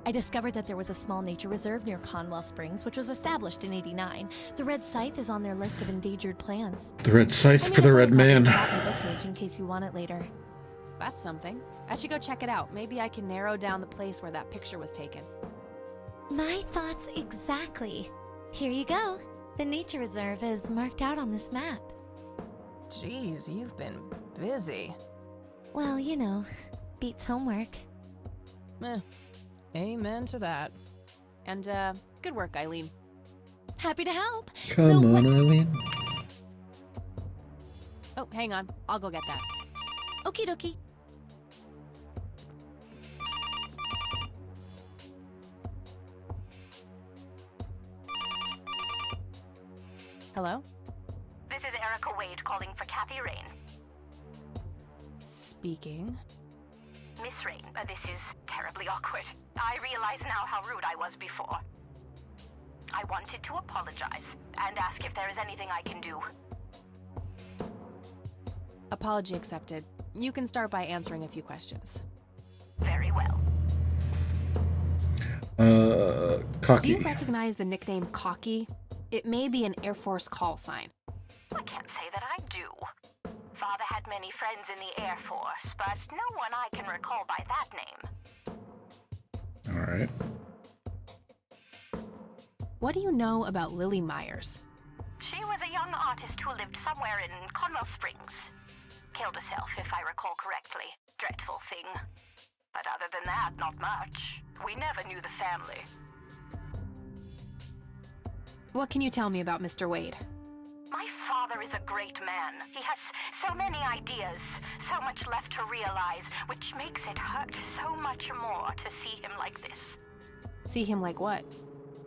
I discovered that there was a small nature reserve near Cromwell Springs, which was established in '89. The red scythe is on their list of endangered plants. The red scythe for the red man. I made a book page in case you want it later. That's something. I should go check it out. Maybe I can narrow down the place where that picture was taken. My thoughts exactly. Here you go. The nature reserve is marked out on this map. Jeez, you've been busy. Well, you know, beats homework. Amen to that. And, good work, Eileen. Happy to help. Come on, Eileen. Oh, hang on. I'll go get that. Okie dokie. Hello? This is Erica Wade calling for Kathy Rain. Speaking. Miss Rain, this is terribly awkward. I realize now how rude I was before. I wanted to apologize and ask if there is anything I can do. Apology accepted. You can start by answering a few questions. Very well. Cocky. Do you recognize the nickname Cocky? It may be an Air Force call sign. I can't say that I do. Father had many friends in the Air Force, but no one I can recall by that name. All right. What do you know about Lily Myers? She was a young artist who lived somewhere in Cromwell Springs. Killed herself, if I recall correctly. Dreadful thing. But other than that, not much. We never knew the family. What can you tell me about Mr. Wade? My father is a great man. He has so many ideas, so much left to realize, which makes it hurt so much more to see him like this. See him like what?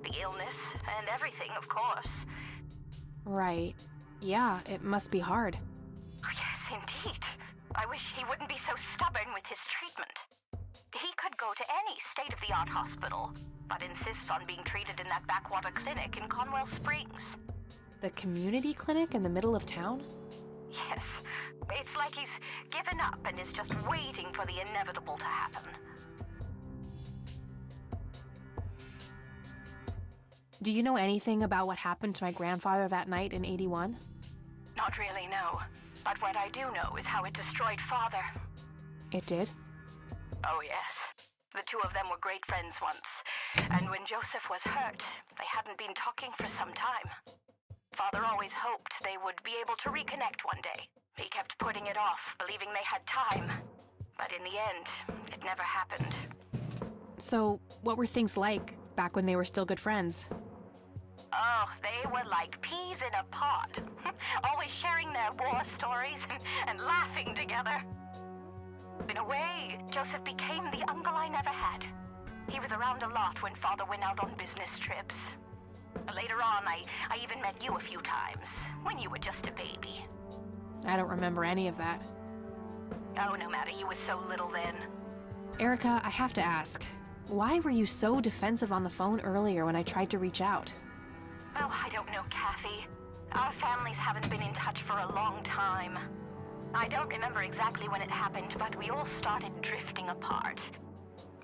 The illness and everything, of course. Right. Yeah, it must be hard. Yes, indeed. I wish he wouldn't be so stubborn with his treatment. He could go to any state-of-the-art hospital, but insists on being treated in that backwater clinic in Cromwell Springs. The community clinic in the middle of town? Yes. It's like he's given up and is just waiting for the inevitable to happen. Do you know anything about what happened to my grandfather that night in '81? Not really, no. But what I do know is how it destroyed Father. It did? Oh, yes. The two of them were great friends once. And when Joseph was hurt, they hadn't been talking for some time. Father always hoped they would be able to reconnect one day. He kept putting it off, believing they had time. But in the end, it never happened. So, what were things like back when they were still good friends? Oh, they were like peas in a pod. Always sharing their war stories and laughing together. In a way, Joseph became the uncle I never had. He was around a lot when Father went out on business trips. Later on, I even met you a few times, when you were just a baby. I don't remember any of that. Oh, no matter, you were so little then. Erica, I have to ask, why were you so defensive on the phone earlier when I tried to reach out? Oh, I don't know, Kathy. Our families haven't been in touch for a long time. I don't remember exactly when it happened, but we all started drifting apart.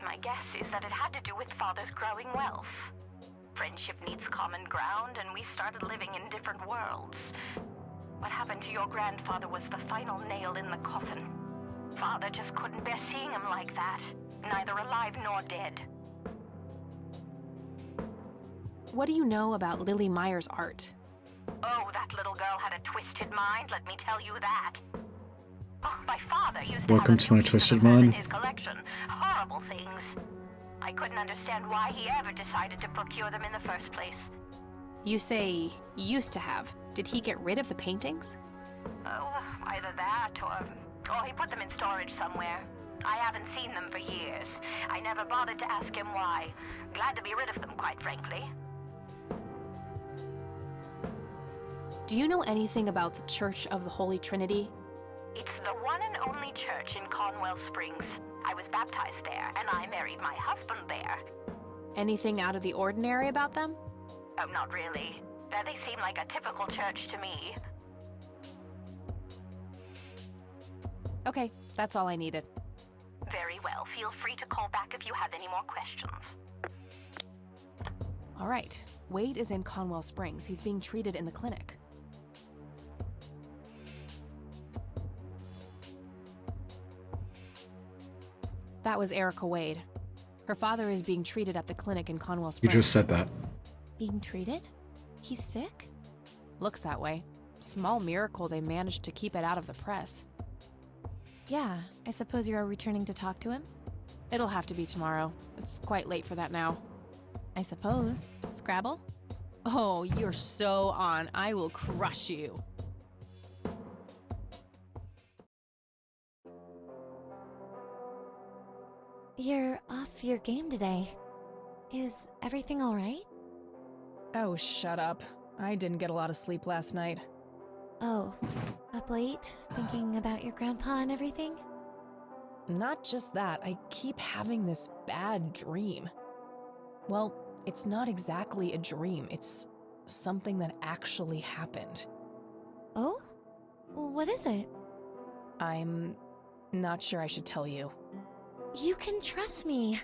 My guess is that it had to do with Father's growing wealth. Friendship needs common ground, and we started living in different worlds. What happened to your grandfather was the final nail in the coffin. Father just couldn't bear seeing him like that, neither alive nor dead. What do you know about Lily Myers' art? Oh, that little girl had a twisted mind, let me tell you that. Oh, my father used Welcome to to my have twisted in mind. his collection. Horrible things. I couldn't understand why he ever decided to procure them in the first place. You say used to have. Did he get rid of the paintings? Oh, either that or he put them in storage somewhere. I haven't seen them for years. I never bothered to ask him why. Glad to be rid of them, quite frankly. Do you know anything about the Church of the Holy Trinity? It's the one and only church in Cromwell Springs. I was baptized there, and I married my husband there. Anything out of the ordinary about them? Oh, not really. They seem like a typical church to me. Okay, that's all I needed. Very well. Feel free to call back if you have any more questions. All right. Wade is in Cromwell Springs. He's being treated in the clinic. That was Erica Wade. Her father is being treated at the clinic in Cromwell You Springs. just said that. Being treated? He's sick? Looks that way. Small miracle they managed to keep it out of the press. Yeah, I suppose you're returning to talk to him? It'll have to be tomorrow. It's quite late for that now. I suppose. Scrabble? Oh, you're so on. I will crush you. You're off your game today. Is everything all right? Oh, shut up. I didn't get a lot of sleep last night. Oh, up late, thinking about your grandpa and everything? Not just that, I keep having this bad dream. Well, it's not exactly a dream, it's something that actually happened. Oh? What is it? I'm not sure I should tell you. You can trust me.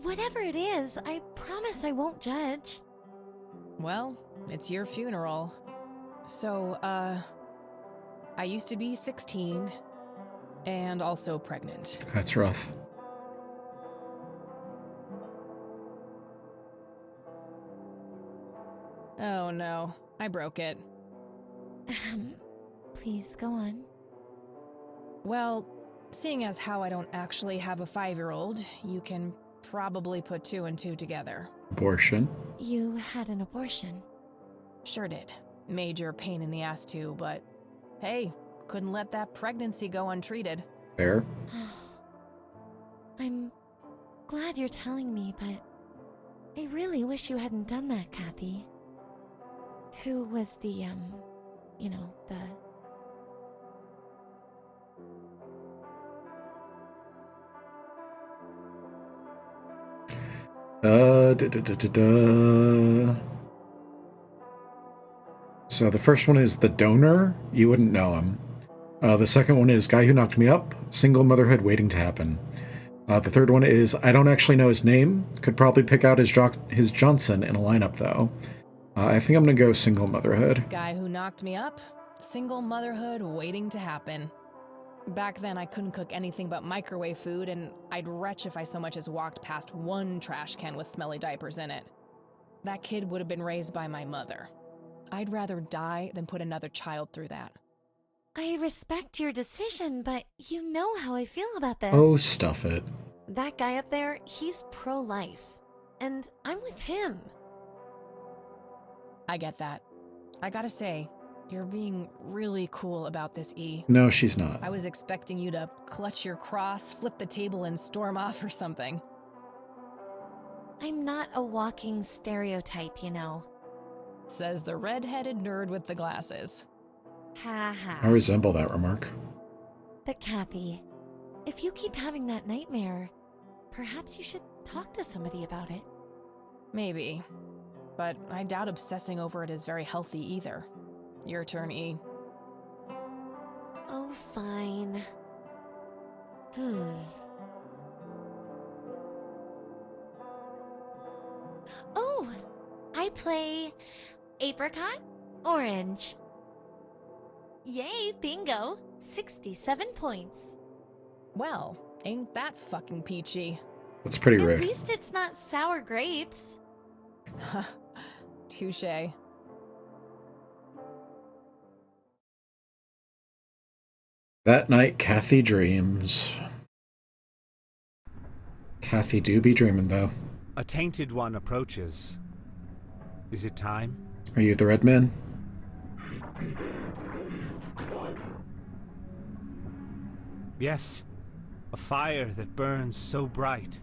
Whatever it is, I promise I won't judge. Well, it's your funeral. So, I used to be 16 and also pregnant. That's rough. Oh no, I broke it. Please go on. Well, seeing as how I don't actually have a 5-year-old, you can probably put 2 and 2 together. Abortion. You had an abortion. Sure did. Major pain in the ass too, but hey, couldn't let that pregnancy go untreated. Fair. I'm glad you're telling me, but I really wish you hadn't done that, Kathy. Who was the, you know, the... So the first one is the donor. You wouldn't know him. The second one is guy who knocked me up. Single motherhood waiting to happen. The third one is I don't actually know his name. Could probably pick out his Johnson in a lineup though. I think I'm gonna go single motherhood. Guy who knocked me up. Single motherhood waiting to happen. Back then, I couldn't cook anything but microwave food, and I'd retch if I so much as walked past one trash can with smelly diapers in it. That kid would have been raised by my mother. I'd rather die than put another child through that. I respect your decision, but you know how I feel about this. Oh, stuff it. That guy up there, he's pro-life. And I'm with him. I get that. I gotta say, you're being really cool about this, E. No, she's not. I was expecting you to clutch your cross, flip the table, and storm off or something. I'm not a walking stereotype, you know. Says the red-headed nerd with the glasses. Ha ha. I resemble that remark. But Kathy, if you keep having that nightmare, perhaps you should talk to somebody about it. Maybe. But I doubt obsessing over it is very healthy either. Your turn, E. Oh, fine. Oh, I play apricot, orange. Yay, bingo. 67 points. Well, ain't that fucking peachy. That's pretty rude. At least it's not sour grapes. Touché. That night, Kathy dreams. Kathy do be dreaming, though. A tainted one approaches. Is it time? Are you the red man? Yes. A fire that burns so bright.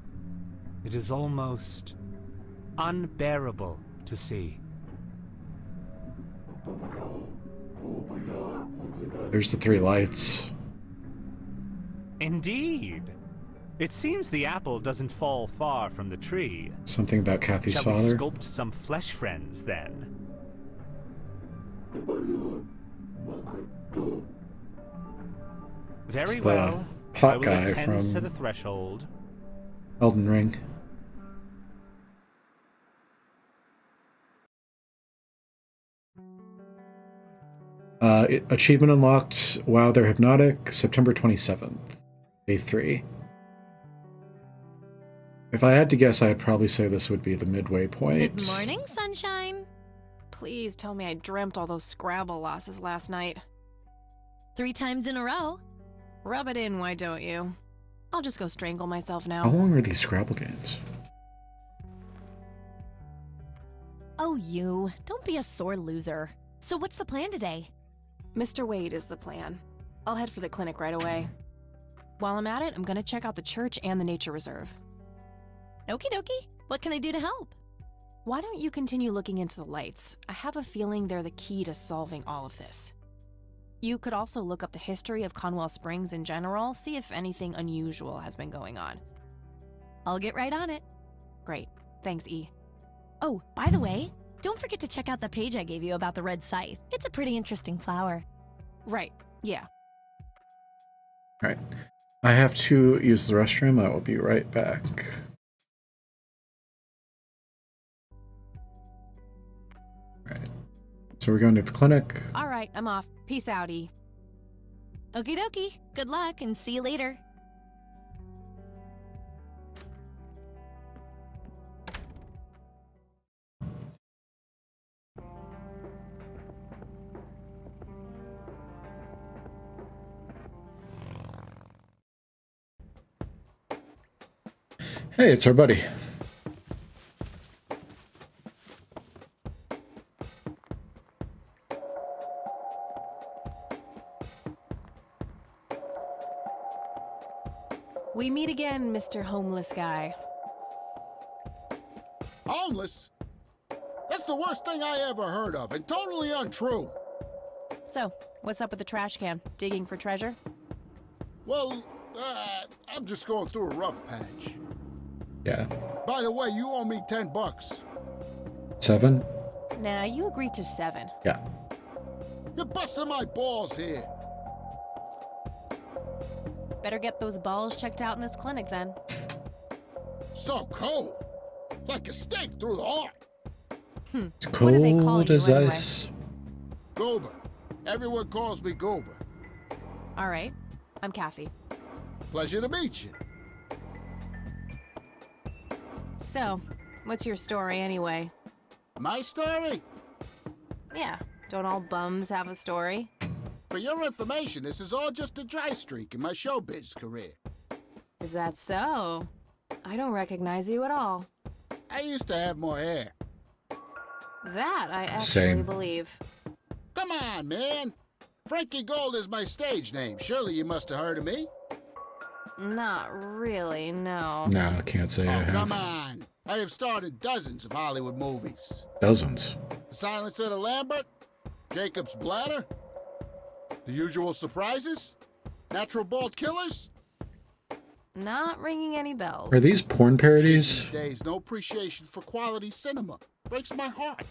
It is almost unbearable to see. There's the 3 lights. Indeed. It seems the apple doesn't fall far from the tree. Something about Kathy's Shall father. we sculpt some flesh friends then? Very It's well. the pot I will guy attend from to the threshold. Elden Ring. Achievement unlocked. Wow, they're hypnotic. September 27th. Day 3. If I had to guess, I'd probably say this would be the midway point. Good morning, sunshine. Please tell me I dreamt all those Scrabble losses last night. 3 times in a row. Rub it in, why don't you? I'll just go strangle myself now. How long are these Scrabble games? Oh, you. Don't be a sore loser. So what's the plan today? Mr. Wade is the plan. I'll head for the clinic right away. While I'm at it, I'm gonna check out the church and the nature reserve. Okie dokie. What can I do to help? Why don't you continue looking into the lights? I have a feeling they're the key to solving all of this. You could also look up the history of Cromwell Springs in general, see if anything unusual has been going on. I'll get right on it. Great. Thanks, E. Oh, by the way, don't forget to check out the page I gave you about the red scythe. It's a pretty interesting flower. Right. Yeah. Right. I have to use the restroom. I will be right back. Right. So we're going to the clinic. All right, I'm off. Peace outie. Okie dokie. Good luck and see you later. Hey, it's our buddy. We meet again, Mr. Homeless Guy. Homeless? That's the worst thing I ever heard of, and totally untrue. So, what's up with the trash can? Digging for treasure? Well, I'm just going through a rough patch. Yeah. By the way, you owe me $10. 7? Nah, you agreed to 7. Yeah. You're busting my balls here. Better get those balls checked out in this clinic then. So cold. Like a stake through the heart. It's cold as ice. Goober. Everyone calls me Goober. All right. I'm Kathy. Pleasure to meet you. So, what's your story anyway? My story? Yeah. Don't all bums have a story? For your information, this is all just a dry streak in my showbiz career. Is that so? I don't recognize you at all. I used to have more hair. That I actually Same. believe. Come on, man. Frankie Gold is my stage name. Surely you must have heard of me. Not really, no. No, I can't say I have. Come on. I have starred in dozens of Hollywood movies. Dozens. Silence of the Lambert, Jacob's Bladder, The Usual Surprises, Natural Bald Killers. Not ringing any bells. Are these porn parodies? These days, no appreciation for quality cinema. Breaks my heart.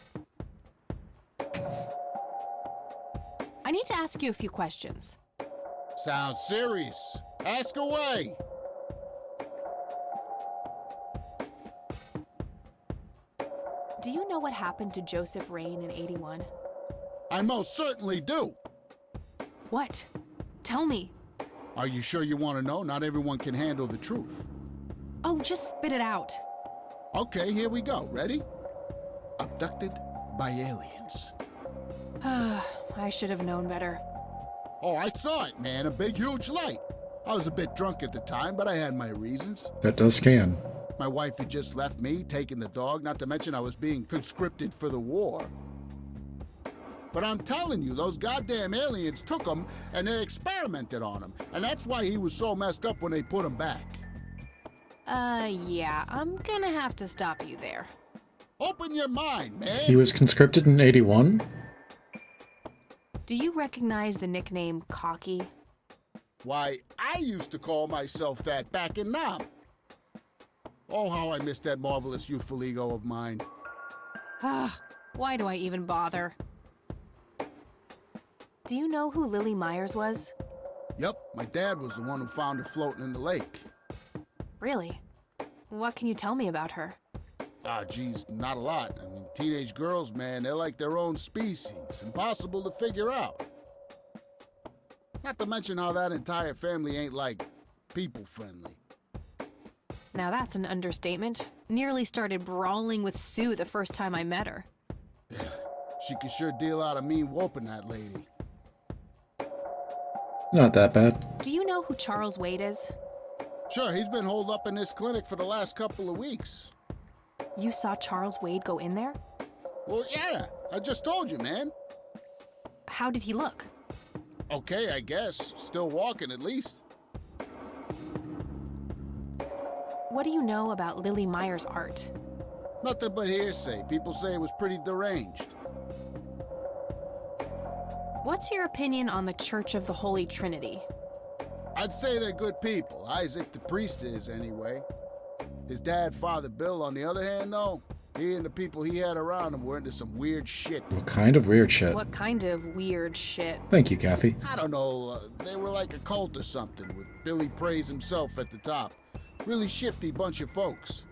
I need to ask you a few questions. Sounds serious. Ask away. Do you know what happened to Joseph Rain in 81? I most certainly do. What? Tell me. Are you sure you want to know? Not everyone can handle the truth. Oh, just spit it out. Okay, here we go. Ready? Abducted by aliens. I should have known better. Oh, I saw it, man. A big, huge light. I was a bit drunk at the time, but I had my reasons. That does scan. My wife had just left me, taking the dog, not to mention I was being conscripted for the war. But I'm telling you, those goddamn aliens took him and they experimented on him. And that's why he was so messed up when they put him back. Yeah, I'm gonna have to stop you there. Open your mind, man. He was conscripted in 81? Do you recognize the nickname Cocky? Why, I used to call myself that back in Nam. Oh, how I miss that marvelous youthful ego of mine. Why do I even bother? Do you know who Lily Myers was? Yep, my dad was the one who found her floating in the lake. Really? What can you tell me about her? Geez, not a lot. I mean, teenage girls, man, they're like their own species. Impossible to figure out. Not to mention how that entire family ain't, like, people-friendly. Now that's an understatement. Nearly started brawling with Sue the first time I met her. Yeah, she could sure deal out a mean whooping, that lady. Not that bad. Do you know who Charles Wade is? Sure, he's been holed up in this clinic for the last couple of weeks. You saw Charles Wade go in there? Well, yeah, I just told you, man. How did he look? Okay, I guess. Still walking, at least. What do you know about Lily Myers' art? Nothing but hearsay. People say it was pretty deranged. What's your opinion on the Church of the Holy Trinity? I'd say they're good people. Isaac the priest is, anyway. His dad, Father Bill, on the other hand, though, He and the people he had around him were into some weird shit. What kind of weird shit? What kind of weird shit? Thank you, Kathy. I don't know, they were like a cult or something, with Billy Praise himself at the top. Really shifty bunch of folks.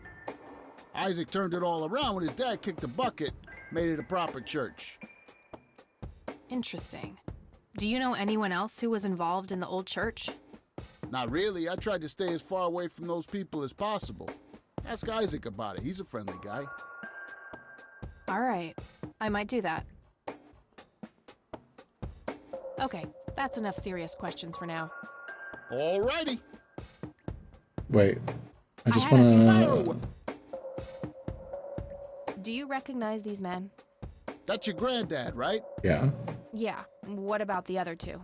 Isaac turned it all around when his dad kicked the bucket, made it a proper church. Interesting. Do you know anyone else who was involved in the old church? Not really. I tried to stay as far away from those people as possible. Ask Isaac about it. He's a friendly guy. All right. I might do that. Okay, that's enough serious questions for now. Alrighty. Wait, I just want to... Do you recognize these men? That's your granddad, right? Yeah. Yeah. What about the other two?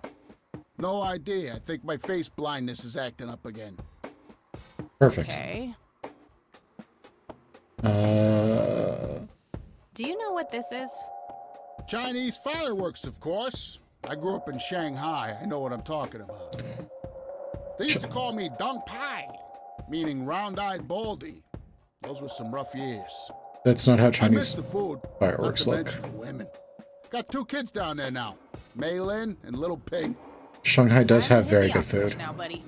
No idea. I think my face blindness is acting up again. Perfect. Okay. Do you know what this is? Chinese fireworks, of course. I grew up in Shanghai. I know what I'm talking about. They used to call me Dong Pai, meaning round-eyed baldy. Those were some rough years. That's not how I Chinese miss the food. fireworks Not to look. mention the women. Got 2 kids down there now. Mei Lin and little Ping. Shanghai does have very Hit the good food. switch now, buddy.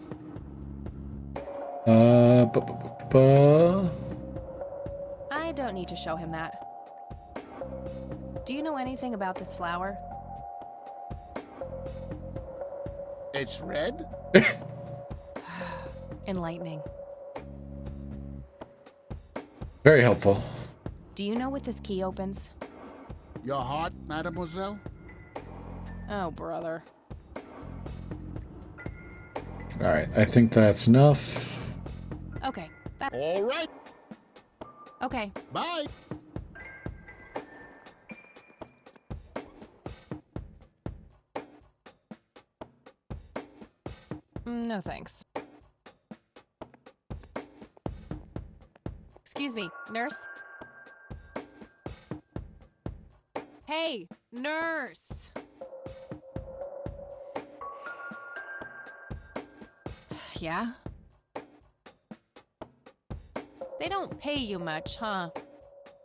I don't need to show him that. Do you know anything about this flower? It's red? Enlightening. Very helpful. Do you know what this key opens? Your heart, mademoiselle? Oh, brother. All right, I think that's enough. Okay. All right. Okay. Bye. No thanks. Excuse me, nurse? Hey, nurse! Yeah? They don't pay you much, huh?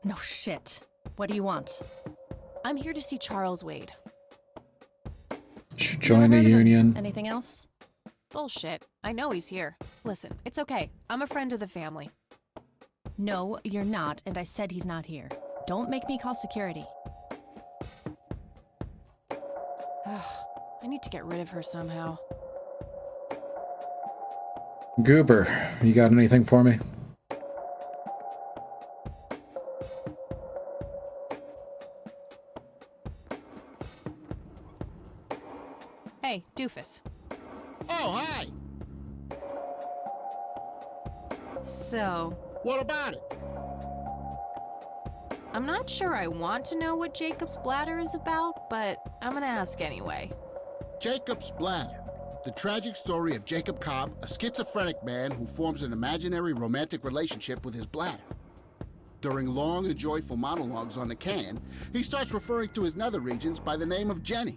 No shit. What do you want? I'm here to see Charles Wade. Should join a union. Anything else? Bullshit. I know he's here. Listen, it's okay. I'm a friend of the family. No, you're not, and I said he's not here. Don't make me call security. I need to get rid of her somehow. Goober, you got anything for me? Hey, doofus. Oh, hi. So... What about it? I'm not sure I want to know what Jacob's bladder is about, but I'm gonna ask anyway. Jacob's bladder. The tragic story of Jacob Cobb, a schizophrenic man who forms an imaginary romantic relationship with his bladder. During long and joyful monologues on the can, he starts referring to his nether regions by the name of Jenny.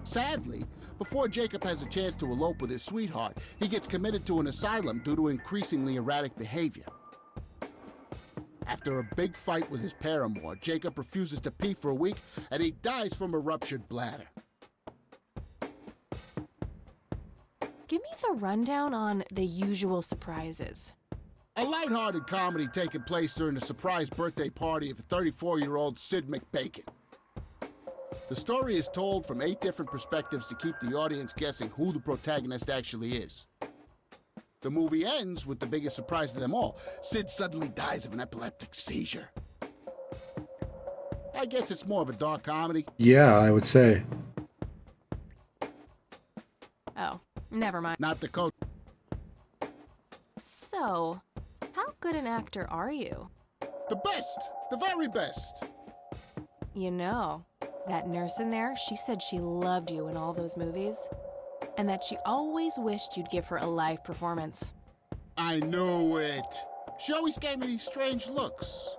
Sadly, before Jacob has a chance to elope with his sweetheart, he gets committed to an asylum due to increasingly erratic behavior. After a big fight with his paramour, Jacob refuses to pee for a week, and he dies from a ruptured bladder. Give me the rundown on The Usual Surprises. A lighthearted comedy taking place during the surprise birthday party of 34-year-old Sid McBacon. The story is told from 8 different perspectives to keep the audience guessing who the protagonist actually is. The movie ends with the biggest surprise of them all. Sid suddenly dies of an epileptic seizure. I guess it's more of a dark comedy. Yeah, I would say. Oh, never mind. Not the coach. So, how good an actor are you? The best! The very best! You know, that nurse in there, she said she loved you in all those movies. And that she always wished you'd give her a live performance. I knew it. She always gave me these strange looks.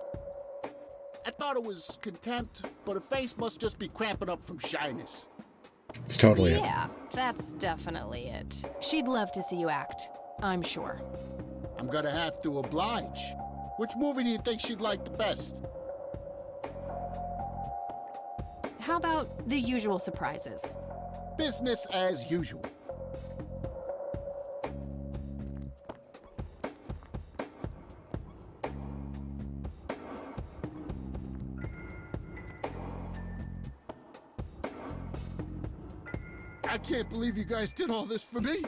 I thought it was contempt, but her face must just be cramping up from shyness. It's totally it. Yeah, that's definitely it. She'd love to see you act, I'm sure. I'm gonna have to oblige. which movie do you think she'd like the best? How about the usual surprises? Business as usual. I can't believe you guys did all this for me.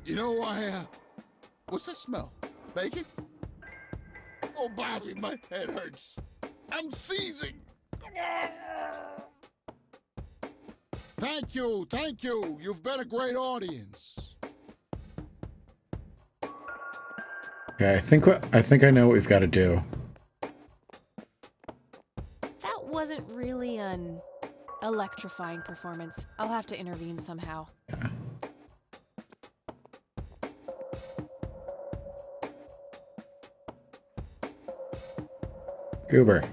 You know, what's that smell? Bacon? Oh, Bobby, my head hurts. I'm seizing. Thank you. You've been a great audience. Okay, I think I know what we've got to do. That wasn't really an electrifying performance. I'll have to intervene somehow. Yeah. Goober.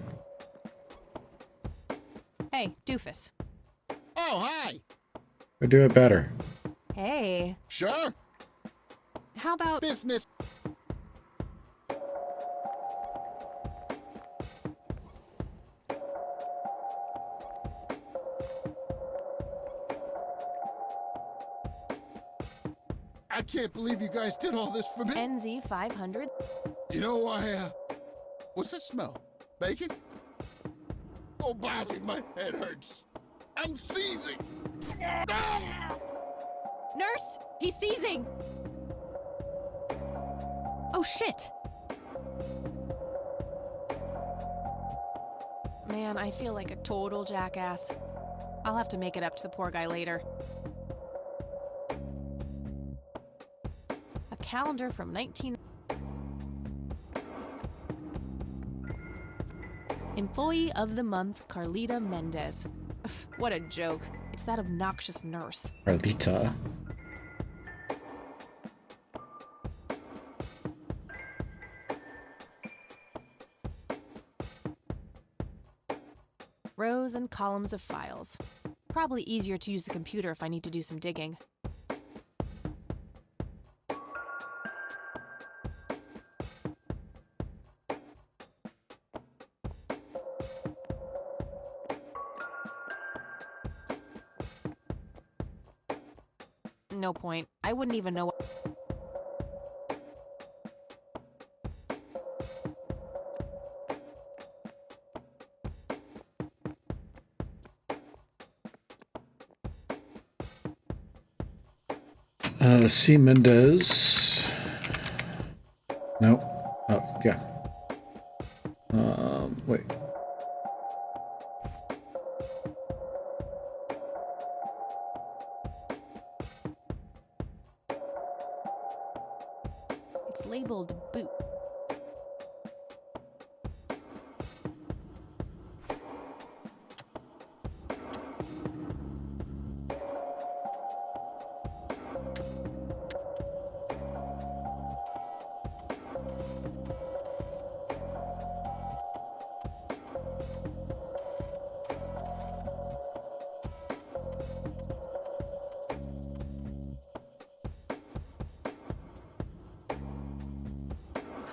Hey, doofus. Oh, hi. Go do it better. Hey. Sure. How about business? I can't believe you guys did all this for me. NZ 500? You know, what's that smell? Bacon? Oh, Bobby, my head hurts. I'm seizing. Nurse, he's seizing. Oh, shit. Man, I feel like a total jackass. I'll have to make it up to the poor guy later. A calendar from 19... Employee of the Month, Carlita Mendez. What a joke. It's that obnoxious nurse. Carlita. Rows and columns of files. Probably easier to use the computer if I need to do some digging. No point. I wouldn't even know what... C. Mendez. Nope. Oh, yeah. Wait. It's labeled boot.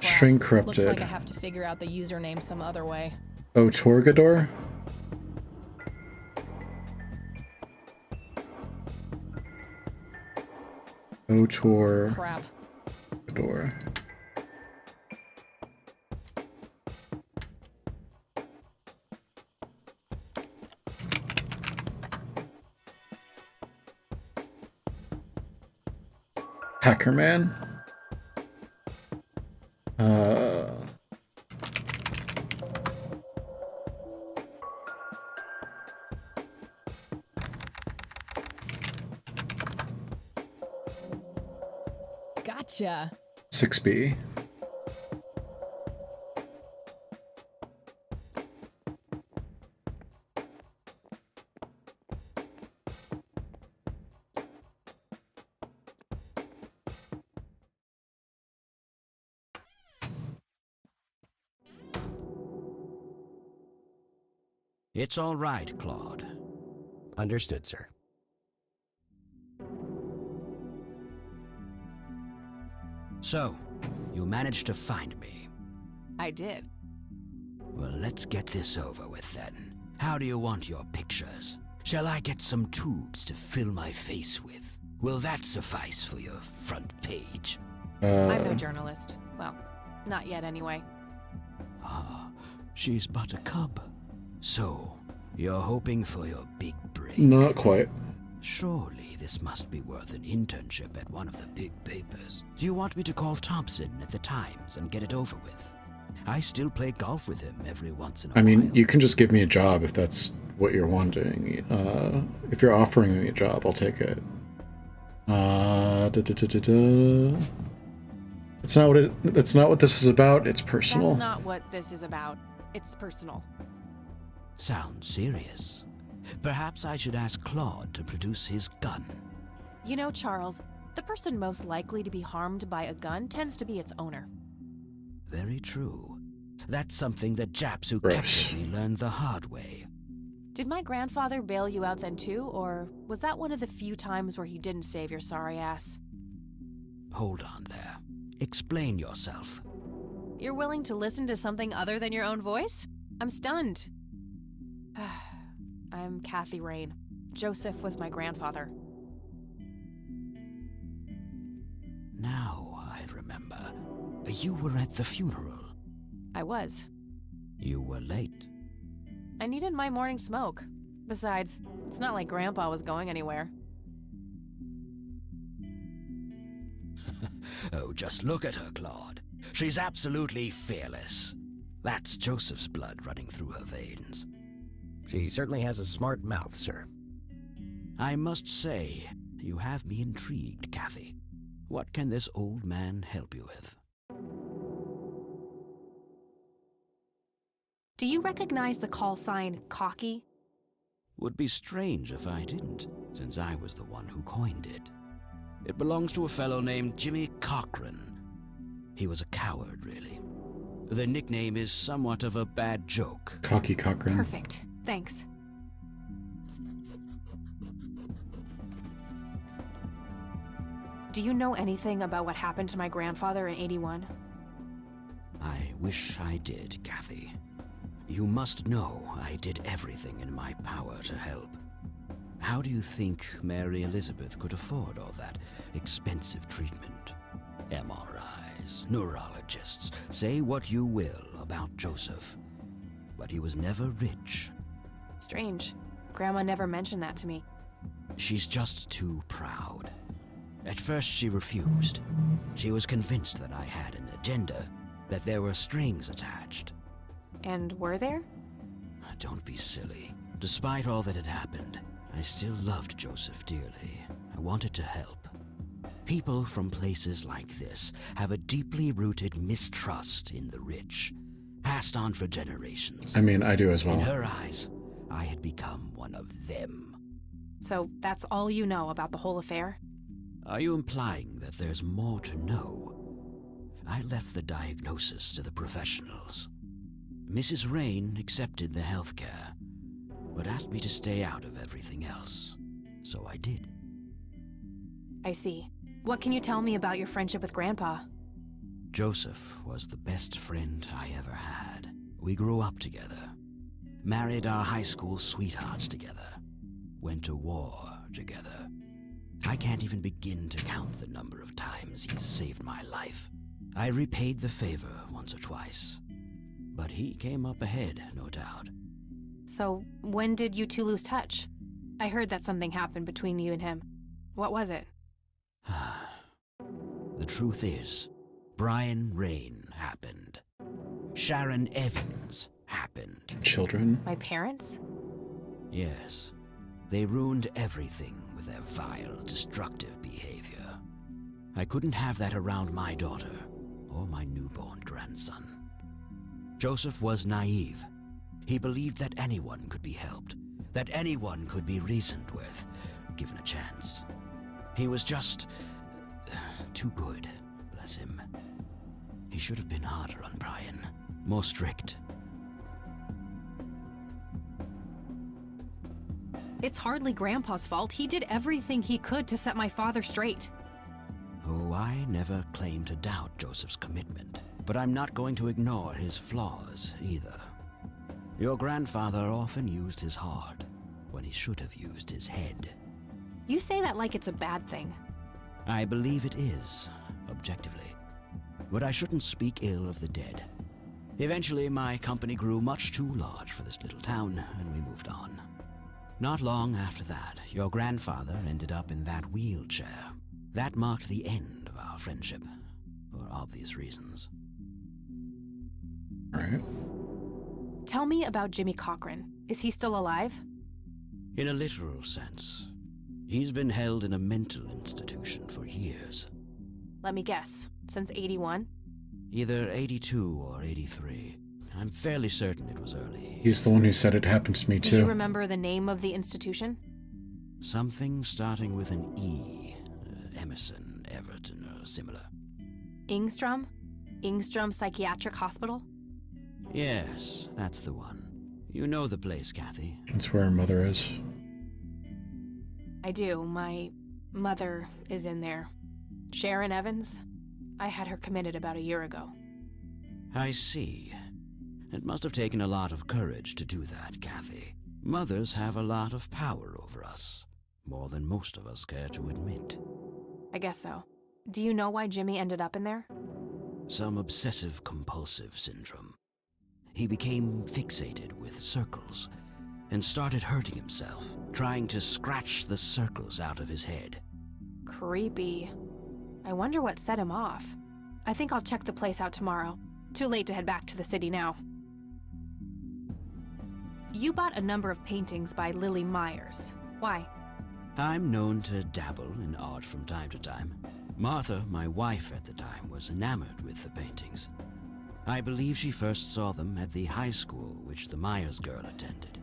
String corrupted. Looks like I have to figure out the username some other way. Otorgador? Crap. Gador. Hackerman? Gotcha. 6B. It's all right, Claude. Understood, sir. So, You managed to find me. I did. Well, let's get this over with then. How do you want your pictures? Shall I get some tubes to fill my face with? Will that suffice for your front page? I'm no journalist. Well, not yet anyway. Ah, she's but a cub. So, you're hoping for your big break? Not quite. Surely this must be worth an internship at one of the big papers. Do you want me to call Thompson at the Times and get it over with? I still play golf with him every once in a while. I mean, you can just give me a job if that's what you're wanting. If you're offering me a job, I'll take it. That's not what this is about. It's personal. That's not what this is about. It's personal. Sounds serious. Perhaps I should ask Claude to produce his gun. You know, Charles, the person most likely to be harmed by a gun tends to be its owner. Very true. That's something that Japs who captured me learned the hard way. Did my grandfather bail you out then too, or was that one of the few times where he didn't save your sorry ass? Hold on there. Explain yourself. You're willing to listen to something other than your own voice? I'm stunned. I'm Kathy Rain. Joseph was my grandfather. Now I remember. You were at the funeral. I was. You were late. I needed my morning smoke. Besides, it's not like Grandpa was going anywhere. Oh, just look at her, Claude. She's absolutely fearless. That's Joseph's blood running through her veins. She certainly has a smart mouth, sir. I must say, you have me intrigued, Kathy. What can this old man help you with? Do you recognize the call sign Cocky? Would be strange if I didn't, since I was the one who coined it. It belongs to a fellow named Jimmy Cochran. He was a coward, really. The nickname is somewhat of a bad joke. Cocky Cochran. Perfect. Thanks. Do you know anything about what happened to my grandfather in '81? I wish I did, Kathy. You must know I did everything in my power to help. How do you think Mary Elizabeth could afford all that expensive treatment? MRIs, neurologists, say what you will about Joseph. But he was never rich. Strange. Grandma never mentioned that to me. She's just too proud. At first she refused. She was convinced that I had an agenda, that there were strings attached. And were there? Don't be silly. Despite all that had happened, I still loved Joseph dearly. I wanted to help. People from places like this have a deeply rooted mistrust in the rich, passed on for generations. I mean, I do as well. In her eyes, I had become one of them. So that's all you know about the whole affair? Are you implying that there's more to know? I left the diagnosis to the professionals. Mrs. Rain accepted the health care, but asked me to stay out of everything else. So I did. I see. What can you tell me about your friendship with Grandpa? Joseph was the best friend I ever had. We grew up together, married our high school sweethearts together, went to war together. I can't even begin to count the number of times he's saved my life. I repaid the favor once or twice, but he came up ahead, no doubt. So, when did you two lose touch? I heard that something happened between you and him. What was it? The truth is, Brian Rain happened. Sharon Evans happened. Children? My parents? Yes. They ruined everything with their vile, destructive behavior. I couldn't have that around my daughter or my newborn grandson. Joseph was naive. He believed that anyone could be helped, that anyone could be reasoned with, given a chance. He was just too good, bless him. He should have been harder on Brian, more strict. It's hardly Grandpa's fault. He did everything he could to set my father straight. Oh, I never claimed to doubt Joseph's commitment, but I'm not going to ignore his flaws either. Your grandfather often used his heart when he should have used his head. You say that like it's a bad thing. I believe it is, objectively. But I shouldn't speak ill of the dead. Eventually, my company grew much too large for this little town, and we moved on. Not long after that, your grandfather ended up in that wheelchair. That marked the end of our friendship, for obvious reasons. All right. Tell me about Jimmy Cochran. Is he still alive? In a literal sense, he's been held in a mental institution for years. Let me guess. Since 81? Either 82 or 83. I'm fairly certain it was early. He's the one who said it happened to me, too. Do you remember the name of the institution? Something starting with an E. Emerson, Everton, or similar. Ingstrom? Ingstrom Psychiatric Hospital? Yes, that's the one. You know the place, Kathy. That's where her mother is. I do. My mother is in there. Sharon Evans? I had her committed about a year ago. I see. It must have taken a lot of courage to do that, Kathy. Mothers have a lot of power over us. More than most of us care to admit. I guess so. Do you know why Jimmy ended up in there? Some obsessive-compulsive syndrome. He became fixated with circles and started hurting himself, trying to scratch the circles out of his head. Creepy. I wonder what set him off. I think I'll check the place out tomorrow. Too late to head back to the city now. You bought a number of paintings by Lily Myers. Why? I'm known to dabble in art from time to time. Martha, my wife at the time, was enamored with the paintings. I believe she first saw them at the high school which the Myers girl attended.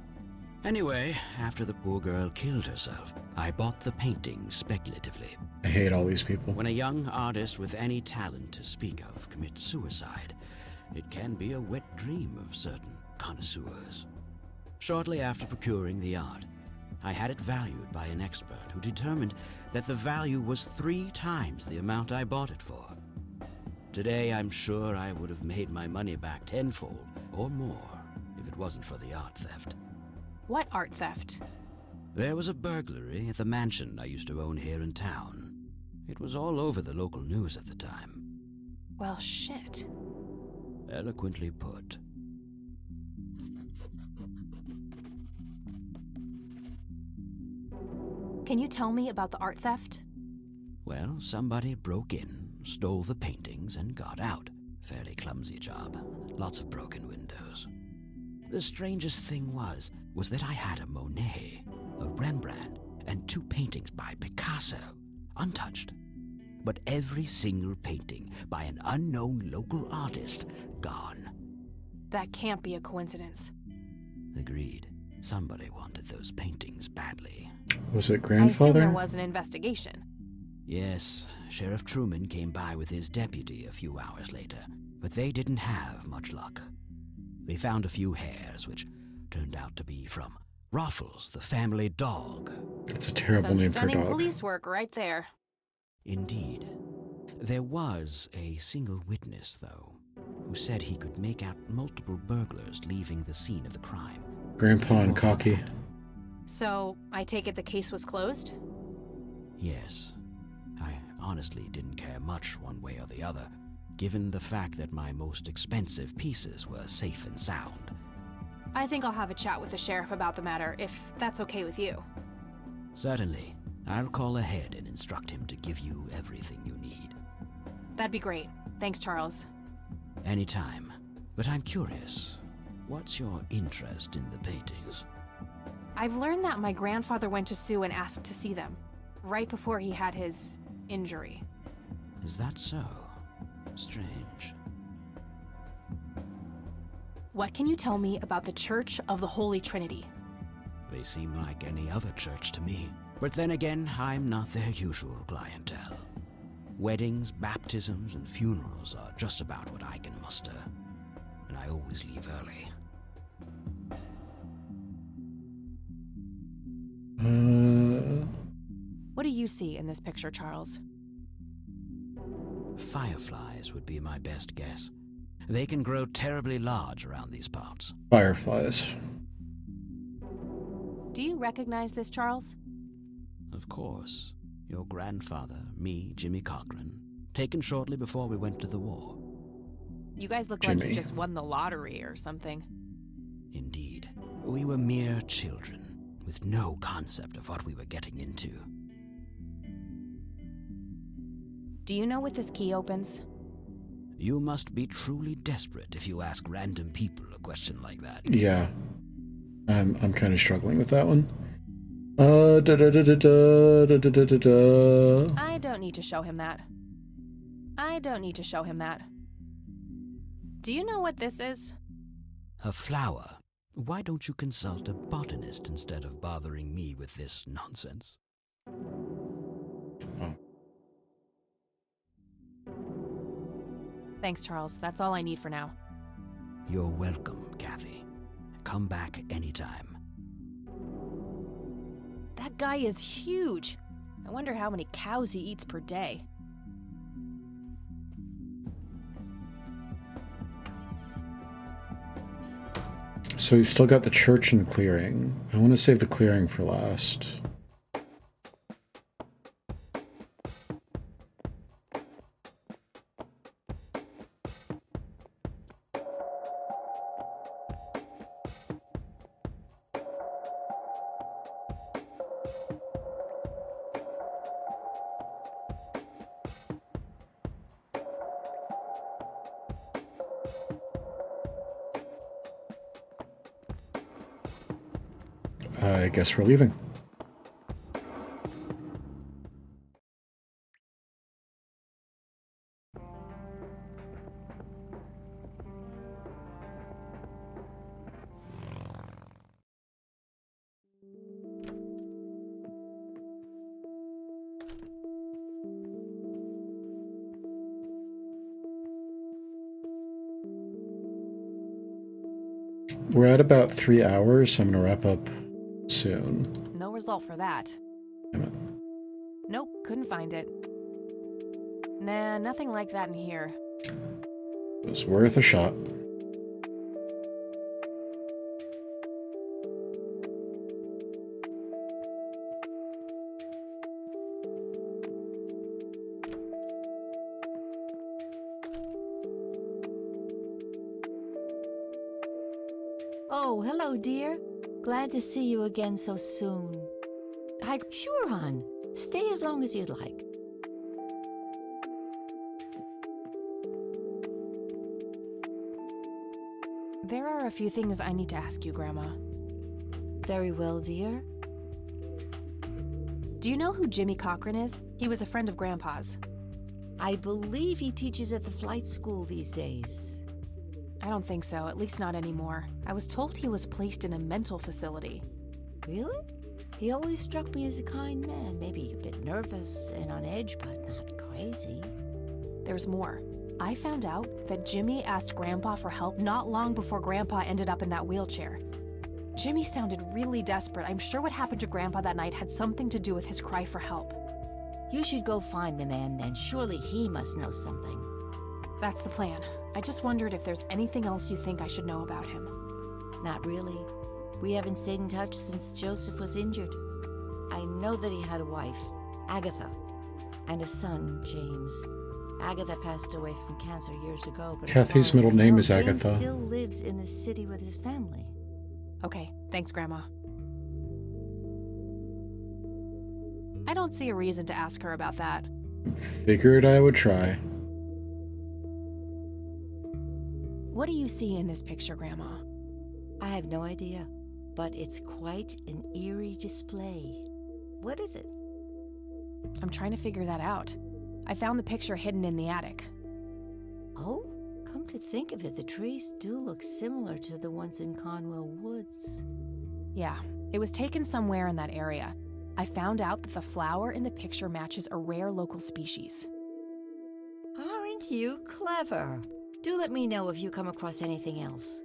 Anyway, after the poor girl killed herself, I bought the paintings speculatively. I hate all these people. When a young artist with any talent to speak of commits suicide, it can be a wet dream of certain connoisseurs. Shortly after procuring the art, I had it valued by an expert who determined that the value was 3 times the amount I bought it for. Today, I'm sure I would have made my money back tenfold or more if it wasn't for the art theft. What art theft? There was a burglary at the mansion I used to own here in town. It was all over the local news at the time. Well, shit. Eloquently put. Can you tell me about the art theft? Well, somebody broke in, stole the paintings, and got out. Fairly clumsy job. Lots of broken windows. The strangest thing was that I had a Monet, a Rembrandt, and 2 paintings by Picasso, untouched. But every single painting by an unknown local artist, gone. That can't be a coincidence. Agreed. Somebody wanted those paintings badly. Was it I grandfather? assume there was an investigation. Yes, Sheriff Truman came by with his deputy a few hours later, but they didn't have much luck. They found a few hairs, which turned out to be from Ruffles, the family dog. That's a terrible Some name for a stunning dog. police work right there. Indeed. There was a single witness, though, who said he could make out multiple burglars leaving the scene of the crime. Grandpa and Cocky. So, I take it the case was closed? Yes. I honestly didn't care much one way or the other, given the fact that my most expensive pieces were safe and sound. I think I'll have a chat with the sheriff about the matter, if that's okay with you. Certainly. I'll call ahead and instruct him to give you everything you need. That'd be great. Thanks, Charles. Anytime. But I'm curious. What's your interest in the paintings? I've learned that my grandfather went to Sue and asked to see them, right before he had his injury. Is that so? Strange. What can you tell me about the Church of the Holy Trinity? They seem like any other church to me. But then again, I'm not their usual clientele. Weddings, baptisms, and funerals are just about what I can muster. And I always leave early. What do you see in this picture, Charles? Fireflies would be my best guess. They can grow terribly large around these parts. Fireflies. Do you recognize this, Charles? Of course. Your grandfather, me, Jimmy Cochran, taken shortly before we went to the war. You guys look Jimmy. like you just won the lottery or something. Indeed. We were mere children, with no concept of what we were getting into. Do you know what this key opens? You must be truly desperate if you ask random people a question like that. Yeah. I'm kind of struggling with that one. Da da da da da da da da da. I don't need to show him that. I don't need to show him that. Do you know what this is? A flower. Why don't you consult a botanist instead of bothering me with this nonsense? Oh. Thanks, Charles. That's all I need for now. You're welcome, Kathy. Come back anytime. That guy is huge. I wonder how many cows he eats per day. So we've still got the church and clearing. I want to save the clearing for last. I guess we're leaving. We're at about 3 hours, so I'm going to wrap up soon. No result for that. Damn it. Nope, couldn't find it. Nah, nothing like that in here. It was worth a shot. Oh, hello, dear. Glad to see you again so soon. Hi. Sure, hon. Stay as long as you'd like. There are a few things I need to ask you, Grandma. Very well, dear. Do you know who Jimmy Cochran is? He was a friend of Grandpa's. I believe he teaches at the flight school these days. I don't think so, at least not anymore. I was told he was placed in a mental facility. Really? He always struck me as a kind man, maybe a bit nervous and on edge, but not crazy. There's more. I found out that Jimmy asked Grandpa for help not long before Grandpa ended up in that wheelchair. Jimmy sounded really desperate. I'm sure what happened to Grandpa that night had something to do with his cry for help. You should go find the man then. Surely he must know something. That's the plan. I just wondered if there's anything else you think I should know about him. Not really. We haven't stayed in touch since Joseph was injured. I know that he had a wife, Agatha, and a son, James. Agatha passed away from cancer years ago, but Kathy's middle name is James Agatha. still lives in the city with his family. Okay, thanks, Grandma. I don't see a reason to ask her about that. Figured I would try. What do you see in this picture, Grandma? I have no idea, but it's quite an eerie display. What is it? I'm trying to figure that out. I found the picture hidden in the attic. Oh, come to think of it, the trees do look similar to the ones in Cromwell Woods. Yeah, it was taken somewhere in that area. I found out that the flower in the picture matches a rare local species. Aren't you clever? Do let me know if you come across anything else.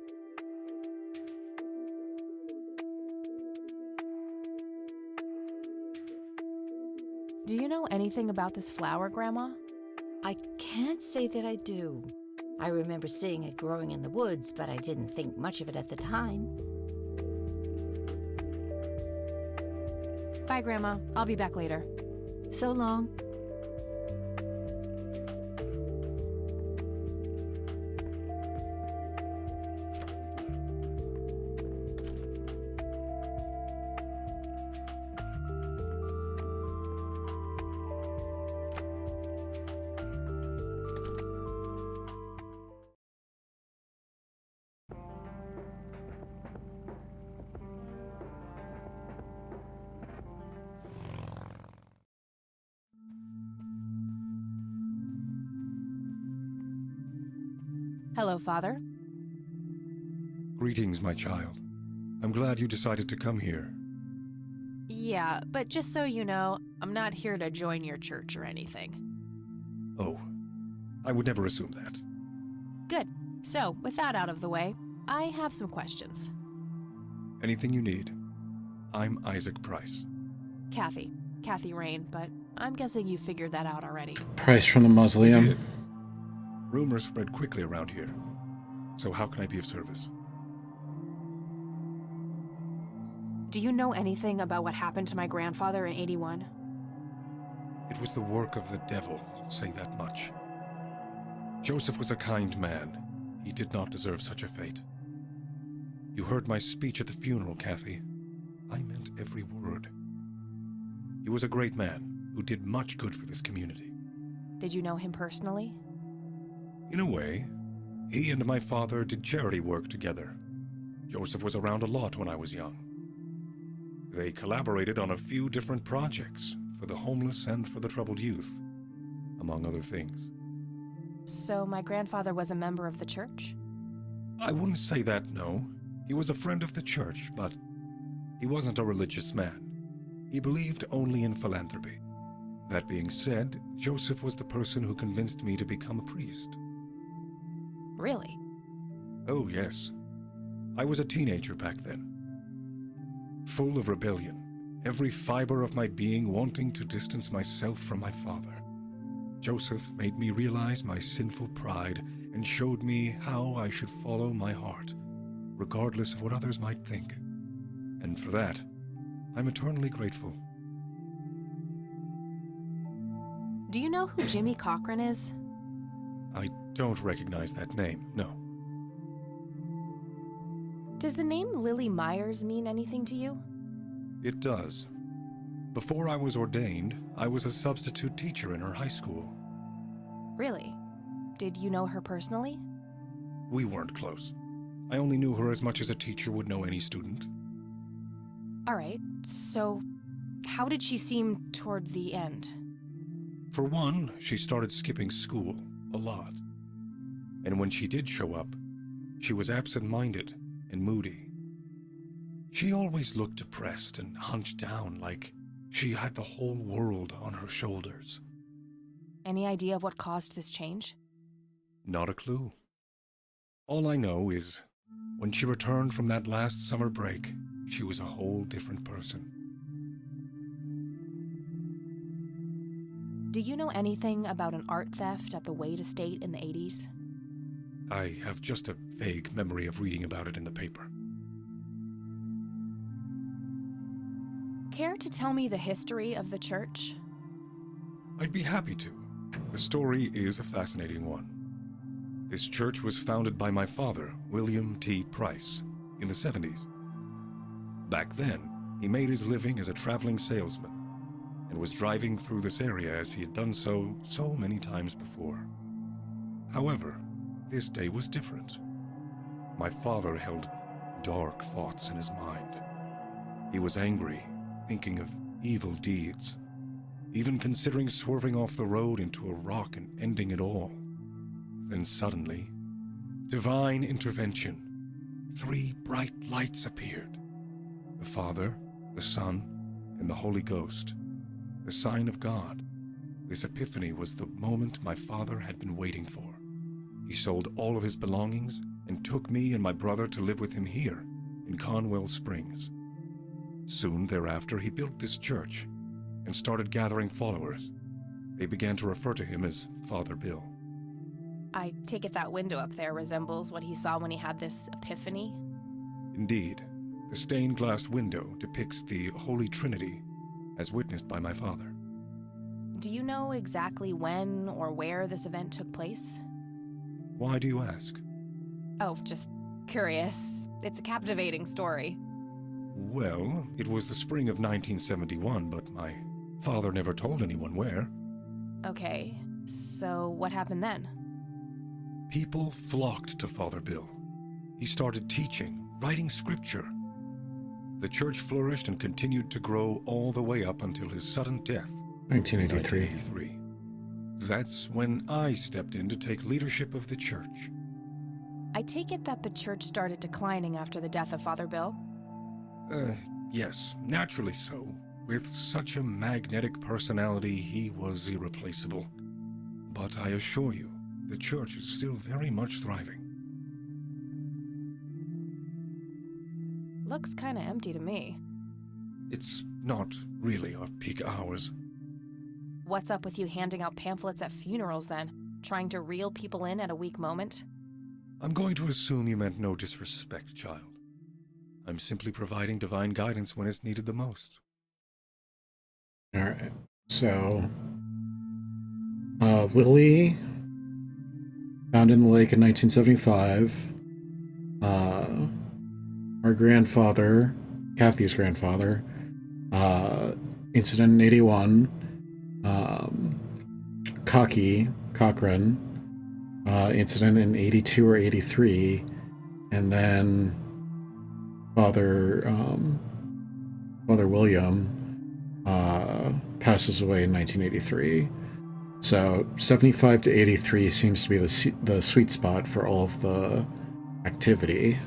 Do you know anything about this flower, Grandma? I can't say that I do. I remember seeing it growing in the woods, but I didn't think much of it at the time. Bye, Grandma. I'll be back later. So long. Hello, Father. Greetings, my child. I'm glad you decided to come here. Yeah, but just so you know, I'm not here to join your church or anything. Oh, I would never assume that. Good. So, with that out of the way, I have some questions. Anything you need. I'm Isaac Price. Kathy Rain, but I'm guessing you figured that out already. Price from the mausoleum. Rumors spread quickly around here. So how can I be of service? Do you know anything about what happened to my grandfather in '81? It was the work of the devil, I'll say that much. Joseph was a kind man. He did not deserve such a fate. You heard my speech at the funeral, Kathy. I meant every word. He was a great man who did much good for this community. Did you know him personally? In a way, he and my father did charity work together. Joseph was around a lot when I was young. They collaborated on a few different projects for the homeless and for the troubled youth, among other things. So my grandfather was a member of the church? I wouldn't say that, no. He was a friend of the church, but he wasn't a religious man. He believed only in philanthropy. That being said, Joseph was the person who convinced me to become a priest. Really? Oh, yes. I was a teenager back then. Full of rebellion, every fiber of my being wanting to distance myself from my father. Joseph made me realize my sinful pride and showed me how I should follow my heart, regardless of what others might think. And for that, I'm eternally grateful. Do you know who Jimmy Cochran is? I don't recognize that name, no. Does the name Lily Myers mean anything to you? It does. Before I was ordained, I was a substitute teacher in her high school. Really? Did you know her personally? We weren't close. I only knew her as much as a teacher would know any student. All right, so how did she seem toward the end? For one, she started skipping school, a lot. And when she did show up, she was absent-minded and moody. She always looked depressed and hunched down like she had the whole world on her shoulders. Any idea of what caused this change? Not a clue. All I know is, when she returned from that last summer break, she was a whole different person. Do you know anything about an art theft at the Wade estate in the '80s? I have just a vague memory of reading about it in the paper. Care to tell me the history of the church? I'd be happy to. The story is a fascinating one. This church was founded by my father, William T. Price, in the 70s. Back then, he made his living as a traveling salesman and was driving through this area as he had done so many times before. However, this day was different. My father held dark thoughts in his mind. He was angry, thinking of evil deeds, even considering swerving off the road into a rock and ending it all. Then suddenly, divine intervention. 3 bright lights appeared. The Father, the Son, and the Holy Ghost. The sign of God. This epiphany was the moment my father had been waiting for. He sold all of his belongings and took me and my brother to live with him here in Cromwell Springs. Soon thereafter, he built this church and started gathering followers. They began to refer to him as Father Bill. I take it that window up there resembles what he saw when he had this epiphany? Indeed, the stained glass window depicts the Holy Trinity, as witnessed by my father. Do you know exactly when or where this event took place? Why do you ask? Oh, just curious. It's a captivating story. Well, it was the spring of 1971, but my father never told anyone where. Okay, so what happened then? People flocked to Father Bill. He started teaching, writing scripture. The church flourished and continued to grow all the way up until his sudden death. 1983. That's when I stepped in to take leadership of the church. I take it that the church started declining after the death of Father Bill? Yes, naturally so. With such a magnetic personality, he was irreplaceable. But I assure you, the church is still very much thriving. Looks kinda empty to me. It's not really our peak hours. What's up with you handing out pamphlets at funerals then? Trying to reel people in at a weak moment? I'm going to assume you meant no disrespect, child. I'm simply providing divine guidance when it's needed the most. Alright, so Lily found in the lake in 1975. Our grandfather, Kathy's grandfather, incident in 81. Cochran, incident in 82 or 83, and then Father William passes away in 1983. So 75 to 83 seems to be the sweet spot for all of the activity.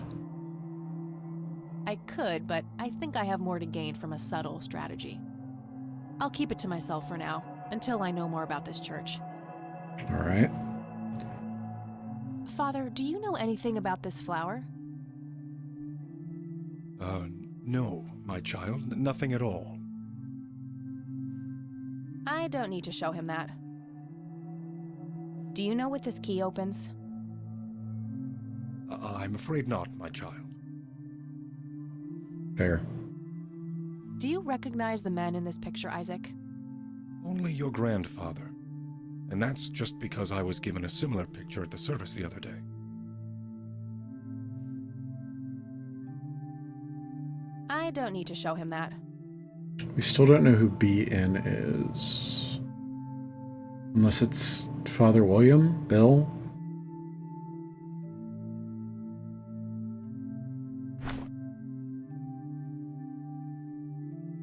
I could, but I think I have more to gain from a subtle strategy. I'll keep it to myself for now, until I know more about this church. All right. Father, do you know anything about this flower? No, my child, nothing at all. I don't need to show him that. Do you know what this key opens? I'm afraid not, my child. Fair. Do you recognize the men in this picture, Isaac? Only your grandfather. And that's just because I was given a similar picture at the service the other day. I don't need to show him that. We still don't know who B.N. is. Unless it's Father William? Bill?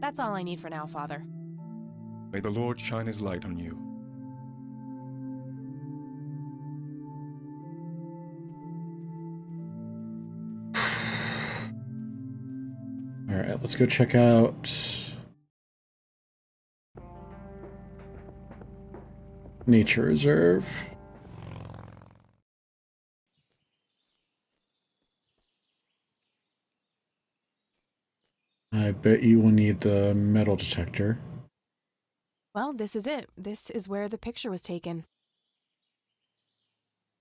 That's all I need for now, Father. May the Lord shine his light on you. All right, let's go check out Nature Reserve. I bet you will need the metal detector. Well, this is it. This is where the picture was taken.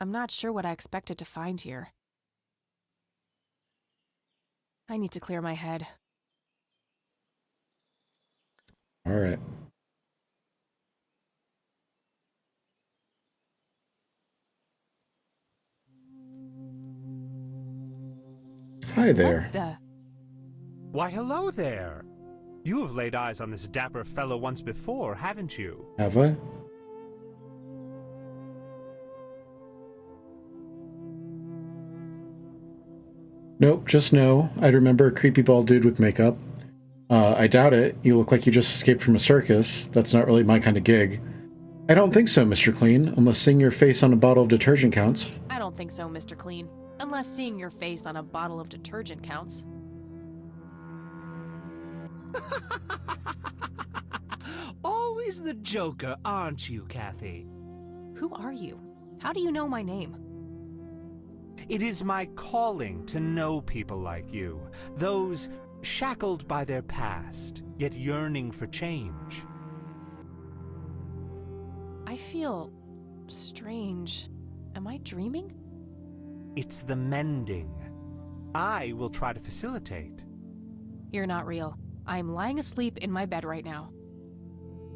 I'm not sure what I expected to find here. I need to clear my head. All right. Hi there. What the? Why, hello there. You have laid eyes on this dapper fellow once before, haven't you? Have I? Nope, just no. I'd remember a creepy bald dude with makeup. I doubt it. You look like you just escaped from a circus. That's not really my kind of gig. I don't think so, Mr. Clean, unless seeing your face on a bottle of detergent counts. I don't think so, Mr. Clean. Unless seeing your face on a bottle of detergent counts. Always the joker, aren't you, Kathy? Who are you? How do you know my name? It is my calling to know people like you, those shackled by their past, yet yearning for change. I feel strange Am I dreaming? It's the mending. I will try to facilitate. You're not real. I'm lying asleep in my bed right now.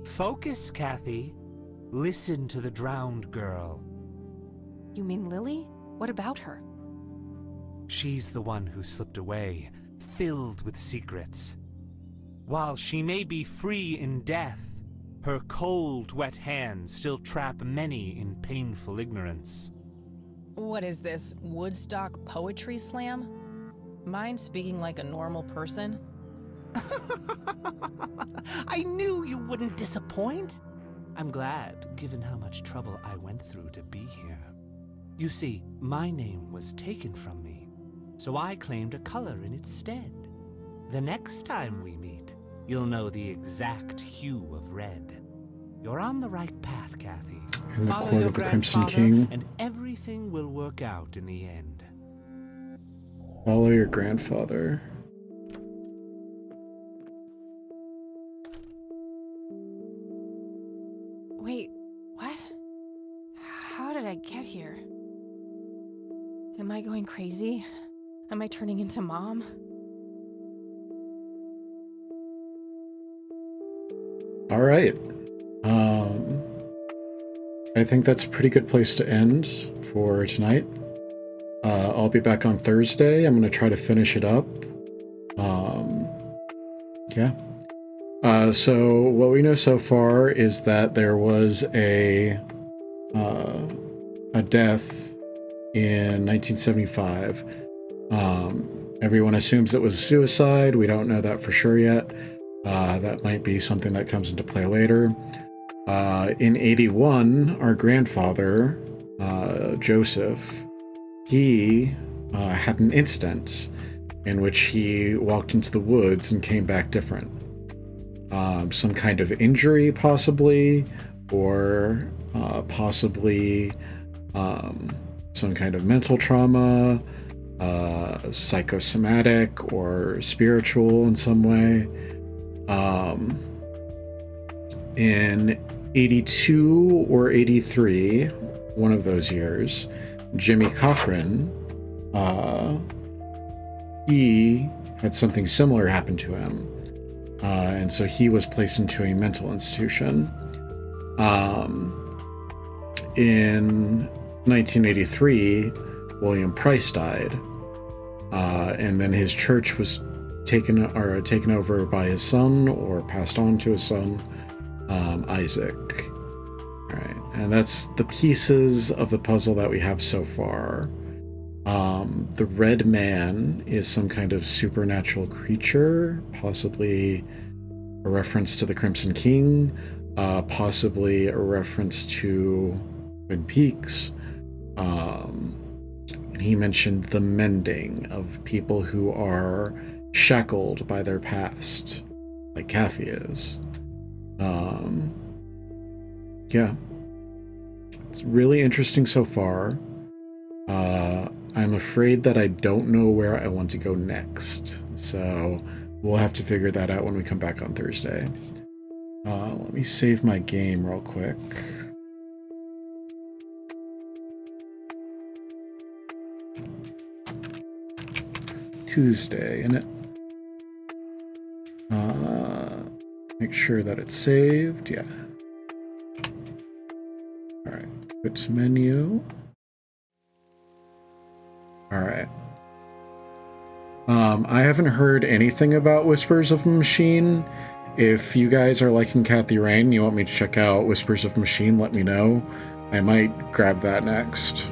Focus, Kathy. Listen to the drowned girl. You mean Lily? What about her? She's the one who slipped away, filled with secrets. While she may be free in death, her cold, wet hands still trap many in painful ignorance. What is this, Woodstock Poetry Slam? Mind speaking like a normal person? I knew you wouldn't disappoint. I'm glad, given how much trouble I went through to be here. You see, my name was taken from me, so I claimed a color in its stead. The next time we meet, you'll know the exact hue of red. You're on the right path, Kathy. In the Follow court your of the Crimson grandfather, King. and everything will work out in the end. Follow your grandfather. Wait, what? How did I get here? Am I going crazy? Am I turning into Mom? All right. I think that's a pretty good place to end for tonight. I'll be back on Thursday. I'm going to try to finish it up. Yeah. So what we know so far is that there was a death in 1975. Everyone assumes it was a suicide. We don't know that for sure yet. That might be something that comes into play later. In 81, our grandfather, Joseph, he had an incident in which he walked into the woods and came back different. Some kind of injury, possibly, or possibly some kind of mental trauma, psychosomatic or spiritual in some way. In 82 or 83, one of those years, Jimmy Cochran, he had something similar happen to him. And so he was placed into a mental institution. In 1983, William Price died. And then his church was taken over by his son, or passed on to his son, Isaac. All right, and that's the pieces of the puzzle that we have so far. The red man is some kind of supernatural creature, possibly a reference to the Crimson King, possibly a reference to Twin Peaks. And he mentioned the mending of people who are shackled by their past, like Kathy is. Yeah. It's really interesting so far. I'm afraid that I don't know where I want to go next, so we'll have to figure that out when we come back on Thursday. Let me save my game real quick. Tuesday, innit? Make sure that it's saved. Yeah. All right. Quit menu. All right. I haven't heard anything about Whispers of Machine. If you guys are liking Kathy Rain and you want me to check out Whispers of Machine, let me know. I might grab that next.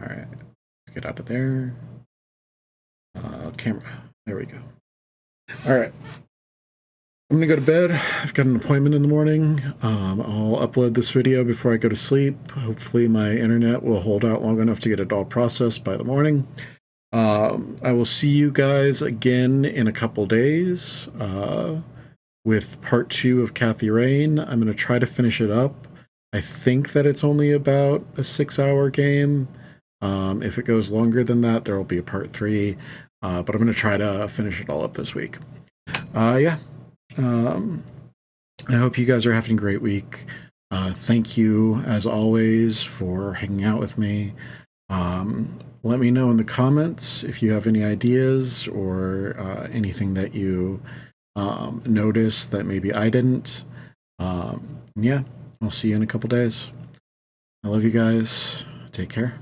All right. Let's get out of there. Camera. There we go. All right. I'm gonna go to bed. I've got an appointment in the morning. I'll upload this video before I go to sleep. Hopefully my internet will hold out long enough to get it all processed by the morning. I will see you guys again in a couple days with part 2 of Kathy Rain. I'm gonna try to finish it up. I think that it's only about a 6-hour game. If it goes longer than that, there will be a part 3. But I'm gonna try to finish it all up this week. Yeah. I hope you guys are having a great week. Thank you, as always, for hanging out with me. Let me know in the comments if you have any ideas or anything that you noticed that maybe I didn't. Yeah, I'll see you in a couple days. I love you guys. Take care.